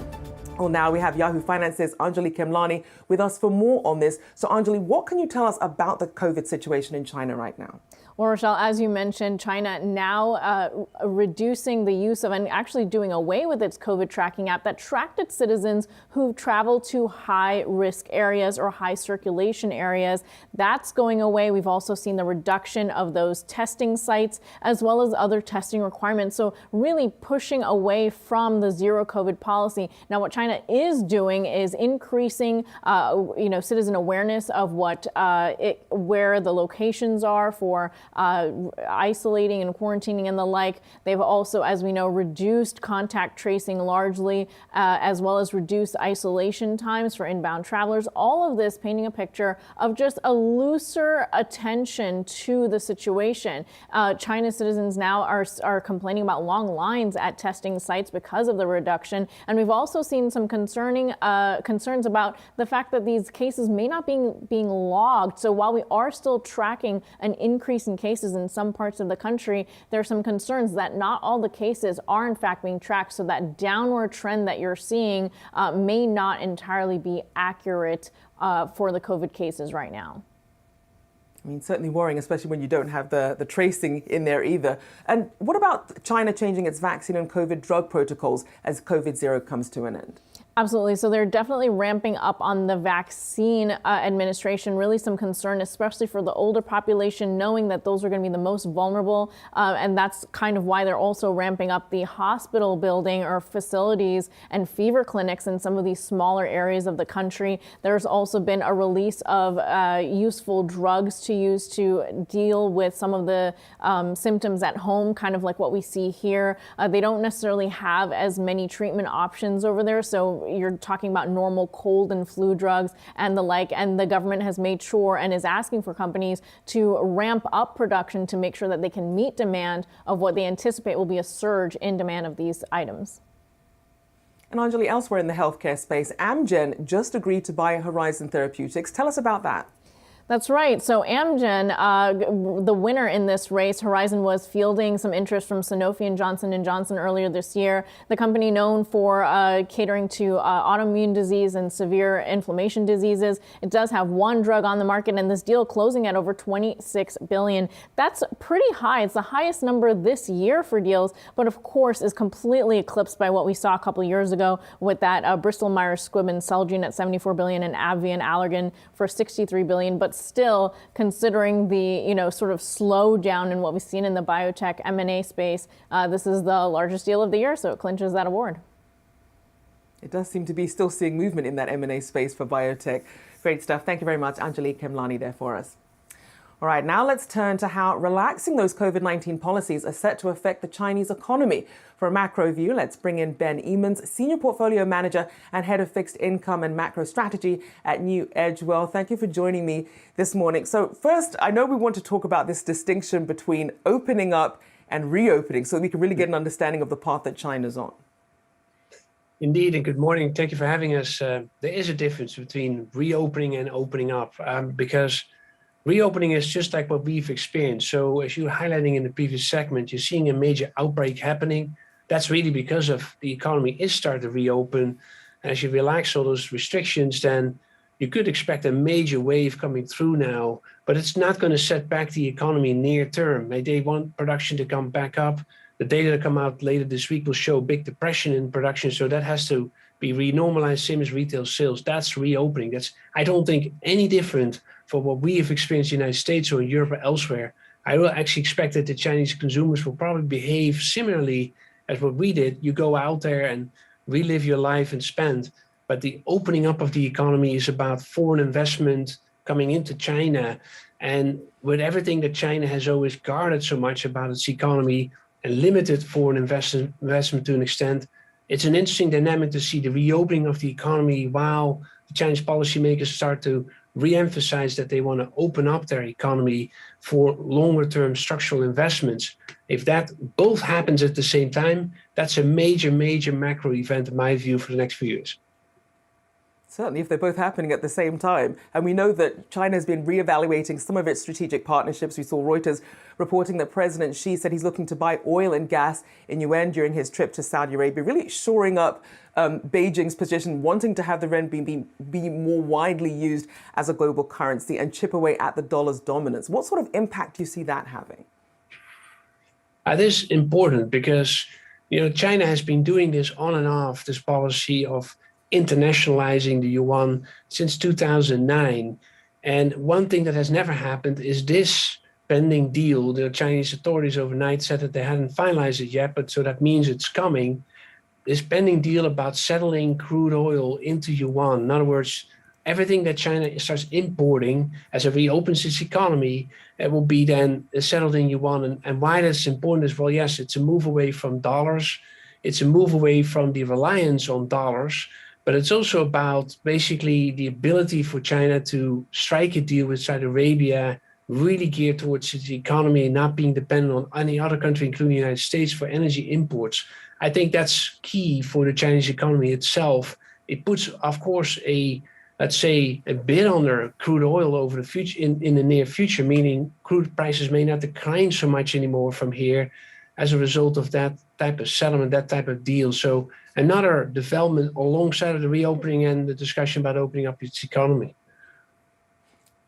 Well, now we have Yahoo Finance's Anjali Kemlani with us for more on this. So Anjali, what can you tell us about the COVID situation in China right now? Well, Rochelle, as you mentioned, China now reducing the use of and actually doing away with its COVID tracking app that tracked its citizens who travel to high risk areas or high circulation areas. That's going away. We've also seen the reduction of those testing sites as well as other testing requirements. So really pushing away from the zero COVID policy. Now, what China is doing is increasing, citizen awareness of where the locations are for isolating and quarantining and the like. They've also, as we know, reduced contact tracing largely, as well as reduced isolation times for inbound travelers. All of this painting a picture of just a looser attention to the situation. China's citizens now are complaining about long lines at testing sites because of the reduction. And we've also seen some concerns about the fact that these cases may not be being logged. So while we are still tracking an increase in cases in some parts of the country, there are some concerns that not all the cases are in fact being tracked. So that downward trend that you're seeing may not entirely be accurate for the COVID cases right now. I mean, certainly worrying, especially when you don't have the tracing in there either. And what about China changing its vaccine and COVID drug protocols as COVID zero comes to an end? Absolutely. So they're definitely ramping up on the vaccine administration. Really some concern, especially for the older population, knowing that those are going to be the most vulnerable. And that's kind of why they're also ramping up the hospital building or facilities and fever clinics in some of these smaller areas of the country. There's also been a release of useful drugs to use to deal with some of the symptoms at home, kind of like what we see here. They don't necessarily have as many treatment options over there. So you're talking about normal cold and flu drugs and the like, and the government has made sure and is asking for companies to ramp up production to make sure that they can meet demand of what they anticipate will be a surge in demand of these items. And Anjali, elsewhere in the healthcare space, Amgen just agreed to buy Horizon Therapeutics. Tell us about that. That's right. So Amgen, the winner in this race, Horizon was fielding some interest from Sanofi and Johnson & Johnson earlier this year. The company known for catering to autoimmune disease and severe inflammation diseases. It does have one drug on the market, and this deal closing at over $26 billion. That's pretty high. It's the highest number this year for deals, but of course is completely eclipsed by what we saw a couple of years ago with that Bristol Myers Squibb and Celgene at $74 billion and AbbVie and Allergan for $63 billion. But still, considering the sort of slowdown in what we've seen in the biotech M&A space, this is the largest deal of the year, so it clinches that award. It does seem to be still seeing movement in that M&A space for biotech. Great stuff. Thank you very much, Anjali Khemlani, there for us. All right, now let's turn to how relaxing those COVID-19 policies are set to affect the Chinese economy. For a macro view, let's bring in Ben Emons, Senior Portfolio Manager and Head of Fixed Income and Macro Strategy at New Edge Wealth. Thank you for joining me this morning. So first, I know we want to talk about this distinction between opening up and reopening so we can really get an understanding of the path that China's on. Indeed, and good morning. Thank you for having us. There is a difference between reopening and opening up because reopening is just like what we've experienced. So as you were highlighting in the previous segment, you're seeing a major outbreak happening. That's really because of the economy is starting to reopen. As you relax all those restrictions, then you could expect a major wave coming through now, but it's not going to set back the economy near term. They want production to come back up. The data that come out later this week will show a big depression in production. So that has to be renormalized, same as retail sales. That's reopening. That's, I don't think, any different for what we have experienced in the United States or in Europe or elsewhere. I will actually expect that the Chinese consumers will probably behave similarly as what we did. You go out there and relive your life and spend. But the opening up of the economy is about foreign investment coming into China. And with everything that China has always guarded so much about its economy and limited foreign investment to an extent, it's an interesting dynamic to see the reopening of the economy while the Chinese policymakers start to re-emphasize that they want to open up their economy for longer-term structural investments. If that both happens at the same time, that's a major, major macro event in my view for the next few years. Certainly, if they're both happening at the same time. And we know that China has been reevaluating some of its strategic partnerships. We saw Reuters reporting that President Xi said he's looking to buy oil and gas in yuan during his trip to Saudi Arabia, really shoring up Beijing's position, wanting to have the renminbi be more widely used as a global currency and chip away at the dollar's dominance. What sort of impact do you see that having? This is important because, China has been doing this on and off, this policy of internationalizing the yuan since 2009. And one thing that has never happened is this pending deal. The Chinese authorities overnight said that they hadn't finalized it yet, but so that means it's coming. This pending deal about settling crude oil into yuan. In other words, everything that China starts importing as it reopens its economy, it will be then settled in yuan. And why that's important is, well, yes, it's a move away from dollars. It's a move away from the reliance on dollars, but it's also about basically the ability for China to strike a deal with Saudi Arabia, really geared towards its economy and not being dependent on any other country, including the United States, for energy imports. I think that's key for the Chinese economy itself. It puts, of course, let's say, a bid on their crude oil over the future in the near future, meaning crude prices may not decline so much anymore from here as a result of that type of settlement, that type of deal. So another development alongside of the reopening and the discussion about opening up its economy.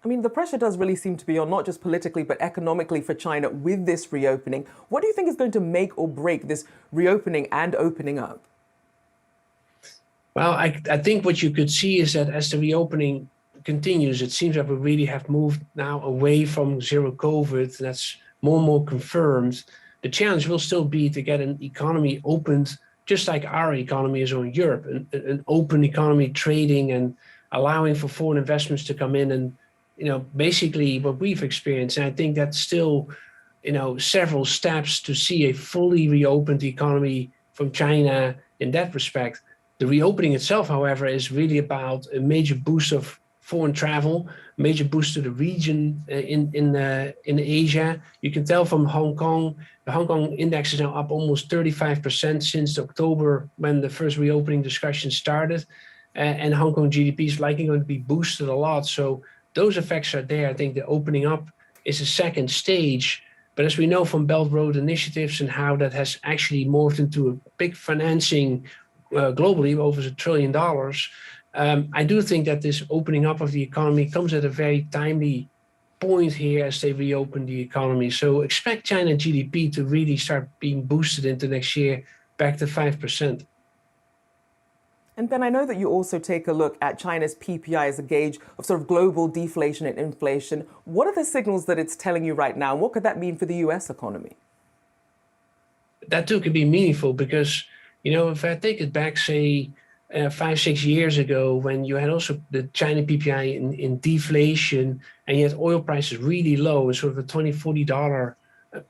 I mean, the pressure does really seem to be on, not just politically, but economically for China with this reopening. What do you think is going to make or break this reopening and opening up? Well, I think what you could see is that as the reopening continues, it seems that we really have moved now away from zero COVID. That's more and more confirmed. The challenge will still be to get an economy opened, just like our economy is in Europe, an open economy, trading and allowing for foreign investments to come in. And, basically what we've experienced, and I think that's still, several steps to see a fully reopened economy from China in that respect. The reopening itself, however, is really about a major boost of foreign travel, major boost to the region in Asia. You can tell from Hong Kong, the Hong Kong index is now up almost 35% since October when the first reopening discussion started. And Hong Kong GDP is likely going to be boosted a lot. So those effects are there. I think the opening up is a second stage. But as we know from Belt Road initiatives and how that has actually morphed into a big financing globally, over $1 trillion, I do think that this opening up of the economy comes at a very timely point here as they reopen the economy. So expect China GDP to really start being boosted into next year back to 5%. And Ben, I know that you also take a look at China's PPI as a gauge of sort of global deflation and inflation. What are the signals that it's telling you right now? And what could that mean for the US economy? That too could be meaningful because, if I take it back, say, 5-6 years ago, when you had also the China PPI in deflation and you had oil prices really low, sort of a $20-40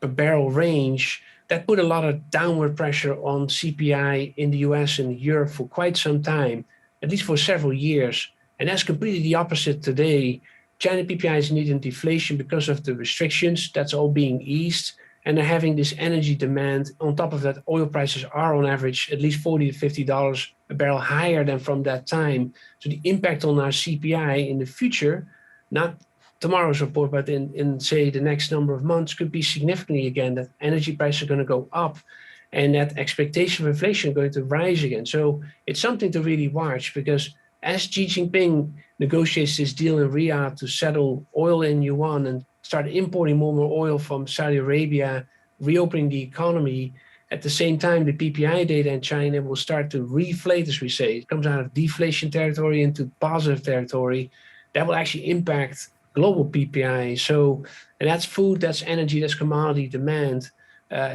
per barrel range, that put a lot of downward pressure on CPI in the US and Europe for quite some time, at least for several years. And that's completely the opposite today. China PPI is indeed in deflation because of the restrictions. That's all being eased. And they're having this energy demand. On top of that, oil prices are on average at least $40 to $50 a barrel higher than from that time. So the impact on our CPI in the future, not tomorrow's report, but in say the next number of months, could be significantly again that energy prices are going to go up and that expectation of inflation is going to rise again. So it's something to really watch because as Xi Jinping negotiates this deal in Riyadh to settle oil in yuan and start importing more and more oil from Saudi Arabia, reopening the economy, at the same time, the PPI data in China will start to reflate, as we say. It comes out of deflation territory into positive territory. That will actually impact global PPI. So, and that's food, that's energy, that's commodity demand.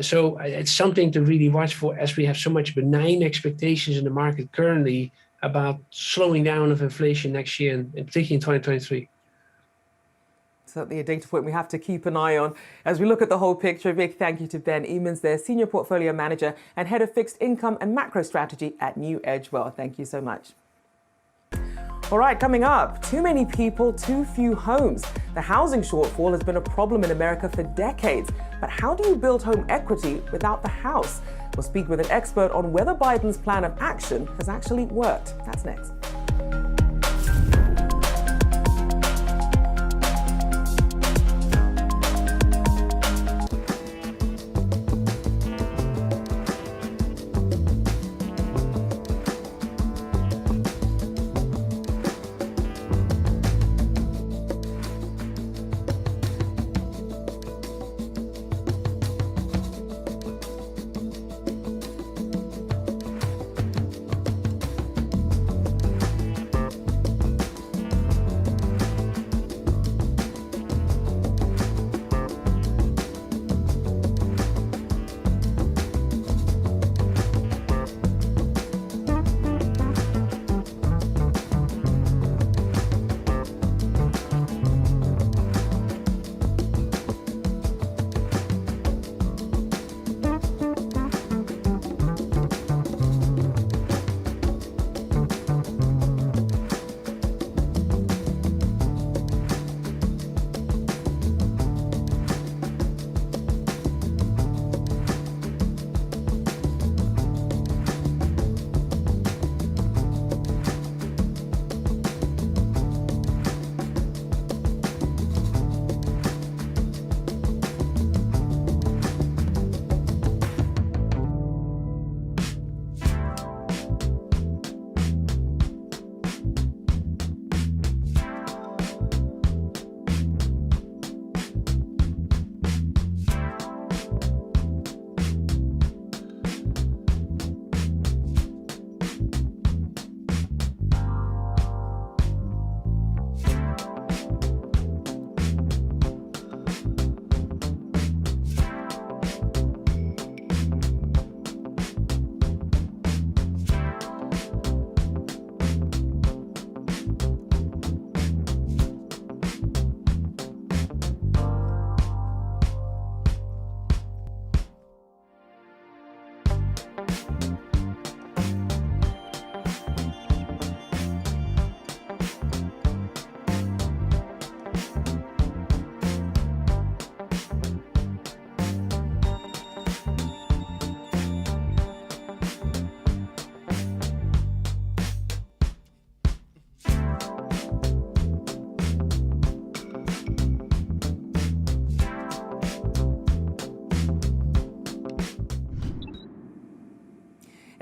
So it's something to really watch for as we have so much benign expectations in the market currently about slowing down of inflation next year, and particularly in 2023. Certainly a data point we have to keep an eye on. As we look at the whole picture, a big thank you to Ben Emons, their Senior Portfolio Manager and Head of Fixed Income and Macro Strategy at New Edge Wealth. Thank you so much. All right, coming up, too many people, too few homes. The housing shortfall has been a problem in America for decades. But how do you build home equity without the house? We'll speak with an expert on whether Biden's plan of action has actually worked. That's next.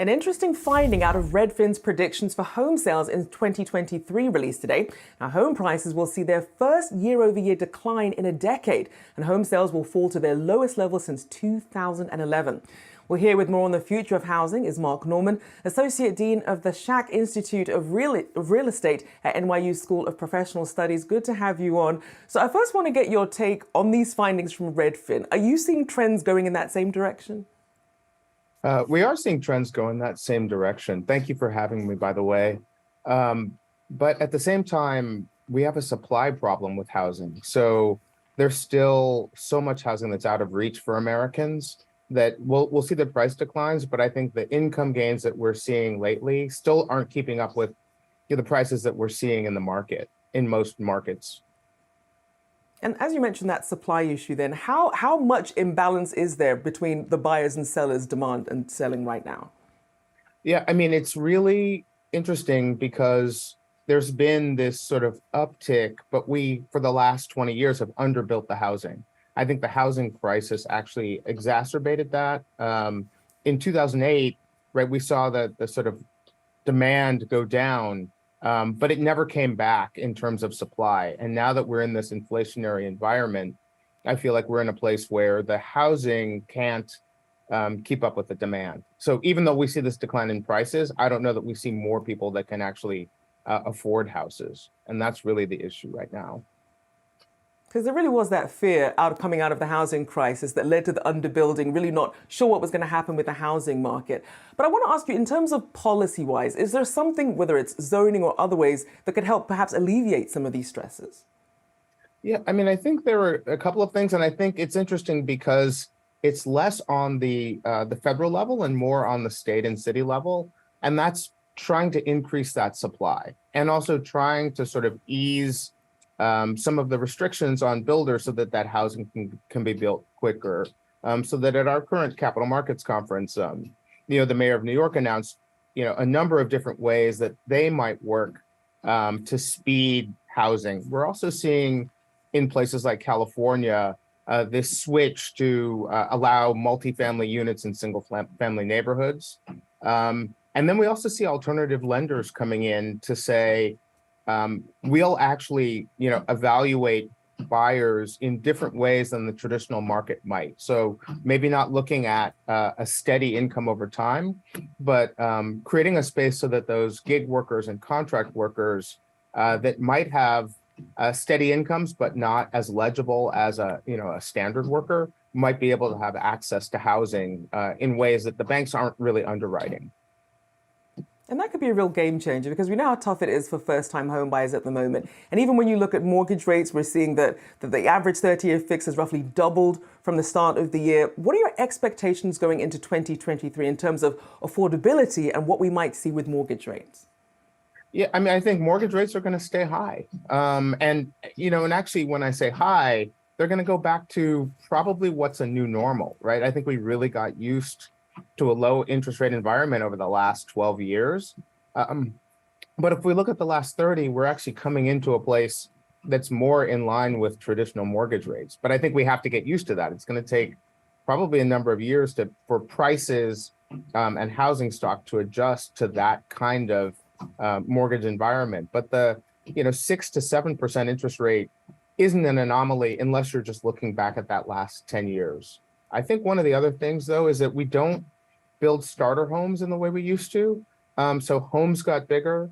An interesting finding out of Redfin's predictions for home sales in 2023 released today. Now, home prices will see their first year-over-year decline in a decade, and home sales will fall to their lowest level since 2011. Well, here with more on the future of housing is Mark Norman, Associate Dean of the Schack Institute of Real Estate at NYU School of Professional Studies. Good to have you on. So I first want to get your take on these findings from Redfin. Are you seeing trends going in that same direction? We are seeing trends go in that same direction. Thank you for having me, by the way. But at the same time, we have a supply problem with housing. So there's still so much housing that's out of reach for Americans that we'll see the price declines, but I think the income gains that we're seeing lately still aren't keeping up with the prices that we're seeing in the market, in most markets. And as you mentioned that supply issue then, how much imbalance is there between the buyers and sellers' demand and selling right now? Yeah, I mean, it's really interesting because there's been this sort of uptick, but we, for the last 20 years, have underbuilt the housing. I think the housing crisis actually exacerbated that. In 2008, right, we saw the sort of demand go down, but it never came back in terms of supply. And now that we're in this inflationary environment, I feel like we're in a place where the housing can't keep up with the demand. So even though we see this decline in prices, I don't know that we see more people that can actually afford houses. And that's really the issue right now. Because there really was that fear coming out of the housing crisis that led to the underbuilding, really not sure what was going to happen with the housing market. But I want to ask you, in terms of policy-wise, is there something, whether it's zoning or other ways, that could help perhaps alleviate some of these stresses? Yeah, I mean, I think there are a couple of things, and I think it's interesting because it's less on the federal level and more on the state and city level, and that's trying to increase that supply and also trying to sort of ease some of the restrictions on builders so that housing can be built quicker. So that at our current capital markets conference, the mayor of New York announced, a number of different ways that they might work to speed housing. We're also seeing in places like California this switch to allow multifamily units in single family neighborhoods. And then we also see alternative lenders coming in to say, we'll actually, evaluate buyers in different ways than the traditional market might. So maybe not looking at a steady income over time, but creating a space so that those gig workers and contract workers that might have steady incomes but not as legible as a standard worker might be able to have access to housing in ways that the banks aren't really underwriting. And that could be a real game changer because we know how tough it is for first-time home buyers at the moment. And even when you look at mortgage rates, we're seeing that the average 30-year fix has roughly doubled from the start of the year. What are your expectations going into 2023 in terms of affordability and what we might see with mortgage rates? Yeah, I mean, I think mortgage rates are going to stay high. And actually, when I say high, they're going to go back to probably what's a new normal, right? I think we really got used to a low interest rate environment over the last 12 years. But if we look at the last 30, we're actually coming into a place that's more in line with traditional mortgage rates. But I think we have to get used to that. It's going to take probably a number of years for prices and housing stock to adjust to that kind of mortgage environment. But the 6 to 7% interest rate isn't an anomaly unless you're just looking back at that last 10 years. I think one of the other things, though, is that we don't build starter homes in the way we used to. So homes got bigger,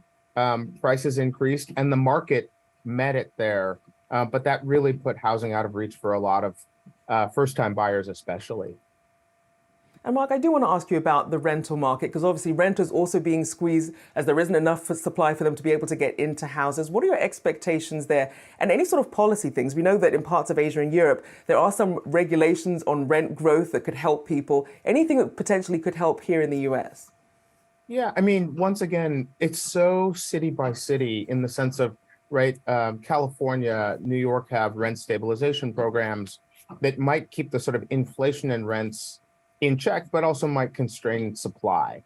prices increased, and the market met it there. But that really put housing out of reach for a lot of first-time buyers, especially. And Mark, I do want to ask you about the rental market, because obviously renters also being squeezed as there isn't enough supply for them to be able to get into houses. What are your expectations there? And any sort of policy things? We know that in parts of Asia and Europe, there are some regulations on rent growth that could help people. Anything that potentially could help here in the US? Yeah, I mean, once again, it's so city by city in the sense of, right, California, New York have rent stabilization programs that might keep the sort of inflation in rents in check, but also might constrain supply.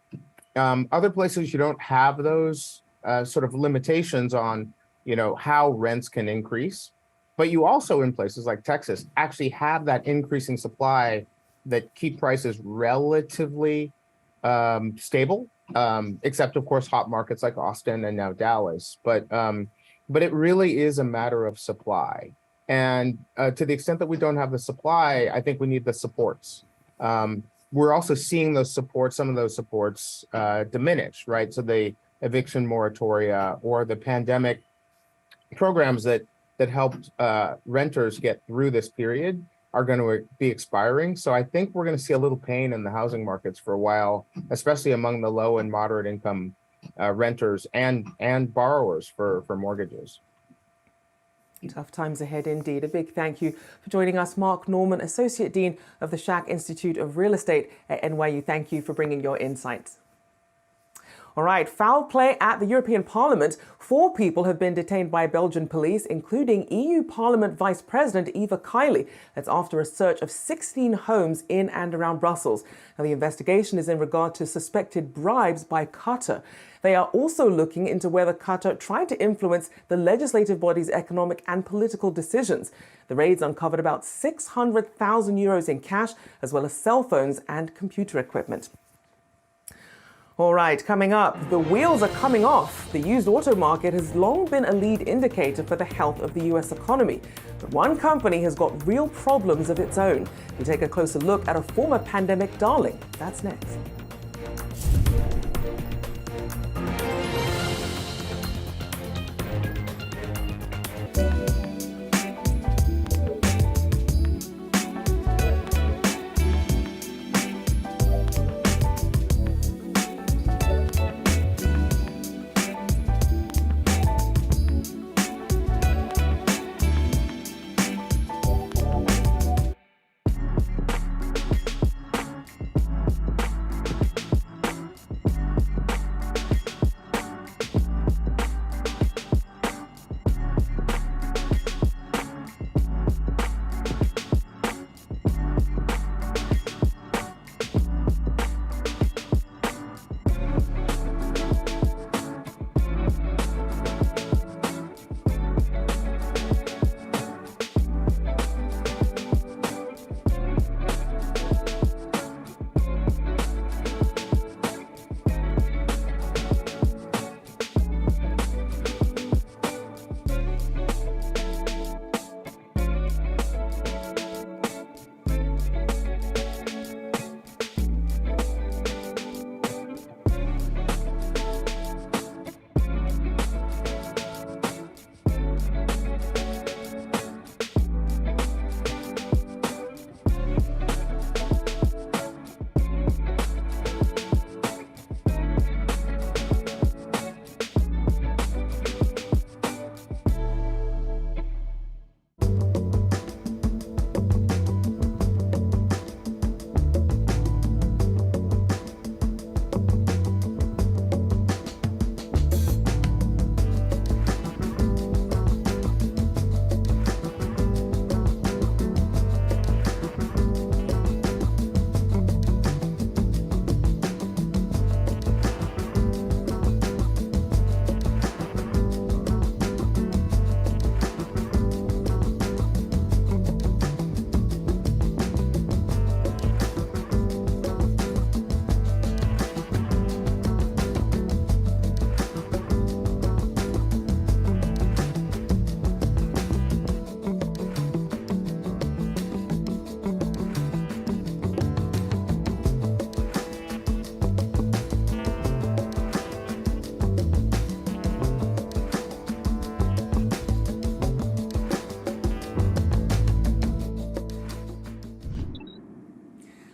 Other places you don't have those sort of limitations on, how rents can increase. But you also, in places like Texas, actually have that increasing supply that keep prices relatively stable, except of course hot markets like Austin and now Dallas. But it really is a matter of supply. And to the extent that we don't have the supply, I think we need the supports. We're also seeing those supports, some of those supports diminish, right? So the eviction moratoria or the pandemic programs that helped renters get through this period are going to be expiring. So I think we're going to see a little pain in the housing markets for a while, especially among the low and moderate income renters and borrowers for mortgages. Tough times ahead indeed. A big thank you for joining us, Mark Norman, Associate Dean of the Schack Institute of Real Estate at NYU. Thank you for bringing your insights. All right, foul play at the European Parliament. 4 people have been detained by Belgian police, including EU Parliament Vice President Eva Kaili. That's after a search of 16 homes in and around Brussels. Now, the investigation is in regard to suspected bribes by Qatar. They are also looking into whether Qatar tried to influence the legislative body's economic and political decisions. The raids uncovered about 600,000 euros in cash, as well as cell phones and computer equipment. All right, coming up, the wheels are coming off. The used auto market has long been a lead indicator for the health of the US economy. But one company has got real problems of its own. We take a closer look at a former pandemic darling. That's next.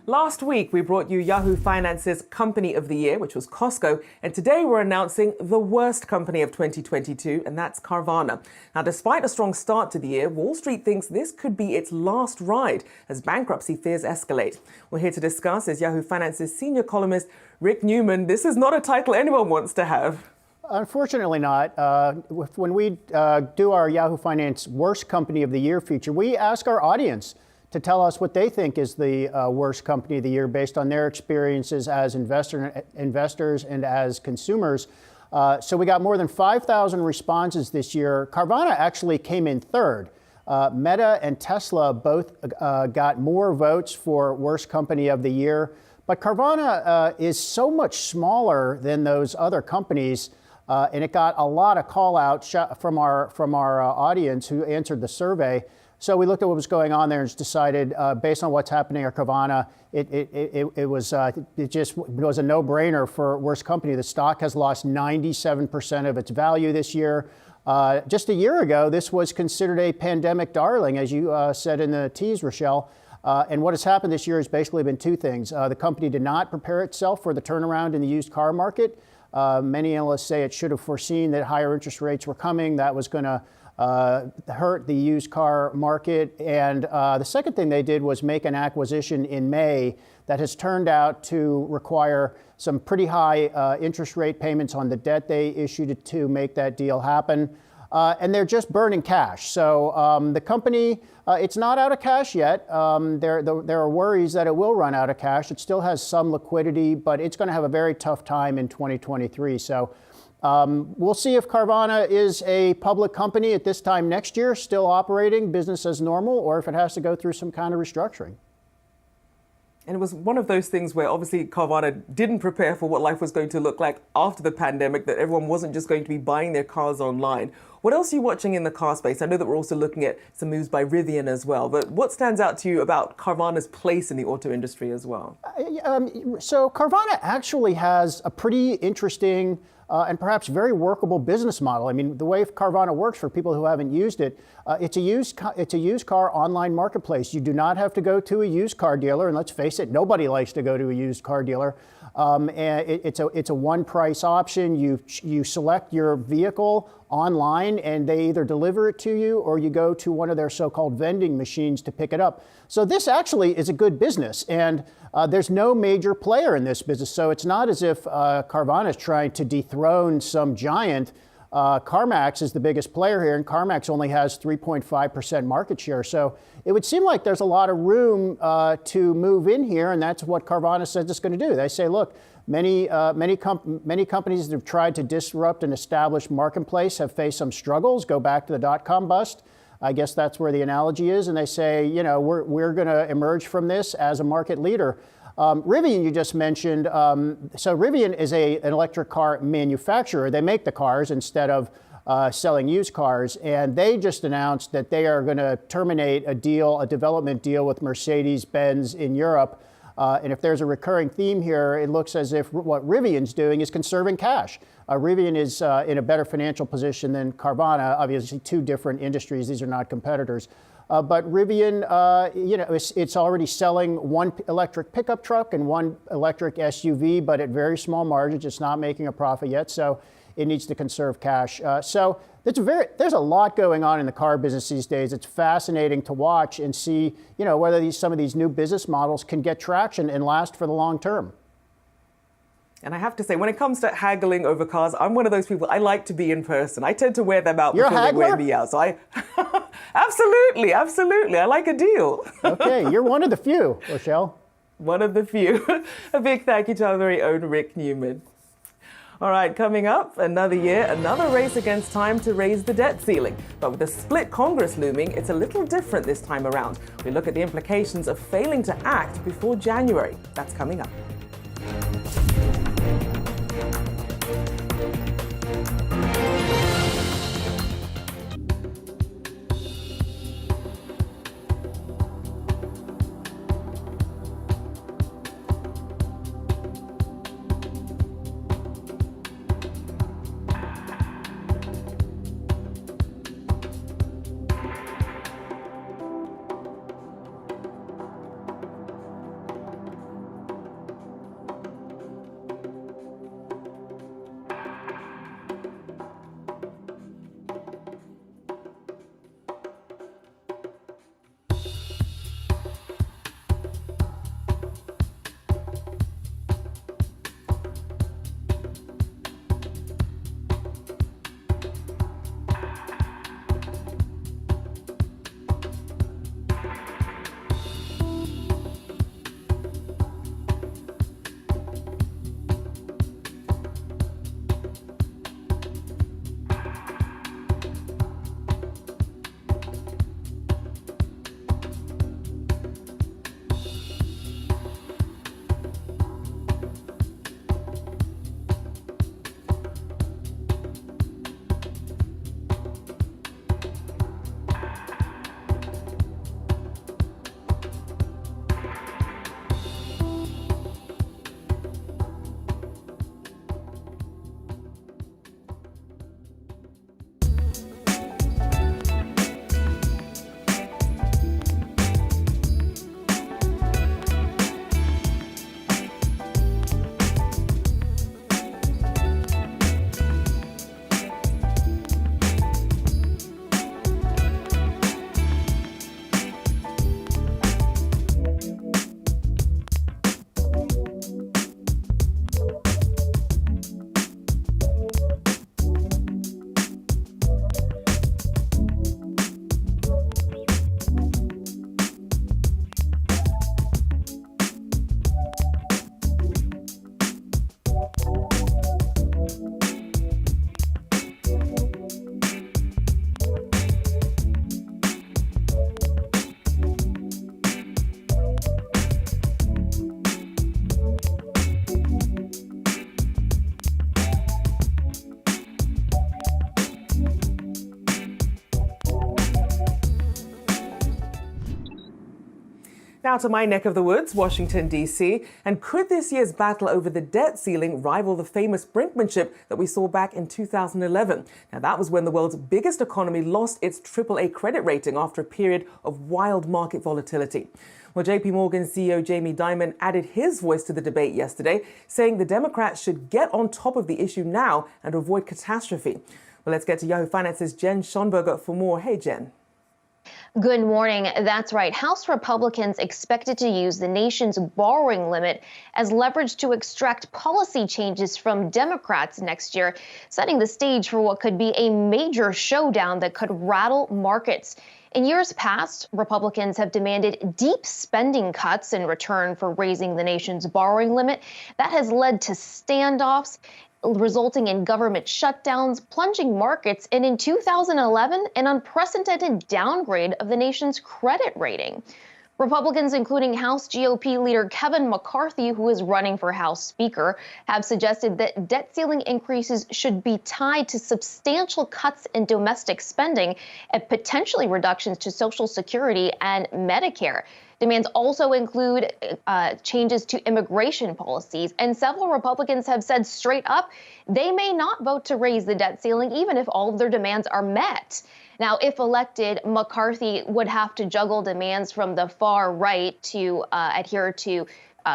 Last week, we brought you Yahoo Finance's Company of the Year, which was Costco. And today we're announcing the worst company of 2022, and that's Carvana. Now, despite a strong start to the year, Wall Street thinks this could be its last ride as bankruptcy fears escalate. We're here to discuss is Yahoo Finance's senior columnist, Rick Newman. This is not a title anyone wants to have. Unfortunately not. When we do our Yahoo Finance Worst Company of the Year feature, we ask our audience to tell us what they think is the worst company of the year based on their experiences as investors and as consumers. So we got more than 5,000 responses this year. Carvana actually came in third. Meta and Tesla both got more votes for worst company of the year, But Carvana is so much smaller than those other companies, and it got a lot of call out from our audience who answered the survey. So we looked at what was going on there and just decided, based on what's happening at Carvana, it was a no-brainer for worst company. The stock has lost 97% of its value this year. Just a year ago, this was considered a pandemic darling, as you said in the tease, Rochelle. And what has happened this year has basically been two things. The company did not prepare itself for the turnaround in the used car market. Many analysts say it should have foreseen that higher interest rates were coming. That was going to hurt the used car market. And the second thing they did was make an acquisition in May that has turned out to require some pretty high interest rate payments on the debt they issued to make that deal happen. And they're just burning cash. So the company, it's not out of cash yet. There are worries that it will run out of cash. It still has some liquidity, but it's going to have a very tough time in 2023. So we'll see if Carvana is a public company at this time next year, still operating business as normal, or if it has to go through some kind of restructuring. And it was one of those things where obviously Carvana didn't prepare for what life was going to look like after the pandemic, that everyone wasn't just going to be buying their cars online. What else are you watching in the car space? I know that we're also looking at some moves by Rivian as well, but what stands out to you about Carvana's place in the auto industry as well? So Carvana actually has a pretty interesting and perhaps very workable business model. I mean, the way Carvana works, for people who haven't used it, it's a used car online marketplace. You do not have to go to a used car dealer, and let's face it, nobody likes to go to a used car dealer. And it's a one price option. You select your vehicle online, and they either deliver it to you or you go to one of their so-called vending machines to pick it up. So this actually is a good business, and there's no major player in this business. So it's not as if Carvana is trying to dethrone some giant. CarMax is the biggest player here, and CarMax only has 3.5% market share. So it would seem like there's a lot of room to move in here, and that's what Carvana says it's going to do. They say, look, many companies that have tried to disrupt an established marketplace have faced some struggles. Go back to the .com bust. I guess that's where the analogy is. And they say, you know, we're going to emerge from this as a market leader. Rivian, you just mentioned. So Rivian is an electric car manufacturer. They make the cars instead of selling used cars. And they just announced that they are going to terminate a development deal with Mercedes-Benz in Europe. And if there's a recurring theme here, it looks as if what Rivian's doing is conserving cash. Rivian is in a better financial position than Carvana. Obviously, two different industries. These are not competitors. But Rivian, it's already selling one electric pickup truck and one electric SUV, but at very small margins. It's not making a profit yet, so it needs to conserve cash. So there's a lot going on in the car business these days. It's fascinating to watch and see, whether some of these new business models can get traction and last for the long term. And I have to say, when it comes to haggling over cars, I'm one of those people, I like to be in person. I tend to wear them out before they wear me out. So absolutely. I like a deal. Okay, you're one of the few, Rochelle. One of the few. A big thank you to our very own Rick Newman. All right, coming up, another year, another race against time to raise the debt ceiling. But with a split Congress looming, it's a little different this time around. We look at the implications of failing to act before January. That's coming up. Now to my neck of the woods, Washington, D.C. And could this year's battle over the debt ceiling rival the famous brinkmanship that we saw back in 2011? Now, that was when the world's biggest economy lost its AAA credit rating after a period of wild market volatility. Well, JP Morgan CEO Jamie Dimon added his voice to the debate yesterday, saying the Democrats should get on top of the issue now and avoid catastrophe. Well, let's get to Yahoo Finance's Jen Schonberger for more. Hey, Jen. Good morning. That's right. House Republicans expected to use the nation's borrowing limit as leverage to extract policy changes from Democrats next year, setting the stage for what could be a major showdown that could rattle markets. In years past, Republicans have demanded deep spending cuts in return for raising the nation's borrowing limit. That has led to standoffs, resulting in government shutdowns, plunging markets, and in 2011, an unprecedented downgrade of the nation's credit rating. Republicans, including House GOP leader Kevin McCarthy, who is running for House Speaker, have suggested that debt ceiling increases should be tied to substantial cuts in domestic spending and potentially reductions to Social Security and Medicare. Demands also include changes to immigration policies, and several Republicans have said straight up they may not vote to raise the debt ceiling even if all of their demands are met. Now, if elected, McCarthy would have to juggle demands from the far right to adhere to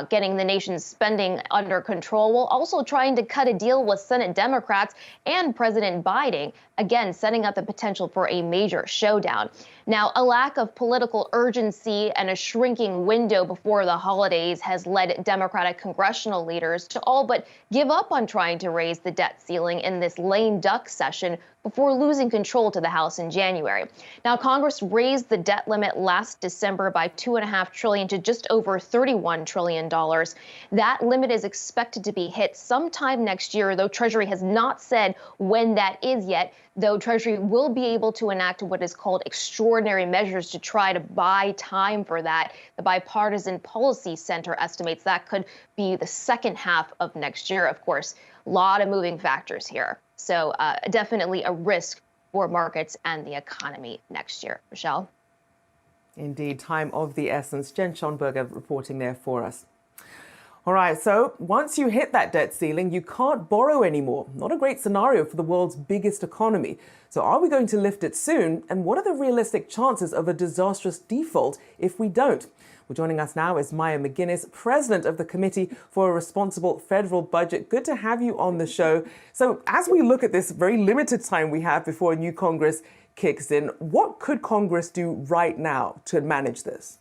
getting the nation's spending under control, while also trying to cut a deal with Senate Democrats and President Biden, again, setting up the potential for a major showdown. Now, a lack of political urgency and a shrinking window before the holidays has led Democratic congressional leaders to all but give up on trying to raise the debt ceiling in this lame duck session before losing control to the House in January. Now, Congress raised the debt limit last December by $2.5 trillion to just over $31 trillion. That limit is expected to be hit sometime next year, though Treasury has not said when that is yet, though Treasury will be able to enact what is called extraordinary measures to try to buy time for that. The Bipartisan Policy Center estimates that could be the second half of next year. Of course, a lot of moving factors here. So definitely a risk for markets and the economy next year. Rochelle? Indeed, time of the essence. Jen Schonberger reporting there for us. All right, so once you hit that debt ceiling, you can't borrow anymore. Not a great scenario for the world's biggest economy. So are we going to lift it soon? And what are the realistic chances of a disastrous default if we don't? Well, joining us now is Maya McGuinness, president of the Committee for a Responsible Federal Budget. Good to have you on the show. So as we look at this very limited time we have before a new Congress kicks in, what could Congress do right now to manage this?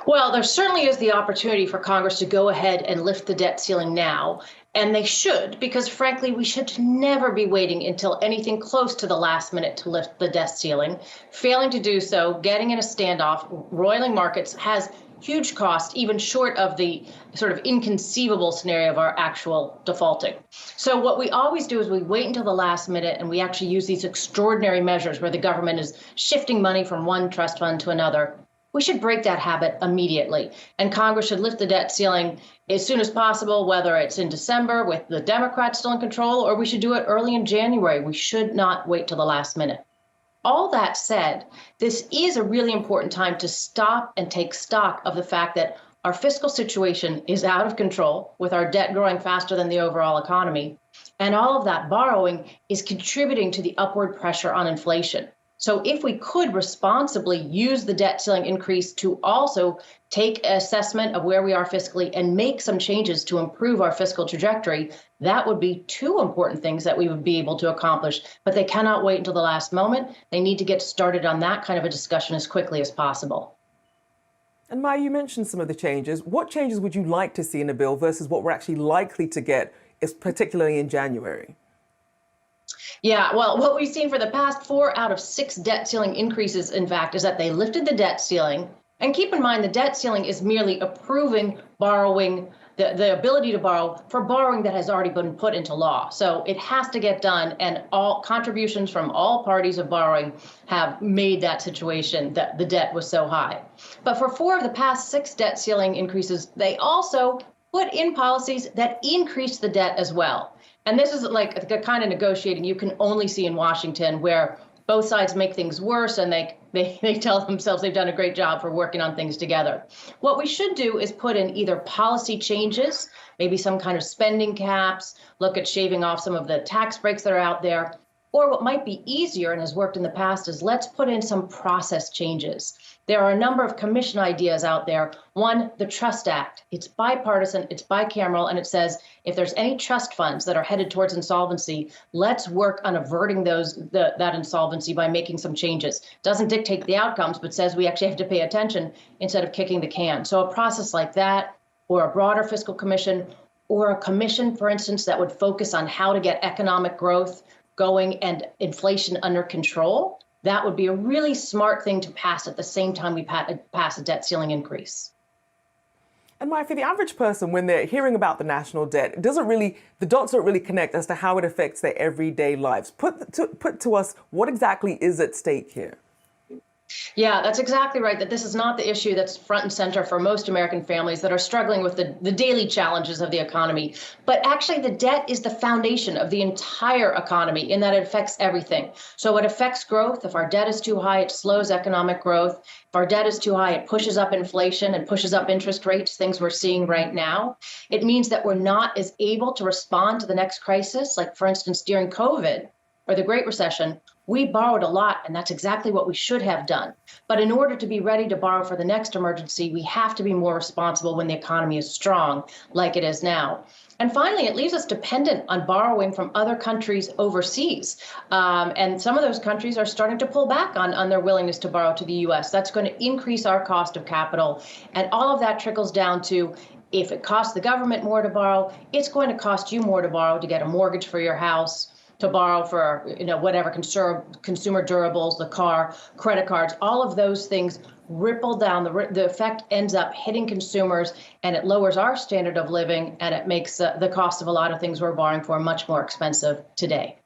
Well, there certainly is the opportunity for Congress to go ahead and lift the debt ceiling now. And they should, because frankly, we should never be waiting until anything close to the last minute to lift the debt ceiling. Failing to do so, getting in a standoff, roiling markets has huge cost, even short of the sort of inconceivable scenario of our actual defaulting. So what we always do is we wait until the last minute and we actually use these extraordinary measures where the government is shifting money from one trust fund to another. We should break that habit immediately. And Congress should lift the debt ceiling as soon as possible, whether it's in December with the Democrats still in control, or we should do it early in January. We should not wait till the last minute. All that said, this is a really important time to stop and take stock of the fact that our fiscal situation is out of control, with our debt growing faster than the overall economy. And all of that borrowing is contributing to the upward pressure on inflation. So if we could responsibly use the debt ceiling increase to also take an assessment of where we are fiscally and make some changes to improve our fiscal trajectory, that would be two important things that we would be able to accomplish. But they cannot wait until the last moment. They need to get started on that kind of a discussion as quickly as possible. And Maya, you mentioned some of the changes. What changes would you like to see in a bill versus what we're actually likely to get, particularly in January? Yeah, well, what we've seen for the past 4 out of 6 debt ceiling increases, in fact, is that they lifted the debt ceiling. And keep in mind, the debt ceiling is merely approving borrowing, the ability to borrow for borrowing that has already been put into law. So it has to get done, and all contributions from all parties of borrowing have made that situation that the debt was so high. But for 4 of the past 6 debt ceiling increases, they also put in policies that increase the debt as well. And this is like the kind of negotiating you can only see in Washington, where both sides make things worse, and they tell themselves they've done a great job for working on things together. What we should do is put in either policy changes, maybe some kind of spending caps, look at shaving off some of the tax breaks that are out there, or what might be easier and has worked in the past is let's put in some process changes. There are a number of commission ideas out there. One, the Trust Act. It's bipartisan, it's bicameral, and it says if there's any trust funds that are headed towards insolvency, let's work on averting that insolvency by making some changes. Doesn't dictate the outcomes, but says we actually have to pay attention instead of kicking the can. So a process like that, or a broader fiscal commission, or a commission, for instance, that would focus on how to get economic growth going and inflation under control, that would be a really smart thing to pass at the same time we pass a debt ceiling increase. And Maya, for the average person, when they're hearing about the national debt, the dots don't really connect as to how it affects their everyday lives. Put to us, what exactly is at stake here? Yeah, that's exactly right, that this is not the issue that's front and center for most American families that are struggling with the daily challenges of the economy. But actually, the debt is the foundation of the entire economy in that it affects everything. So it affects growth. If our debt is too high, it slows economic growth. If our debt is too high, it pushes up inflation and pushes up interest rates, things we're seeing right now. It means that we're not as able to respond to the next crisis. Like, for instance, during COVID or the Great Recession, we borrowed a lot, and that's exactly what we should have done. But in order to be ready to borrow for the next emergency, we have to be more responsible when the economy is strong, like it is now. And finally, it leaves us dependent on borrowing from other countries overseas. And some of those countries are starting to pull back on their willingness to borrow to the U.S. That's going to increase our cost of capital. And all of that trickles down to, if it costs the government more to borrow, it's going to cost you more to borrow to get a mortgage for your house, to borrow for whatever consumer durables, the car, credit cards, all of those things ripple down. The effect ends up hitting consumers, and it lowers our standard of living, and it makes the cost of a lot of things we're borrowing for much more expensive today.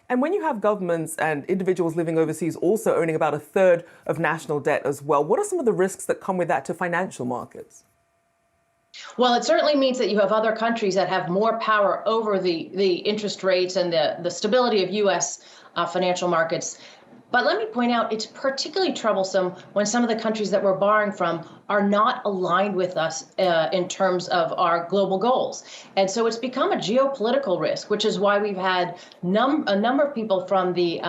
And when you have governments and individuals living overseas also owning about a third of national debt as well, what are some of the risks that come with that to financial markets? Well, it certainly means that you have other countries that have more power over the interest rates and the stability of U.S. Financial markets. But let me point out, it's particularly troublesome when some of the countries that we're borrowing from are not aligned with us in terms of our global goals. And so it's become a geopolitical risk, which is why we've had a number of people from the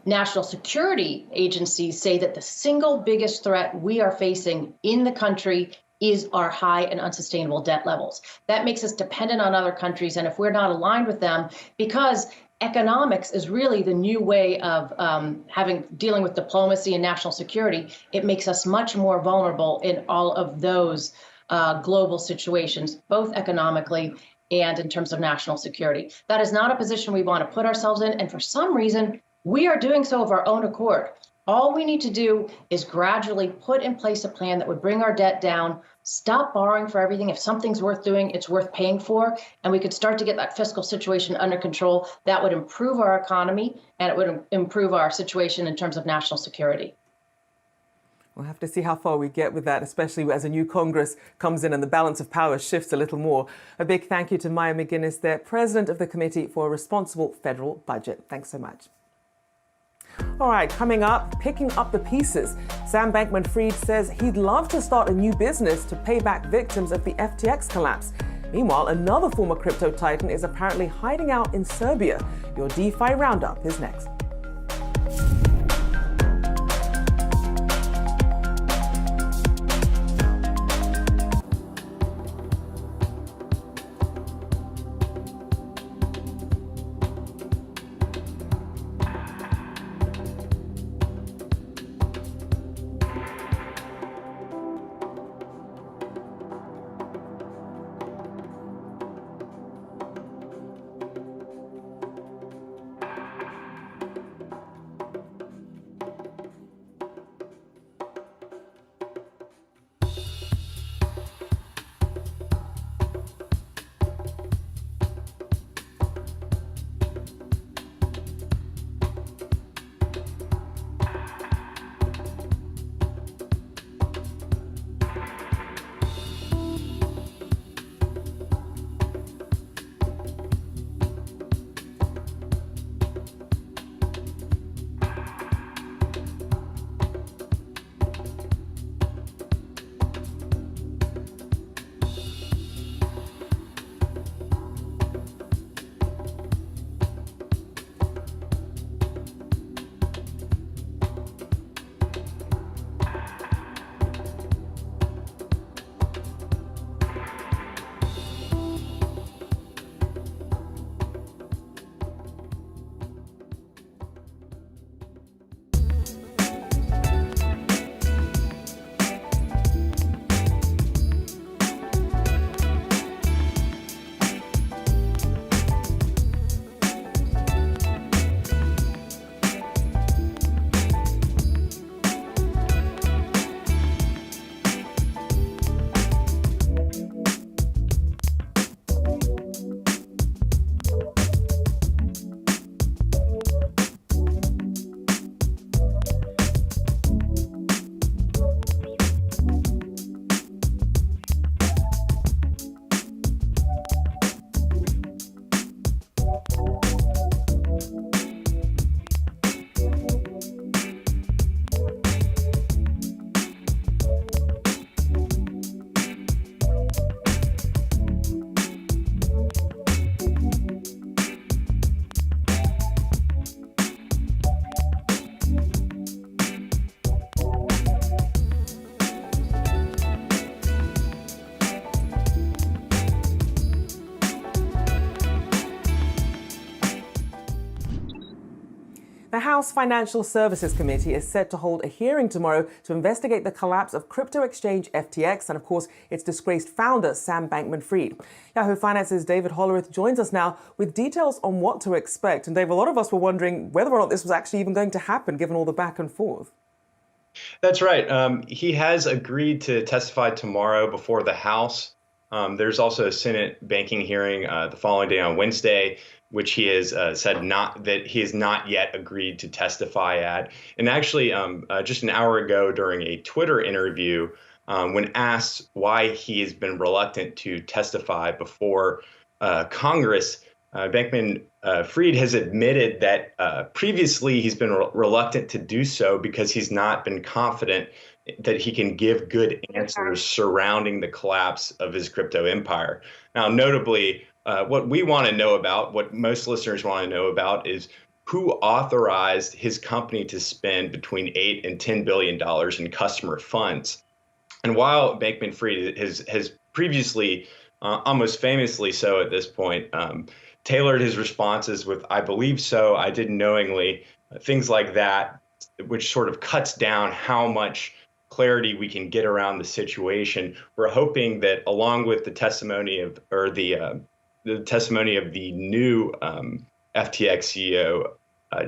national security agencies say that the single biggest threat we are facing in the country is our high and unsustainable debt levels. That makes us dependent on other countries. And if we're not aligned with them, because economics is really the new way of dealing with diplomacy and national security, it makes us much more vulnerable in all of those global situations, both economically and in terms of national security. That is not a position we want to put ourselves in. And for some reason, we are doing so of our own accord. All we need to do is gradually put in place a plan that would bring our debt down, stop borrowing for everything. If something's worth doing, it's worth paying for, and we could start to get that fiscal situation under control. That would improve our economy, and it would improve our situation in terms of national security. We'll have to see how far we get with that, especially as a new Congress comes in and the balance of power shifts a little more. A big thank you to Maya McGuinness, there, President of the Committee for a Responsible Federal Budget. Thanks so much. All right, coming up, picking up the pieces. Sam Bankman-Fried says he'd love to start a new business to pay back victims of the FTX collapse. Meanwhile, another former crypto titan is apparently hiding out in Serbia. Your DeFi Roundup is next. The House Financial Services Committee is set to hold a hearing tomorrow to investigate the collapse of crypto exchange FTX and, of course, its disgraced founder, Sam Bankman-Fried. Yahoo Finance's David Hollerith joins us now with details on what to expect. And Dave, a lot of us were wondering whether or not this was actually even going to happen, given all the back and forth. That's right. He has agreed to testify tomorrow before the House. There's also a Senate banking hearing the following day on Wednesday, which he has said that he has not yet agreed to testify at. And actually, just an hour ago during a Twitter interview, when asked why he has been reluctant to testify before Congress, Bankman-Fried has admitted that previously he's been reluctant to do so because he's not been confident that he can give good answers surrounding the collapse of his crypto empire. Now, notably, what we want to know about, what most listeners want to know about, is who authorized his company to spend between $8 and $10 billion in customer funds. And while Bankman-Fried has previously, almost famously so at this point, tailored his responses with "I believe so," "I didn't knowingly," things like that, which sort of cuts down how much clarity we can get around the situation. We're hoping that, along with the testimony of, or the testimony of the new FTX CEO,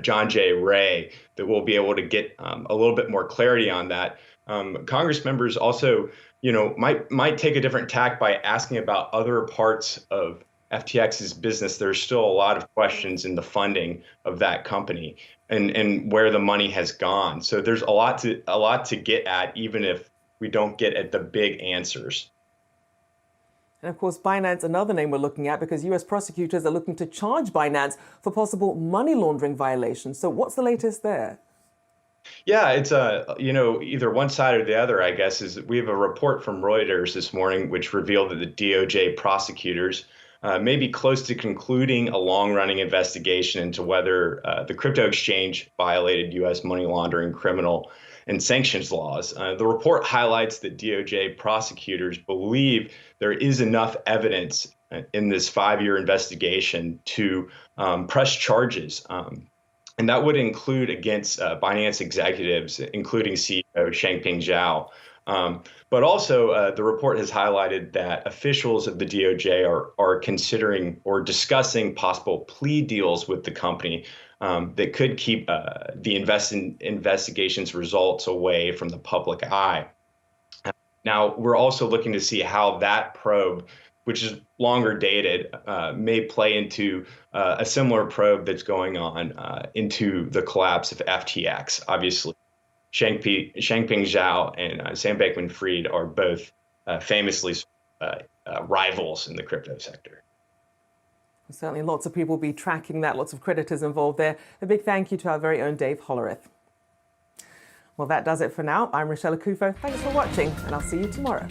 John J. Ray, that we'll be able to get a little bit more clarity on that. Congress members also, might take a different tack by asking about other parts of FTX's business. There's still a lot of questions in the funding of that company and where the money has gone. So there's a lot to get at, even if we don't get at the big answers. And of course, Binance, another name we're looking at, because U.S. prosecutors are looking to charge Binance for possible money laundering violations. So what's the latest there? Yeah, it's either one side or the other, I guess. We have a report from Reuters this morning which revealed that the DOJ prosecutors may be close to concluding a long-running investigation into whether the crypto exchange violated U.S. money laundering, criminal, and sanctions laws. The report highlights that DOJ prosecutors believe there is enough evidence in this 5-year investigation to press charges. And that would include against Binance executives, including CEO Changpeng Zhao. But also, the report has highlighted that officials of the DOJ are considering or discussing possible plea deals with the company that could keep the investigation's results away from the public eye. Now, we're also looking to see how that probe, which is longer dated, may play into a similar probe that's going on into the collapse of FTX. Obviously, Changpeng Zhao and Sam Bankman-Fried are both famously rivals in the crypto sector. Certainly lots of people will be tracking that, lots of creditors involved there. A big thank you to our very own Dave Hollerith. Well, that does it for now. I'm Rochelle Akufo. Thanks for watching, and I'll see you tomorrow.